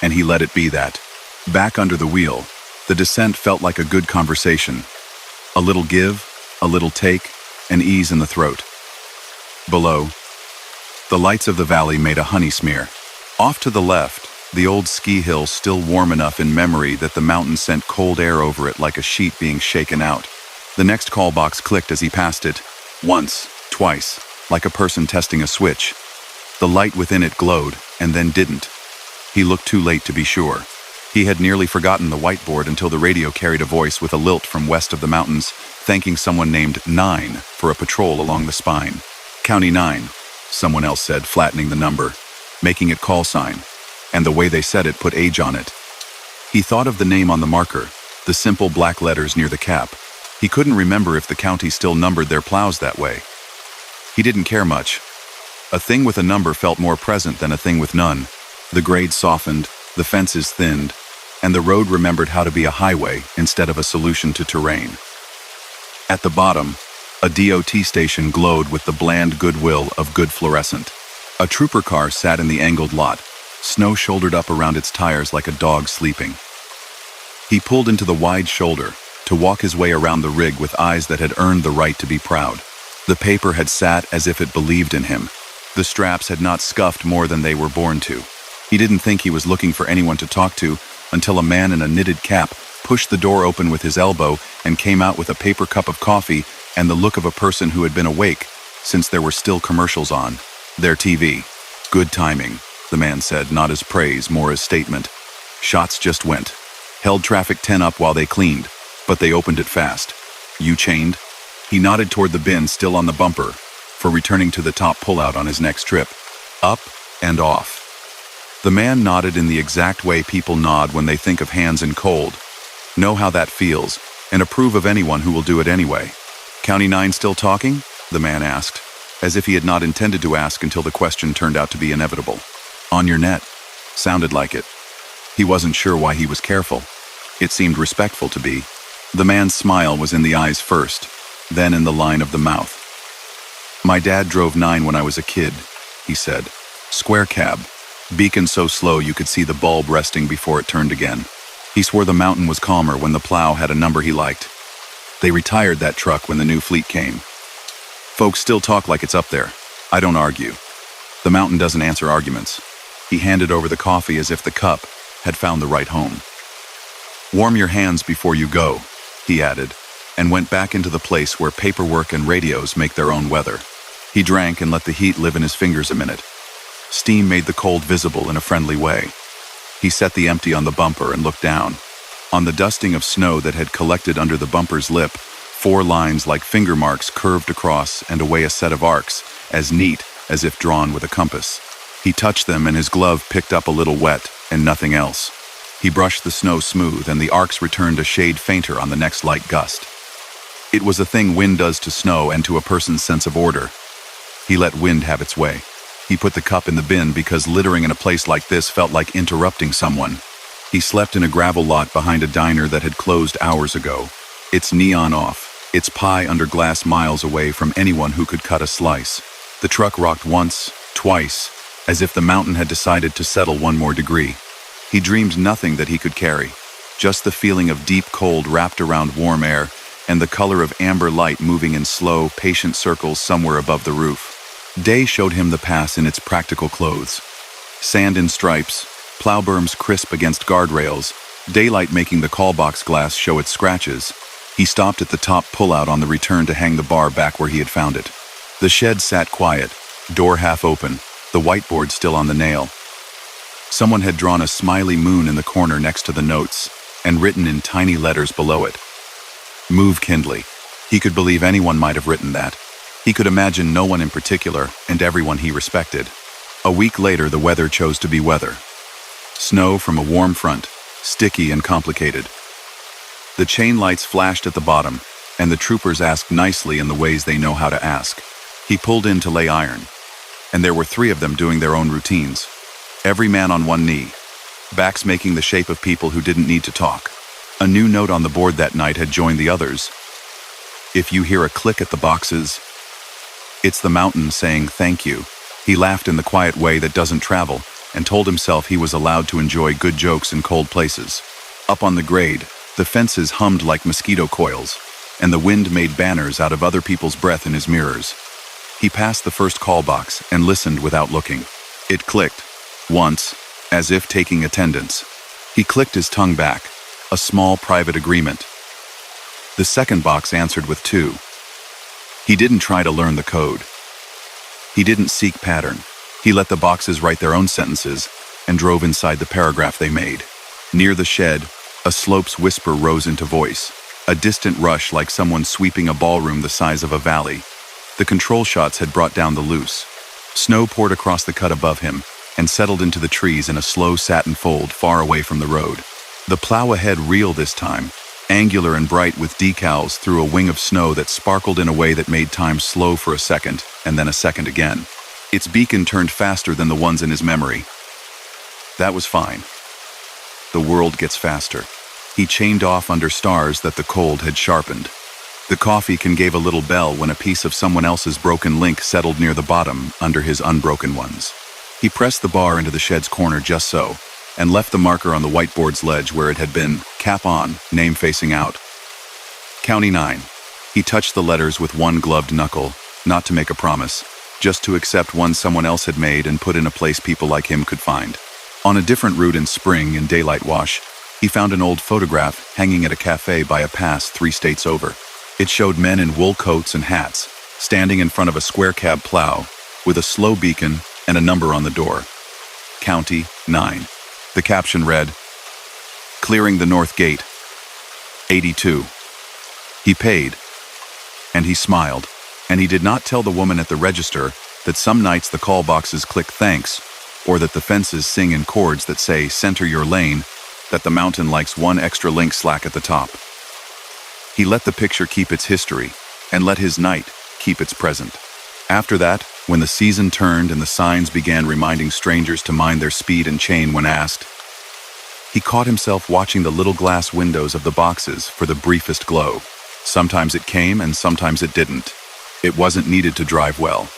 and he let it be that. Back under the wheel, the descent felt like a good conversation. A little give, a little take, and ease in the throat. Below, the lights of the valley made a honey smear. Off to the left, the old ski hill still warm enough in memory that the mountain sent cold air over it like a sheet being shaken out. The next call box clicked as he passed it. Once, twice, like a person testing a switch. The light within it glowed, and then didn't. He looked too late to be sure. He had nearly forgotten the whiteboard until the radio carried a voice with a lilt from west of the mountains, thanking someone named 9 for a patrol along the spine. "County 9, someone else said, flattening the number, making it call sign. and the way they said it put age on it. He thought of the name on the marker, the simple black letters near the cap. He couldn't remember if the county still numbered their plows that way. He didn't care much. A thing with a number felt more present than a thing with none. The grade softened, the fences thinned, and the road remembered how to be a highway instead of a solution to terrain. At the bottom, a DOT station glowed with the bland goodwill of good fluorescent. A trooper car sat in the angled lot, snow shouldered up around its tires like a dog sleeping. He pulled into the wide shoulder to walk his way around the rig with eyes that had earned the right to be proud. The paper had sat as if it believed in him. The straps had not scuffed more than they were born to. He didn't think he was looking for anyone to talk to until a man in a knitted cap pushed the door open with his elbow and came out with a paper cup of coffee and the look of a person who had been awake since there were still commercials on. Their TV. Good timing, the man said, not as praise, more as statement. Shots just went. Held traffic 10 up while they cleaned, but they opened it fast. You chained? He nodded toward the bin still on the bumper for returning to the top pullout on his next trip. Up and off. The man nodded in the exact way people nod when they think of hands in cold. Know how that feels, and approve of anyone who will do it anyway. County 9 still talking? The man asked, as if he had not intended to ask until the question turned out to be inevitable. On your net. Sounded like it. He wasn't sure why he was careful. It seemed respectful to be. The man's smile was in the eyes first, then in the line of the mouth. My dad drove 9 when I was a kid, he said. Square cab. Beacon so slow you could see the bulb resting before it turned again. He swore the mountain was calmer when the plow had a number he liked. They retired that truck when the new fleet came. Folks still talk like it's up there. I don't argue. The mountain doesn't answer arguments. He handed over the coffee as if the cup had found the right home. Warm your hands before you go, he added, and went back into the place where paperwork and radios make their own weather. He drank and let the heat live in his fingers a minute. Steam made the cold visible in a friendly way. He set the empty on the bumper and looked down. On the dusting of snow that had collected under the bumper's lip, 4 lines like finger marks curved across and away a set of arcs, as neat as if drawn with a compass. He touched them and his glove picked up a little wet and nothing else. He brushed the snow smooth and the arcs returned a shade fainter on the next light gust. It was a thing wind does to snow and to a person's sense of order. He let wind have its way. He put the cup in the bin because littering in a place like this felt like interrupting someone. He slept in a gravel lot behind a diner that had closed hours ago. Its neon off, its pie under glass miles away from anyone who could cut a slice. The truck rocked once, twice, as if the mountain had decided to settle 1 more degree. He dreamed nothing that he could carry, just the feeling of deep cold wrapped around warm air and the color of amber light moving in slow, patient circles somewhere above the roof. Day showed him the pass in its practical clothes. Sand in stripes, plow berms crisp against guardrails, daylight making the call box glass show its scratches. He stopped at the top pullout on the return to hang the bar back where he had found it. The shed sat quiet, door half open, the whiteboard still on the nail. Someone had drawn a smiley moon in the corner next to the notes and written in tiny letters below it. Move kindly. He could believe anyone might have written that. He could imagine no one in particular and everyone he respected. A week later, the weather chose to be weather. Snow from a warm front, sticky and complicated. The chain lights flashed at the bottom, and the troopers asked nicely in the ways they know how to ask. He pulled in to lay iron, and there were 3 of them doing their own routines. Every man on 1 knee, backs making the shape of people who didn't need to talk. A new note on the board that night had joined the others. If you hear a click at the boxes, it's the mountain saying thank you. He laughed in the quiet way that doesn't travel and told himself he was allowed to enjoy good jokes in cold places. Up on the grade, the fences hummed like mosquito coils, and the wind made banners out of other people's breath in his mirrors. He passed the first call box and listened without looking. It clicked, once, as if taking attendance. He clicked his tongue back, a small private agreement. The second box answered with 2. He didn't try to learn the code. He didn't seek pattern. He let the boxes write their own sentences and drove inside the paragraph they made. Near the shed, a slope's whisper rose into voice, a distant rush like someone sweeping a ballroom the size of a valley. The control shots had brought down the loose. Snow poured across the cut above him, and settled into the trees in a slow satin fold far away from the road. The plow ahead real this time, angular and bright with decals through a wing of snow that sparkled in a way that made time slow for a second, and then a second again. Its beacon turned faster than the ones in his memory. That was fine. The world gets faster. He chained off under stars that the cold had sharpened. The coffee can gave a little bell when a piece of someone else's broken link settled near the bottom under his unbroken ones. He pressed the bar into the shed's corner just so, and left the marker on the whiteboard's ledge where it had been, cap on, name facing out. County 9. He touched the letters with one gloved knuckle, not to make a promise, just to accept one someone else had made and put in a place people like him could find. On a different route in spring in daylight wash, he found an old photograph hanging at a cafe by a pass 3 states over. It showed men in wool coats and hats, standing in front of a square cab plow, with a slow beacon and a number on the door. County 9. The caption read, "Clearing the North Gate. 82. He paid, and he smiled, and he did not tell the woman at the register that some nights the call boxes click thanks, or that the fences sing in chords that say center your lane, that the mountain likes one extra link slack at the top. He let the picture keep its history, and let his night keep its present. After that, when the season turned and the signs began reminding strangers to mind their speed and chain when asked, he caught himself watching the little glass windows of the boxes for the briefest glow. Sometimes it came and sometimes it didn't. It wasn't needed to drive well.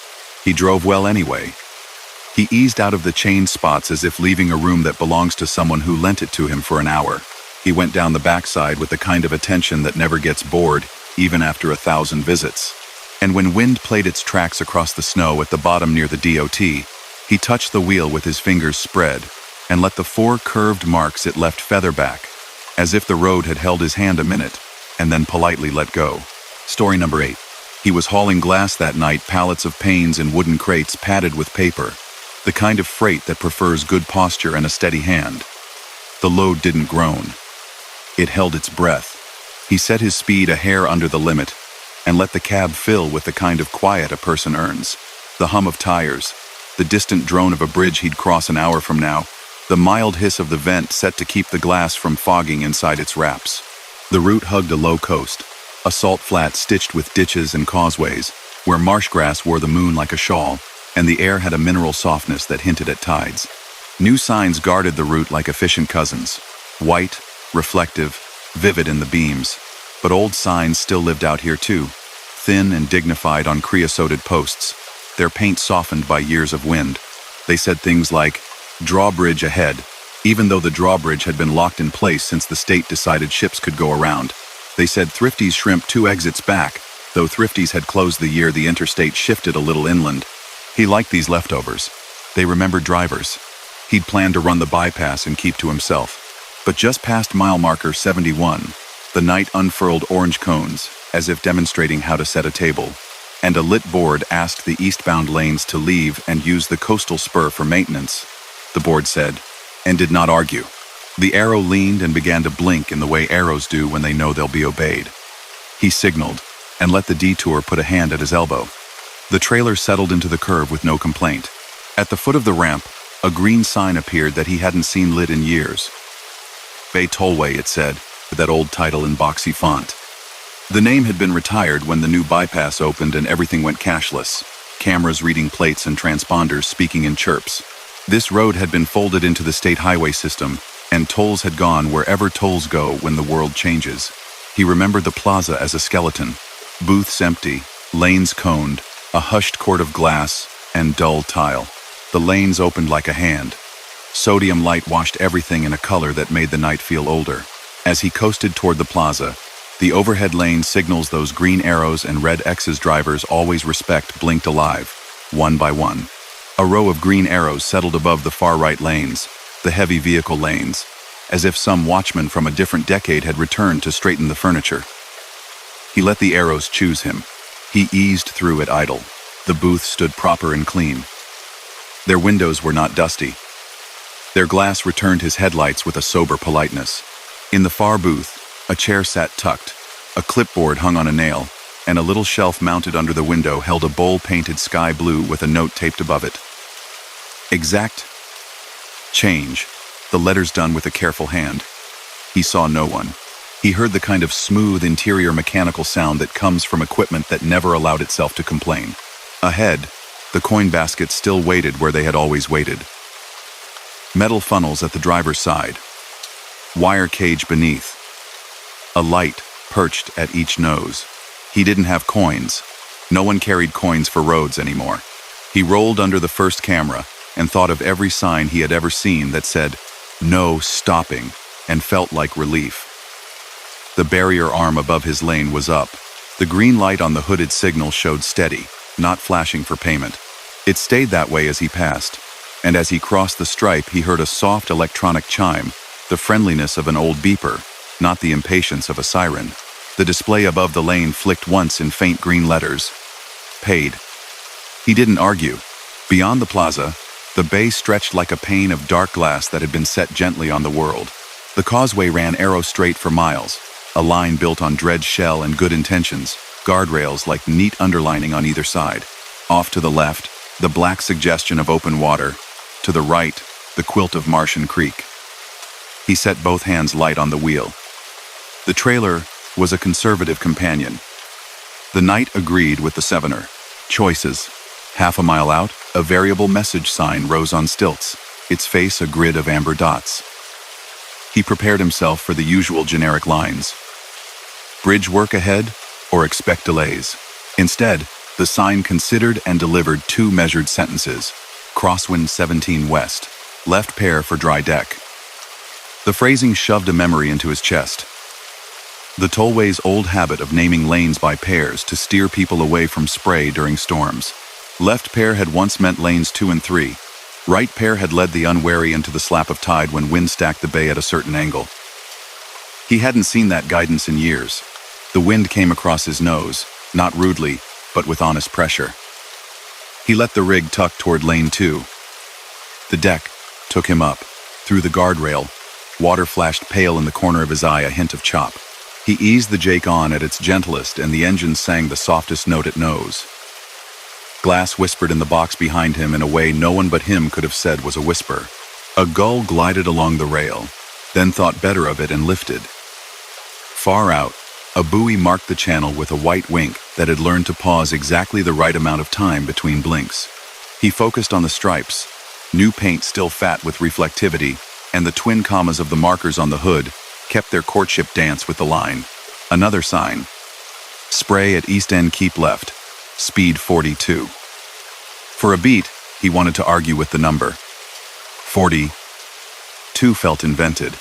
He drove well anyway. He eased out of the chain spots as if leaving a room that belongs to someone who lent it to him for an hour. He went down the backside with the kind of attention that never gets bored, even after 1,000 visits. And when wind played its tracks across the snow at the bottom near the DOT, he touched the wheel with his fingers spread and let the 4 curved marks it left feather back, as if the road had held his hand a minute, and then politely let go. Story number 8. He was hauling glass that night, pallets of panes in wooden crates padded with paper, the kind of freight that prefers good posture and a steady hand. The load didn't groan. It held its breath. He set his speed a hair under the limit and let the cab fill with the kind of quiet a person earns. The hum of tires, the distant drone of a bridge he'd cross an hour from now, the mild hiss of the vent set to keep the glass from fogging inside its wraps. The route hugged a low coast, a salt flat stitched with ditches and causeways, where marsh grass wore the moon like a shawl, and the air had a mineral softness that hinted at tides. New signs guarded the route like efficient cousins, white, reflective, vivid in the beams, but old signs still lived out here too, thin and dignified on creosoted posts, their paint softened by years of wind. They said things like, "Drawbridge ahead," even though the drawbridge had been locked in place since the state decided ships could go around. They said Thrifty's shrimp 2 exits back, though Thrifty's had closed the year the interstate shifted a little inland. He liked these leftovers. They remembered drivers. He'd planned to run the bypass and keep to himself. But just past mile marker 71, the night unfurled orange cones, as if demonstrating how to set a table, and a lit board asked the eastbound lanes to leave and use the coastal spur for maintenance. The board said, and did not argue. The arrow leaned and began to blink in the way arrows do when they know they'll be obeyed. He signaled, and let the detour put a hand at his elbow. The trailer settled into the curve with no complaint. At the foot of the ramp, a green sign appeared that he hadn't seen lit in years. Bay Tollway, it said, with that old title in boxy font. The name had been retired when the new bypass opened and everything went cashless, cameras reading plates and transponders speaking in chirps. This road had been folded into the state highway system, and tolls had gone wherever tolls go when the world changes. He remembered the plaza as a skeleton, booths empty, lanes coned, a hushed court of glass, and dull tile. The lanes opened like a hand. Sodium light washed everything in a color that made the night feel older. As he coasted toward the plaza, the overhead lane signals those green arrows and red X's drivers always respect blinked alive, one by one. A row of green arrows settled above the far right lanes, the heavy vehicle lanes, as if some watchman from a different decade had returned to straighten the furniture. He let the arrows choose him. He eased through at idle. The booth stood proper and clean. Their windows were not dusty. Their glass returned his headlights with a sober politeness. In the far booth, a chair sat tucked, a clipboard hung on a nail, and a little shelf mounted under the window held a bowl painted sky blue with a note taped above it. Exact Change. The letters done with a careful hand. He saw no one. He heard the kind of smooth interior mechanical sound that comes from equipment that never allowed itself to complain. Ahead, the coin baskets still waited where they had always waited. Metal funnels at the driver's side. Wire cage beneath. A light perched at each nose. He didn't have coins. No one carried coins for roads anymore. He rolled under the first camera and thought of every sign he had ever seen that said, "No stopping," and felt like relief. The barrier arm above his lane was up. The green light on the hooded signal showed steady, not flashing for payment. It stayed that way as he passed, and as he crossed the stripe he heard a soft electronic chime, the friendliness of an old beeper, not the impatience of a siren. The display above the lane flicked once in faint green letters. Paid. He didn't argue. Beyond the plaza, the bay stretched like a pane of dark glass that had been set gently on the world. The causeway ran arrow straight for miles, a line built on dread shell and good intentions, guardrails like neat underlining on either side. Off to the left, the black suggestion of open water. To the right, the quilt of Martian Creek. He set both hands light on the wheel. The trailer was a conservative companion. The night agreed with the Sevener. Choices. Half a mile out, a variable message sign rose on stilts, its face a grid of amber dots. He prepared himself for the usual generic lines. Bridge work ahead, or expect delays. Instead, the sign considered and delivered two measured sentences. Crosswind 17 west, left pair for dry deck. The phrasing shoved a memory into his chest. The tollway's old habit of naming lanes by pairs to steer people away from spray during storms. Left pair had once meant lanes 2 and 3. Right pair had led the unwary into the slap of tide when wind stacked the bay at a certain angle. He hadn't seen that guidance in years. The wind came across his nose, not rudely, but with honest pressure. He let the rig tuck toward lane 2. The deck took him up. Through the guardrail, water flashed pale in the corner of his eye, a hint of chop. He eased the Jake on at its gentlest and the engine sang the softest note it knows. Glass whispered in the box behind him in a way no one but him could have said was a whisper. A gull glided along the rail, then thought better of it and lifted. Far out, a buoy marked the channel with a white wink that had learned to pause exactly the right amount of time between blinks. He focused on the stripes, new paint still fat with reflectivity, and the twin commas of the markers on the hood kept their courtship dance with the line. Another sign. Spray at East End keep left. Speed 42. For a beat, he wanted to argue with the number. 42 felt invented.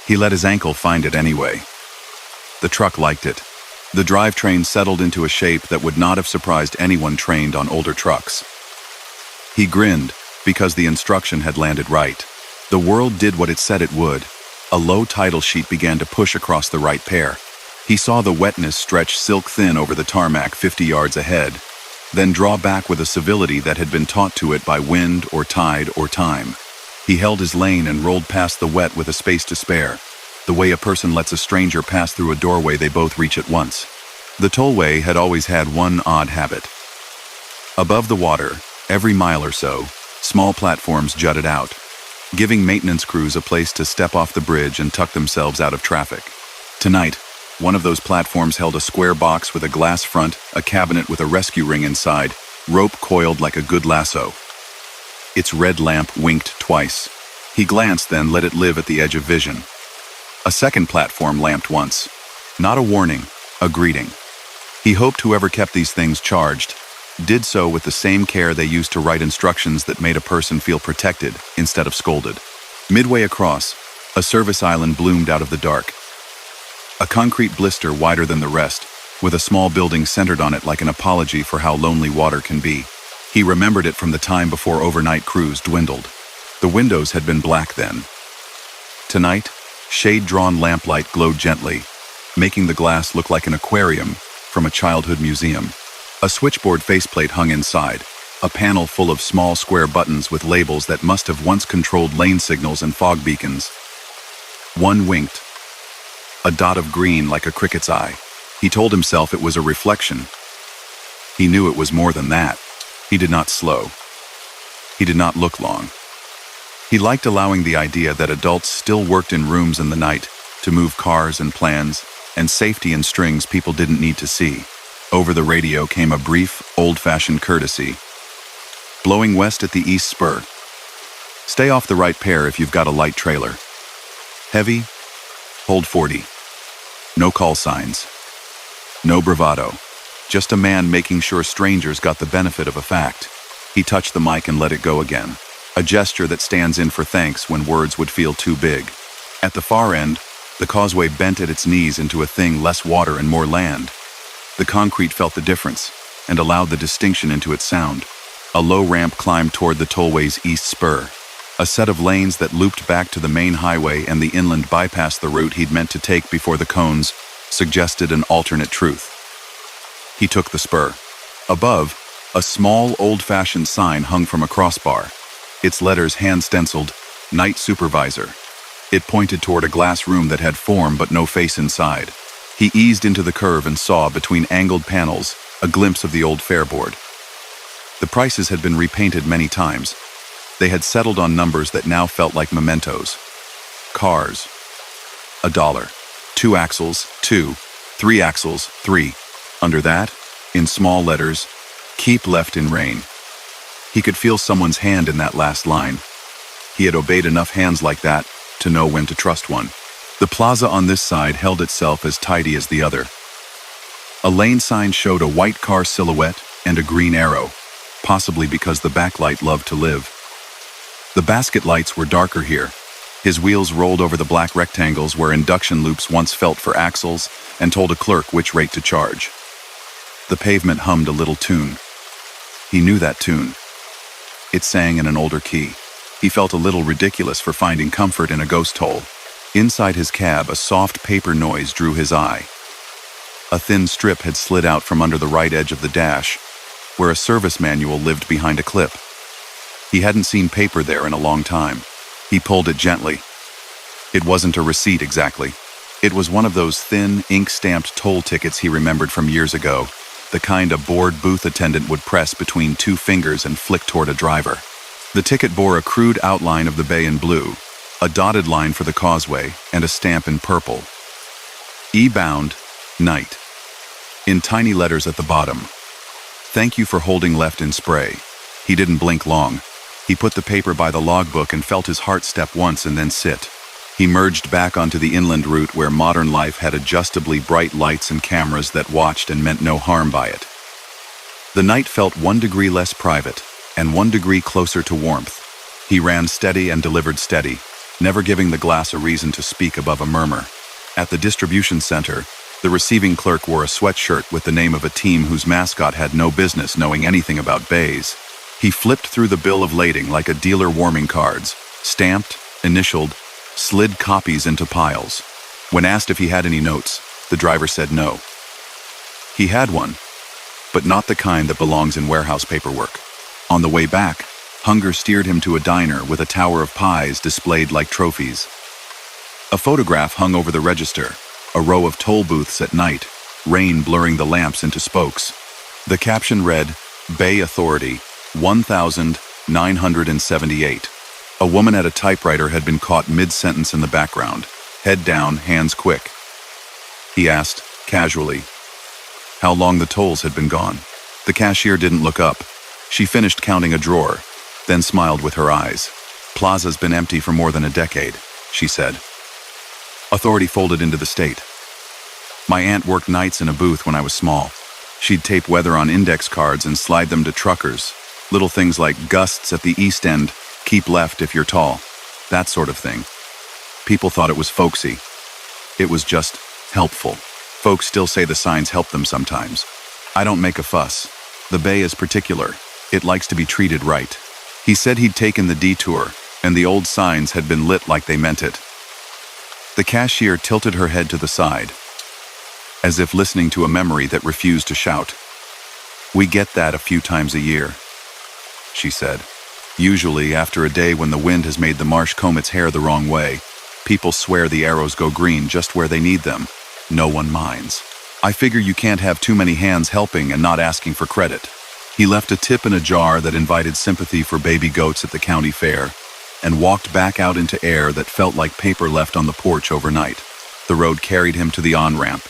He let his ankle find it anyway. The truck liked it. The drivetrain settled into a shape that would not have surprised anyone trained on older trucks. He grinned because the instruction had landed right. The world did what it said it would. A low tidal sheet began to push across the right pair. He saw the wetness stretch silk thin over the tarmac 50 yards ahead, then draw back with a civility that had been taught to it by wind or tide or time. He held his lane and rolled past the wet with a space to spare, the way a person lets a stranger pass through a doorway they both reach at once. The tollway had always had one odd habit. Above the water, every mile or so, small platforms jutted out, giving maintenance crews a place to step off the bridge and tuck themselves out of traffic. Tonight, one of those platforms held a square box with a glass front, a cabinet with a rescue ring inside, rope coiled like a good lasso. Its red lamp winked twice. He glanced, then let it live at the edge of vision. A second platform lamped once. Not a warning, a greeting. He hoped whoever kept these things charged did so with the same care they used to write instructions that made a person feel protected instead of scolded. Midway across, a service island bloomed out of the dark. A concrete blister wider than the rest, with a small building centered on it like an apology for how lonely water can be. He remembered it from the time before overnight crews dwindled. The windows had been black then. Tonight, shade-drawn lamplight glowed gently, making the glass look like an aquarium from a childhood museum. A switchboard faceplate hung inside, a panel full of small square buttons with labels that must have once controlled lane signals and fog beacons. One winked. A dot of green like a cricket's eye. He told himself it was a reflection. He knew it was more than that. He did not slow. He did not look long. He liked allowing the idea that adults still worked in rooms in the night to move cars and plans and safety in strings people didn't need to see. Over the radio came a brief, old-fashioned courtesy. Blowing west at the east spur. Stay off the right pair if you've got a light trailer. Heavy, hold 40. No call signs. No bravado. Just a man making sure strangers got the benefit of a fact. He touched the mic and let it go again. A gesture that stands in for thanks when words would feel too big. At the far end, the causeway bent at its knees into a thing less water and more land. The concrete felt the difference and allowed the distinction into its sound. A low ramp climbed toward the tollway's east spur. A set of lanes that looped back to the main highway and the inland bypassed the route he'd meant to take before the cones suggested an alternate truth. He took the spur. Above, a small, old-fashioned sign hung from a crossbar. Its letters hand-stenciled, Night Supervisor. It pointed toward a glass room that had form but no face inside. He eased into the curve and saw, between angled panels, a glimpse of the old fare board. The prices had been repainted many times. They had settled on numbers that now felt like mementos. Cars. $1. 2 axles, 2. 3 axles, 3. Under that, in small letters, keep left in rain. He could feel someone's hand in that last line. He had obeyed enough hands like that to know when to trust one. The plaza on this side held itself as tidy as the other. A lane sign showed a white car silhouette and a green arrow, possibly because the backlight loved to live. The basket lights were darker here. His wheels rolled over the black rectangles where induction loops once felt for axles and told a clerk which rate to charge. The pavement hummed a little tune. He knew that tune. It sang in an older key. He felt a little ridiculous for finding comfort in a ghost hole. Inside his cab, a soft paper noise drew his eye. A thin strip had slid out from under the right edge of the dash, where a service manual lived behind a clip. He hadn't seen paper there in a long time. He pulled it gently. It wasn't a receipt exactly. It was one of those thin, ink-stamped toll tickets he remembered from years ago, the kind a bored booth attendant would press between 2 fingers and flick toward a driver. The ticket bore a crude outline of the bay in blue, a dotted line for the causeway, and a stamp in purple. E-bound, night. In tiny letters at the bottom. Thank you for holding left in spray. He didn't blink long. He put the paper by the logbook and felt his heart step once and then sit. He merged back onto the inland route where modern life had adjustably bright lights and cameras that watched and meant no harm by it. The night felt 1 degree less private and 1 degree closer to warmth. He ran steady and delivered steady, never giving the glass a reason to speak above a murmur. At the distribution center, the receiving clerk wore a sweatshirt with the name of a team whose mascot had no business knowing anything about bays. He flipped through the bill of lading like a dealer warming cards, stamped, initialed, slid copies into piles. When asked if he had any notes, the driver said no. He had one, but not the kind that belongs in warehouse paperwork. On the way back, hunger steered him to a diner with a tower of pies displayed like trophies. A photograph hung over the register, a row of toll booths at night, rain blurring the lamps into spokes. The caption read, Bay Authority, 1978. A woman at a typewriter had been caught mid-sentence in the background, head down, hands quick. He asked, casually, how long the tolls had been gone. The cashier didn't look up. She finished counting a drawer, then smiled with her eyes. Plaza's been empty for more than a decade, she said. Authority folded into the state. My aunt worked nights in a booth when I was small. She'd tape weather on index cards and slide them to truckers. Little things like gusts at the east end, keep left if you're tall, that sort of thing. People thought it was folksy. It was just helpful. Folks still say the signs help them sometimes. I don't make a fuss. The bay is particular. It likes to be treated right. He said he'd taken the detour, and the old signs had been lit like they meant it. The cashier tilted her head to the side, as if listening to a memory that refused to shout. We get that a few times a year, she said. Usually, after a day when the wind has made the marsh comb its hair the wrong way, people swear the arrows go green just where they need them. No one minds. I figure you can't have too many hands helping and not asking for credit. He left a tip in a jar that invited sympathy for baby goats at the county fair. and walked back out into air that felt like paper left on the porch overnight. The road carried him to the on-ramp,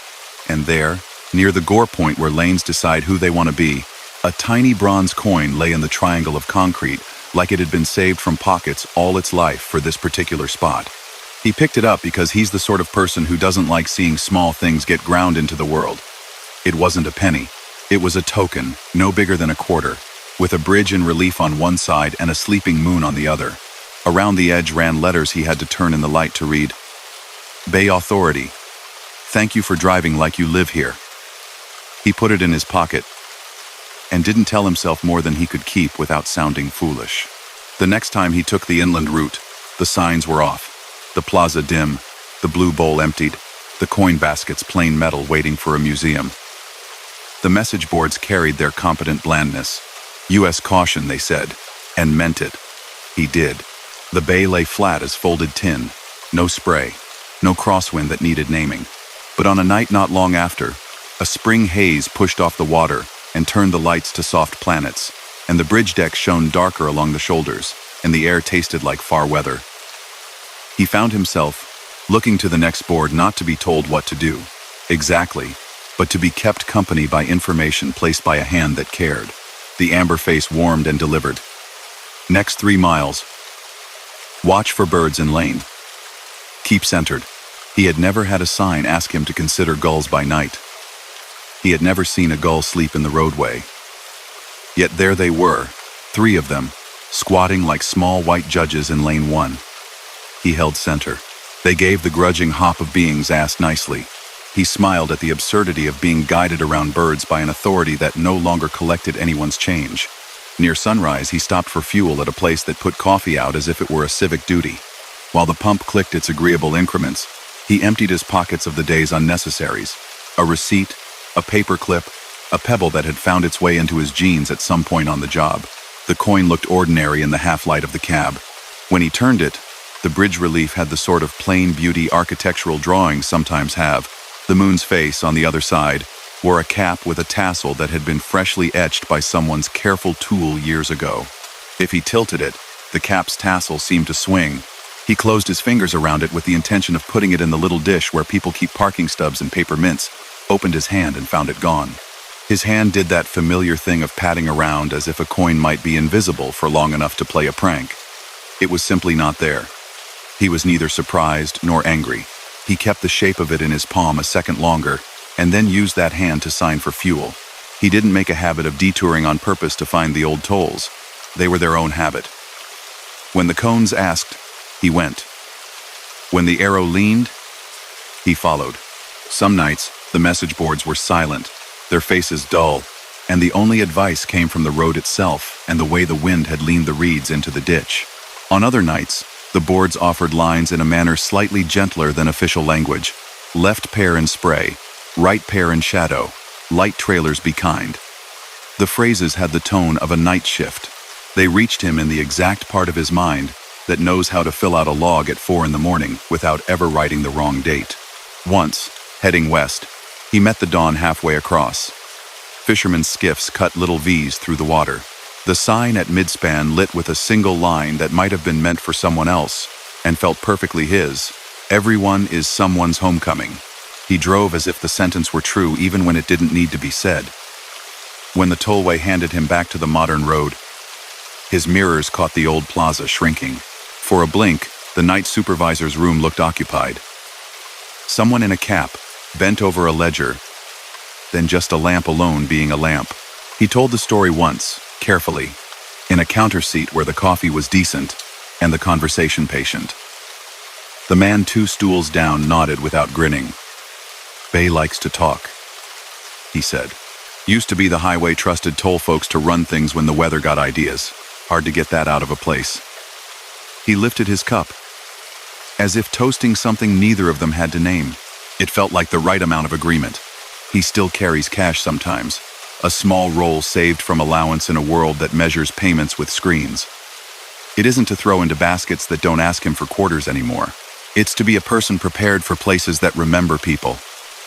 and there, near the gore point where lanes decide who they want to be, a tiny bronze coin lay in the triangle of concrete like it had been saved from pockets all its life for this particular spot. He picked it up because he's the sort of person who doesn't like seeing small things get ground into the world. It wasn't a penny. It was a token, no bigger than a quarter, with a bridge in relief on one side and a sleeping moon on the other. Around the edge ran letters he had to turn in the light to read. Bay Authority. Thank you for driving like you live here. He put it in his pocket and didn't tell himself more than he could keep without sounding foolish. The next time he took the inland route, the signs were off, the plaza dim, the blue bowl emptied, the coin baskets plain metal waiting for a museum. The message boards carried their competent blandness. U.S. caution, they said, and meant it. He did. The bay lay flat as folded tin, no spray, no crosswind that needed naming. But on a night not long after, a spring haze pushed off the water and turned the lights to soft planets, and the bridge deck shone darker along the shoulders, and the air tasted like far weather. He found himself looking to the next board not to be told what to do, exactly, but to be kept company by information placed by a hand that cared. The amber face warmed and delivered. Next 3 miles. Watch for birds in lane. Keep centered. He had never had a sign ask him to consider gulls by night. He had never seen a gull sleep in the roadway. Yet there they were, 3 of them, squatting like small white judges in lane 1. He held center. They gave the grudging hop of beings asked nicely. He smiled at the absurdity of being guided around birds by an authority that no longer collected anyone's change. Near sunrise, he stopped for fuel at a place that put coffee out as if it were a civic duty. While the pump clicked its agreeable increments, he emptied his pockets of the day's unnecessaries. A receipt, a paper clip, a pebble that had found its way into his jeans at some point on the job. The coin looked ordinary in the half-light of the cab. When he turned it, the bridge relief had the sort of plain beauty architectural drawings sometimes have. The moon's face, on the other side, wore a cap with a tassel that had been freshly etched by someone's careful tool years ago. If he tilted it, the cap's tassel seemed to swing. He closed his fingers around it with the intention of putting it in the little dish where people keep parking stubs and paper mints, opened his hand and found it gone. His hand did that familiar thing of patting around as if a coin might be invisible for long enough to play a prank. It was simply not there. He was neither surprised nor angry. He kept the shape of it in his palm a second longer, and then used that hand to sign for fuel. He didn't make a habit of detouring on purpose to find the old tolls. They were their own habit. When the cones asked, he went. When the arrow leaned, he followed. Some nights, the message boards were silent, their faces dull, and the only advice came from the road itself and the way the wind had leaned the reeds into the ditch. On other nights, the boards offered lines in a manner slightly gentler than official language. Left pair in spray, right pair in shadow, light trailers be kind. The phrases had the tone of a night shift. They reached him in the exact part of his mind that knows how to fill out a log at 4 in the morning without ever writing the wrong date. Once, heading west, he met the dawn halfway across. Fishermen's skiffs cut little V's through the water. The sign at midspan lit with a single line that might have been meant for someone else and felt perfectly his. Everyone is someone's homecoming. He drove as if the sentence were true even when it didn't need to be said. When the tollway handed him back to the modern road, his mirrors caught the old plaza shrinking. For a blink, the night supervisor's room looked occupied. Someone in a cap, bent over a ledger, then just a lamp alone being a lamp. He told the story once, carefully, in a counter seat where the coffee was decent and the conversation patient. The man 2 stools down nodded without grinning. Bay likes to talk, he said. Used to be the highway trusted toll folks to run things when the weather got ideas. Hard to get that out of a place. He lifted his cup, as if toasting something neither of them had to name. It felt like the right amount of agreement. He still carries cash sometimes, a small roll saved from allowance in a world that measures payments with screens. It isn't to throw into baskets that don't ask him for quarters anymore. It's to be a person prepared for places that remember people.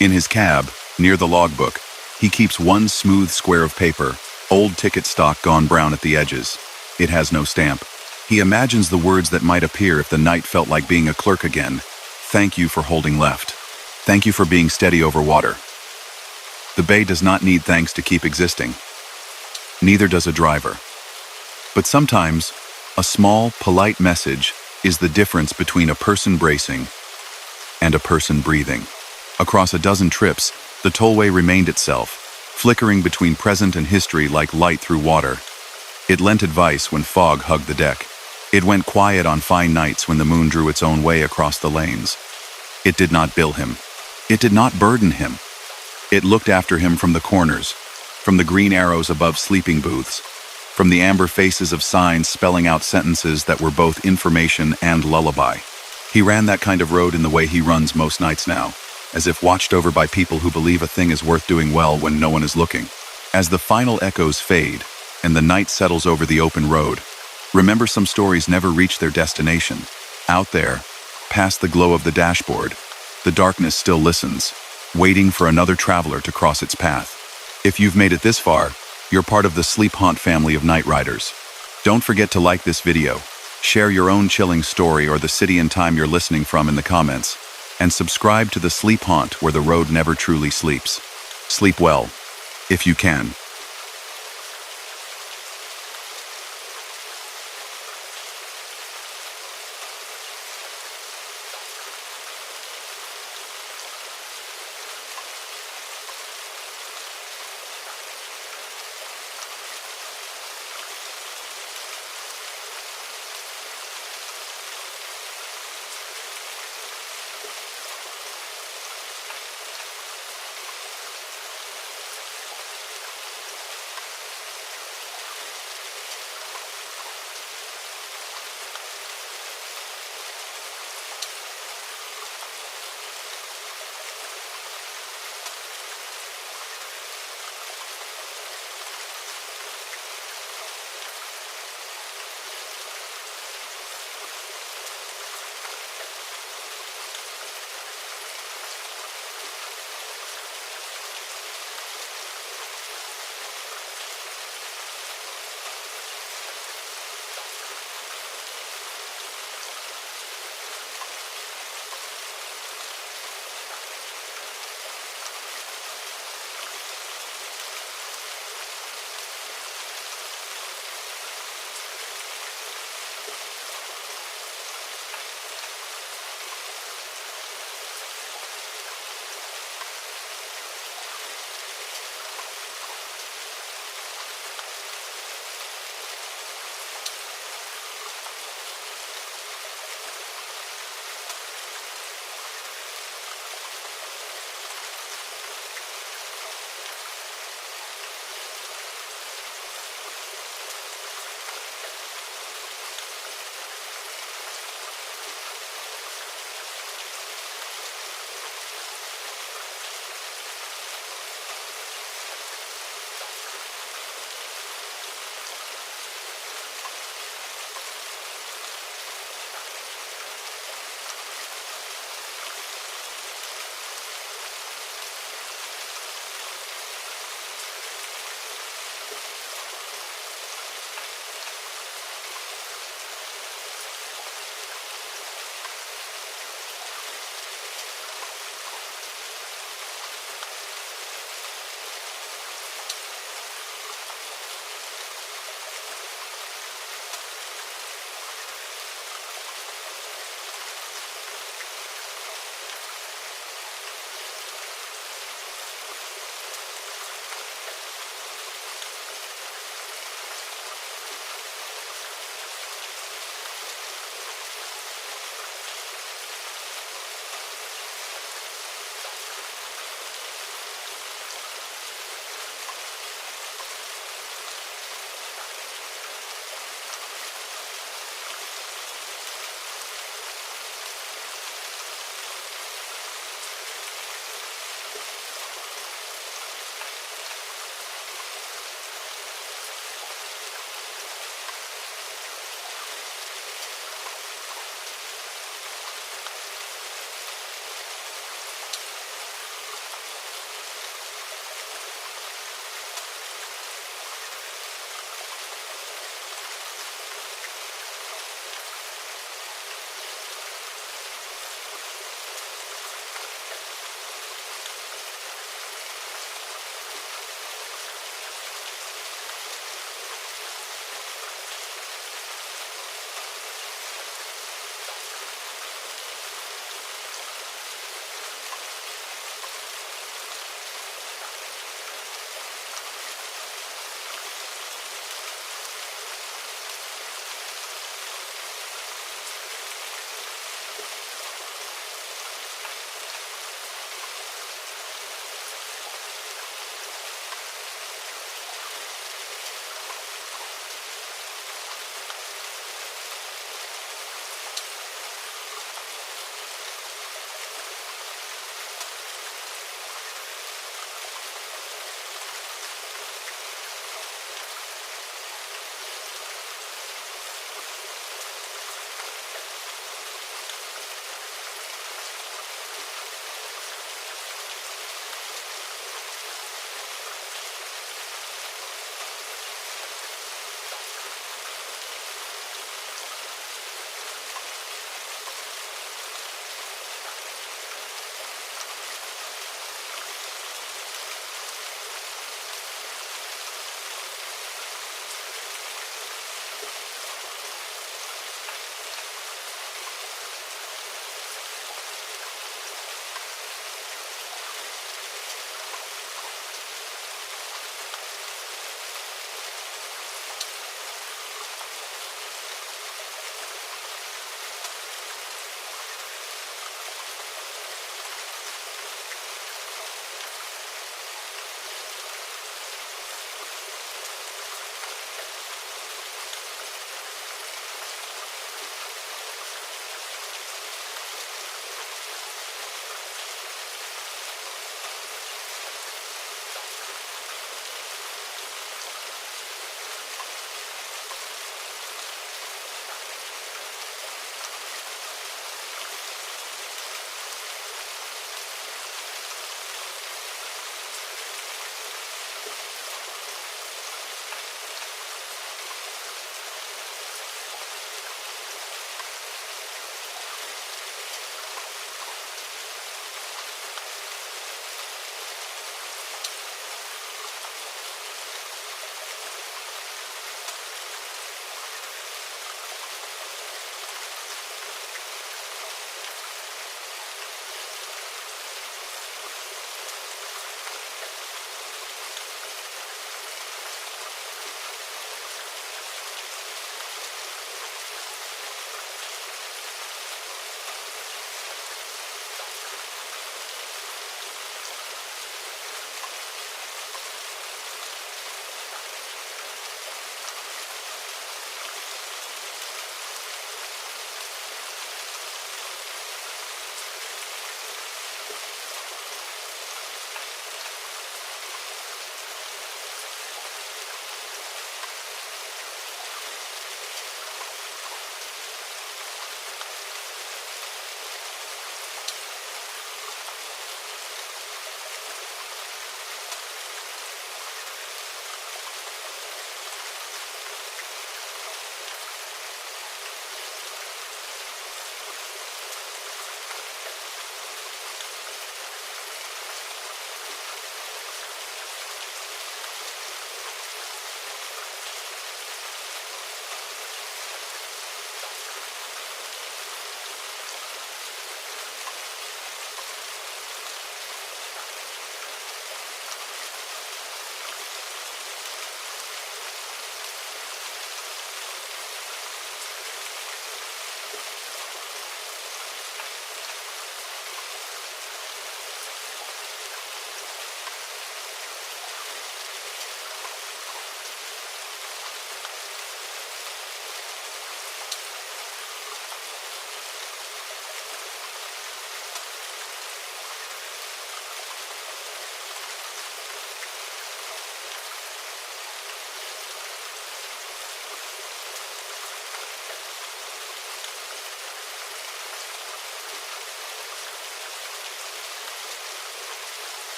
In his cab, near the logbook, he keeps one smooth square of paper, old ticket stock gone brown at the edges. It has no stamp. He imagines the words that might appear if the night felt like being a clerk again. Thank you for holding left. Thank you for being steady over water. The bay does not need thanks to keep existing. Neither does a driver. But sometimes, a small, polite message is the difference between a person bracing and a person breathing. Across a dozen trips, the tollway remained itself, flickering between present and history like light through water. It lent advice when fog hugged the deck. It went quiet on fine nights when the moon drew its own way across the lanes. It did not bill him. It did not burden him. It looked after him from the corners, from the green arrows above sleeping booths, from the amber faces of signs spelling out sentences that were both information and lullaby. He ran that kind of road in the way he runs most nights now, as if watched over by people who believe a thing is worth doing well when no one is looking. As the final echoes fade and the night settles over the open road, remember some stories never reach their destination. Out there, past the glow of the dashboard, the darkness still listens, waiting for another traveler to cross its path. If you've made it this far, you're part of the Sleep Haunt family of night riders. Don't forget to like this video, share your own chilling story or the city and time you're listening from in the comments, and subscribe to the Sleep Haunt where the road never truly sleeps. Sleep well, if you can.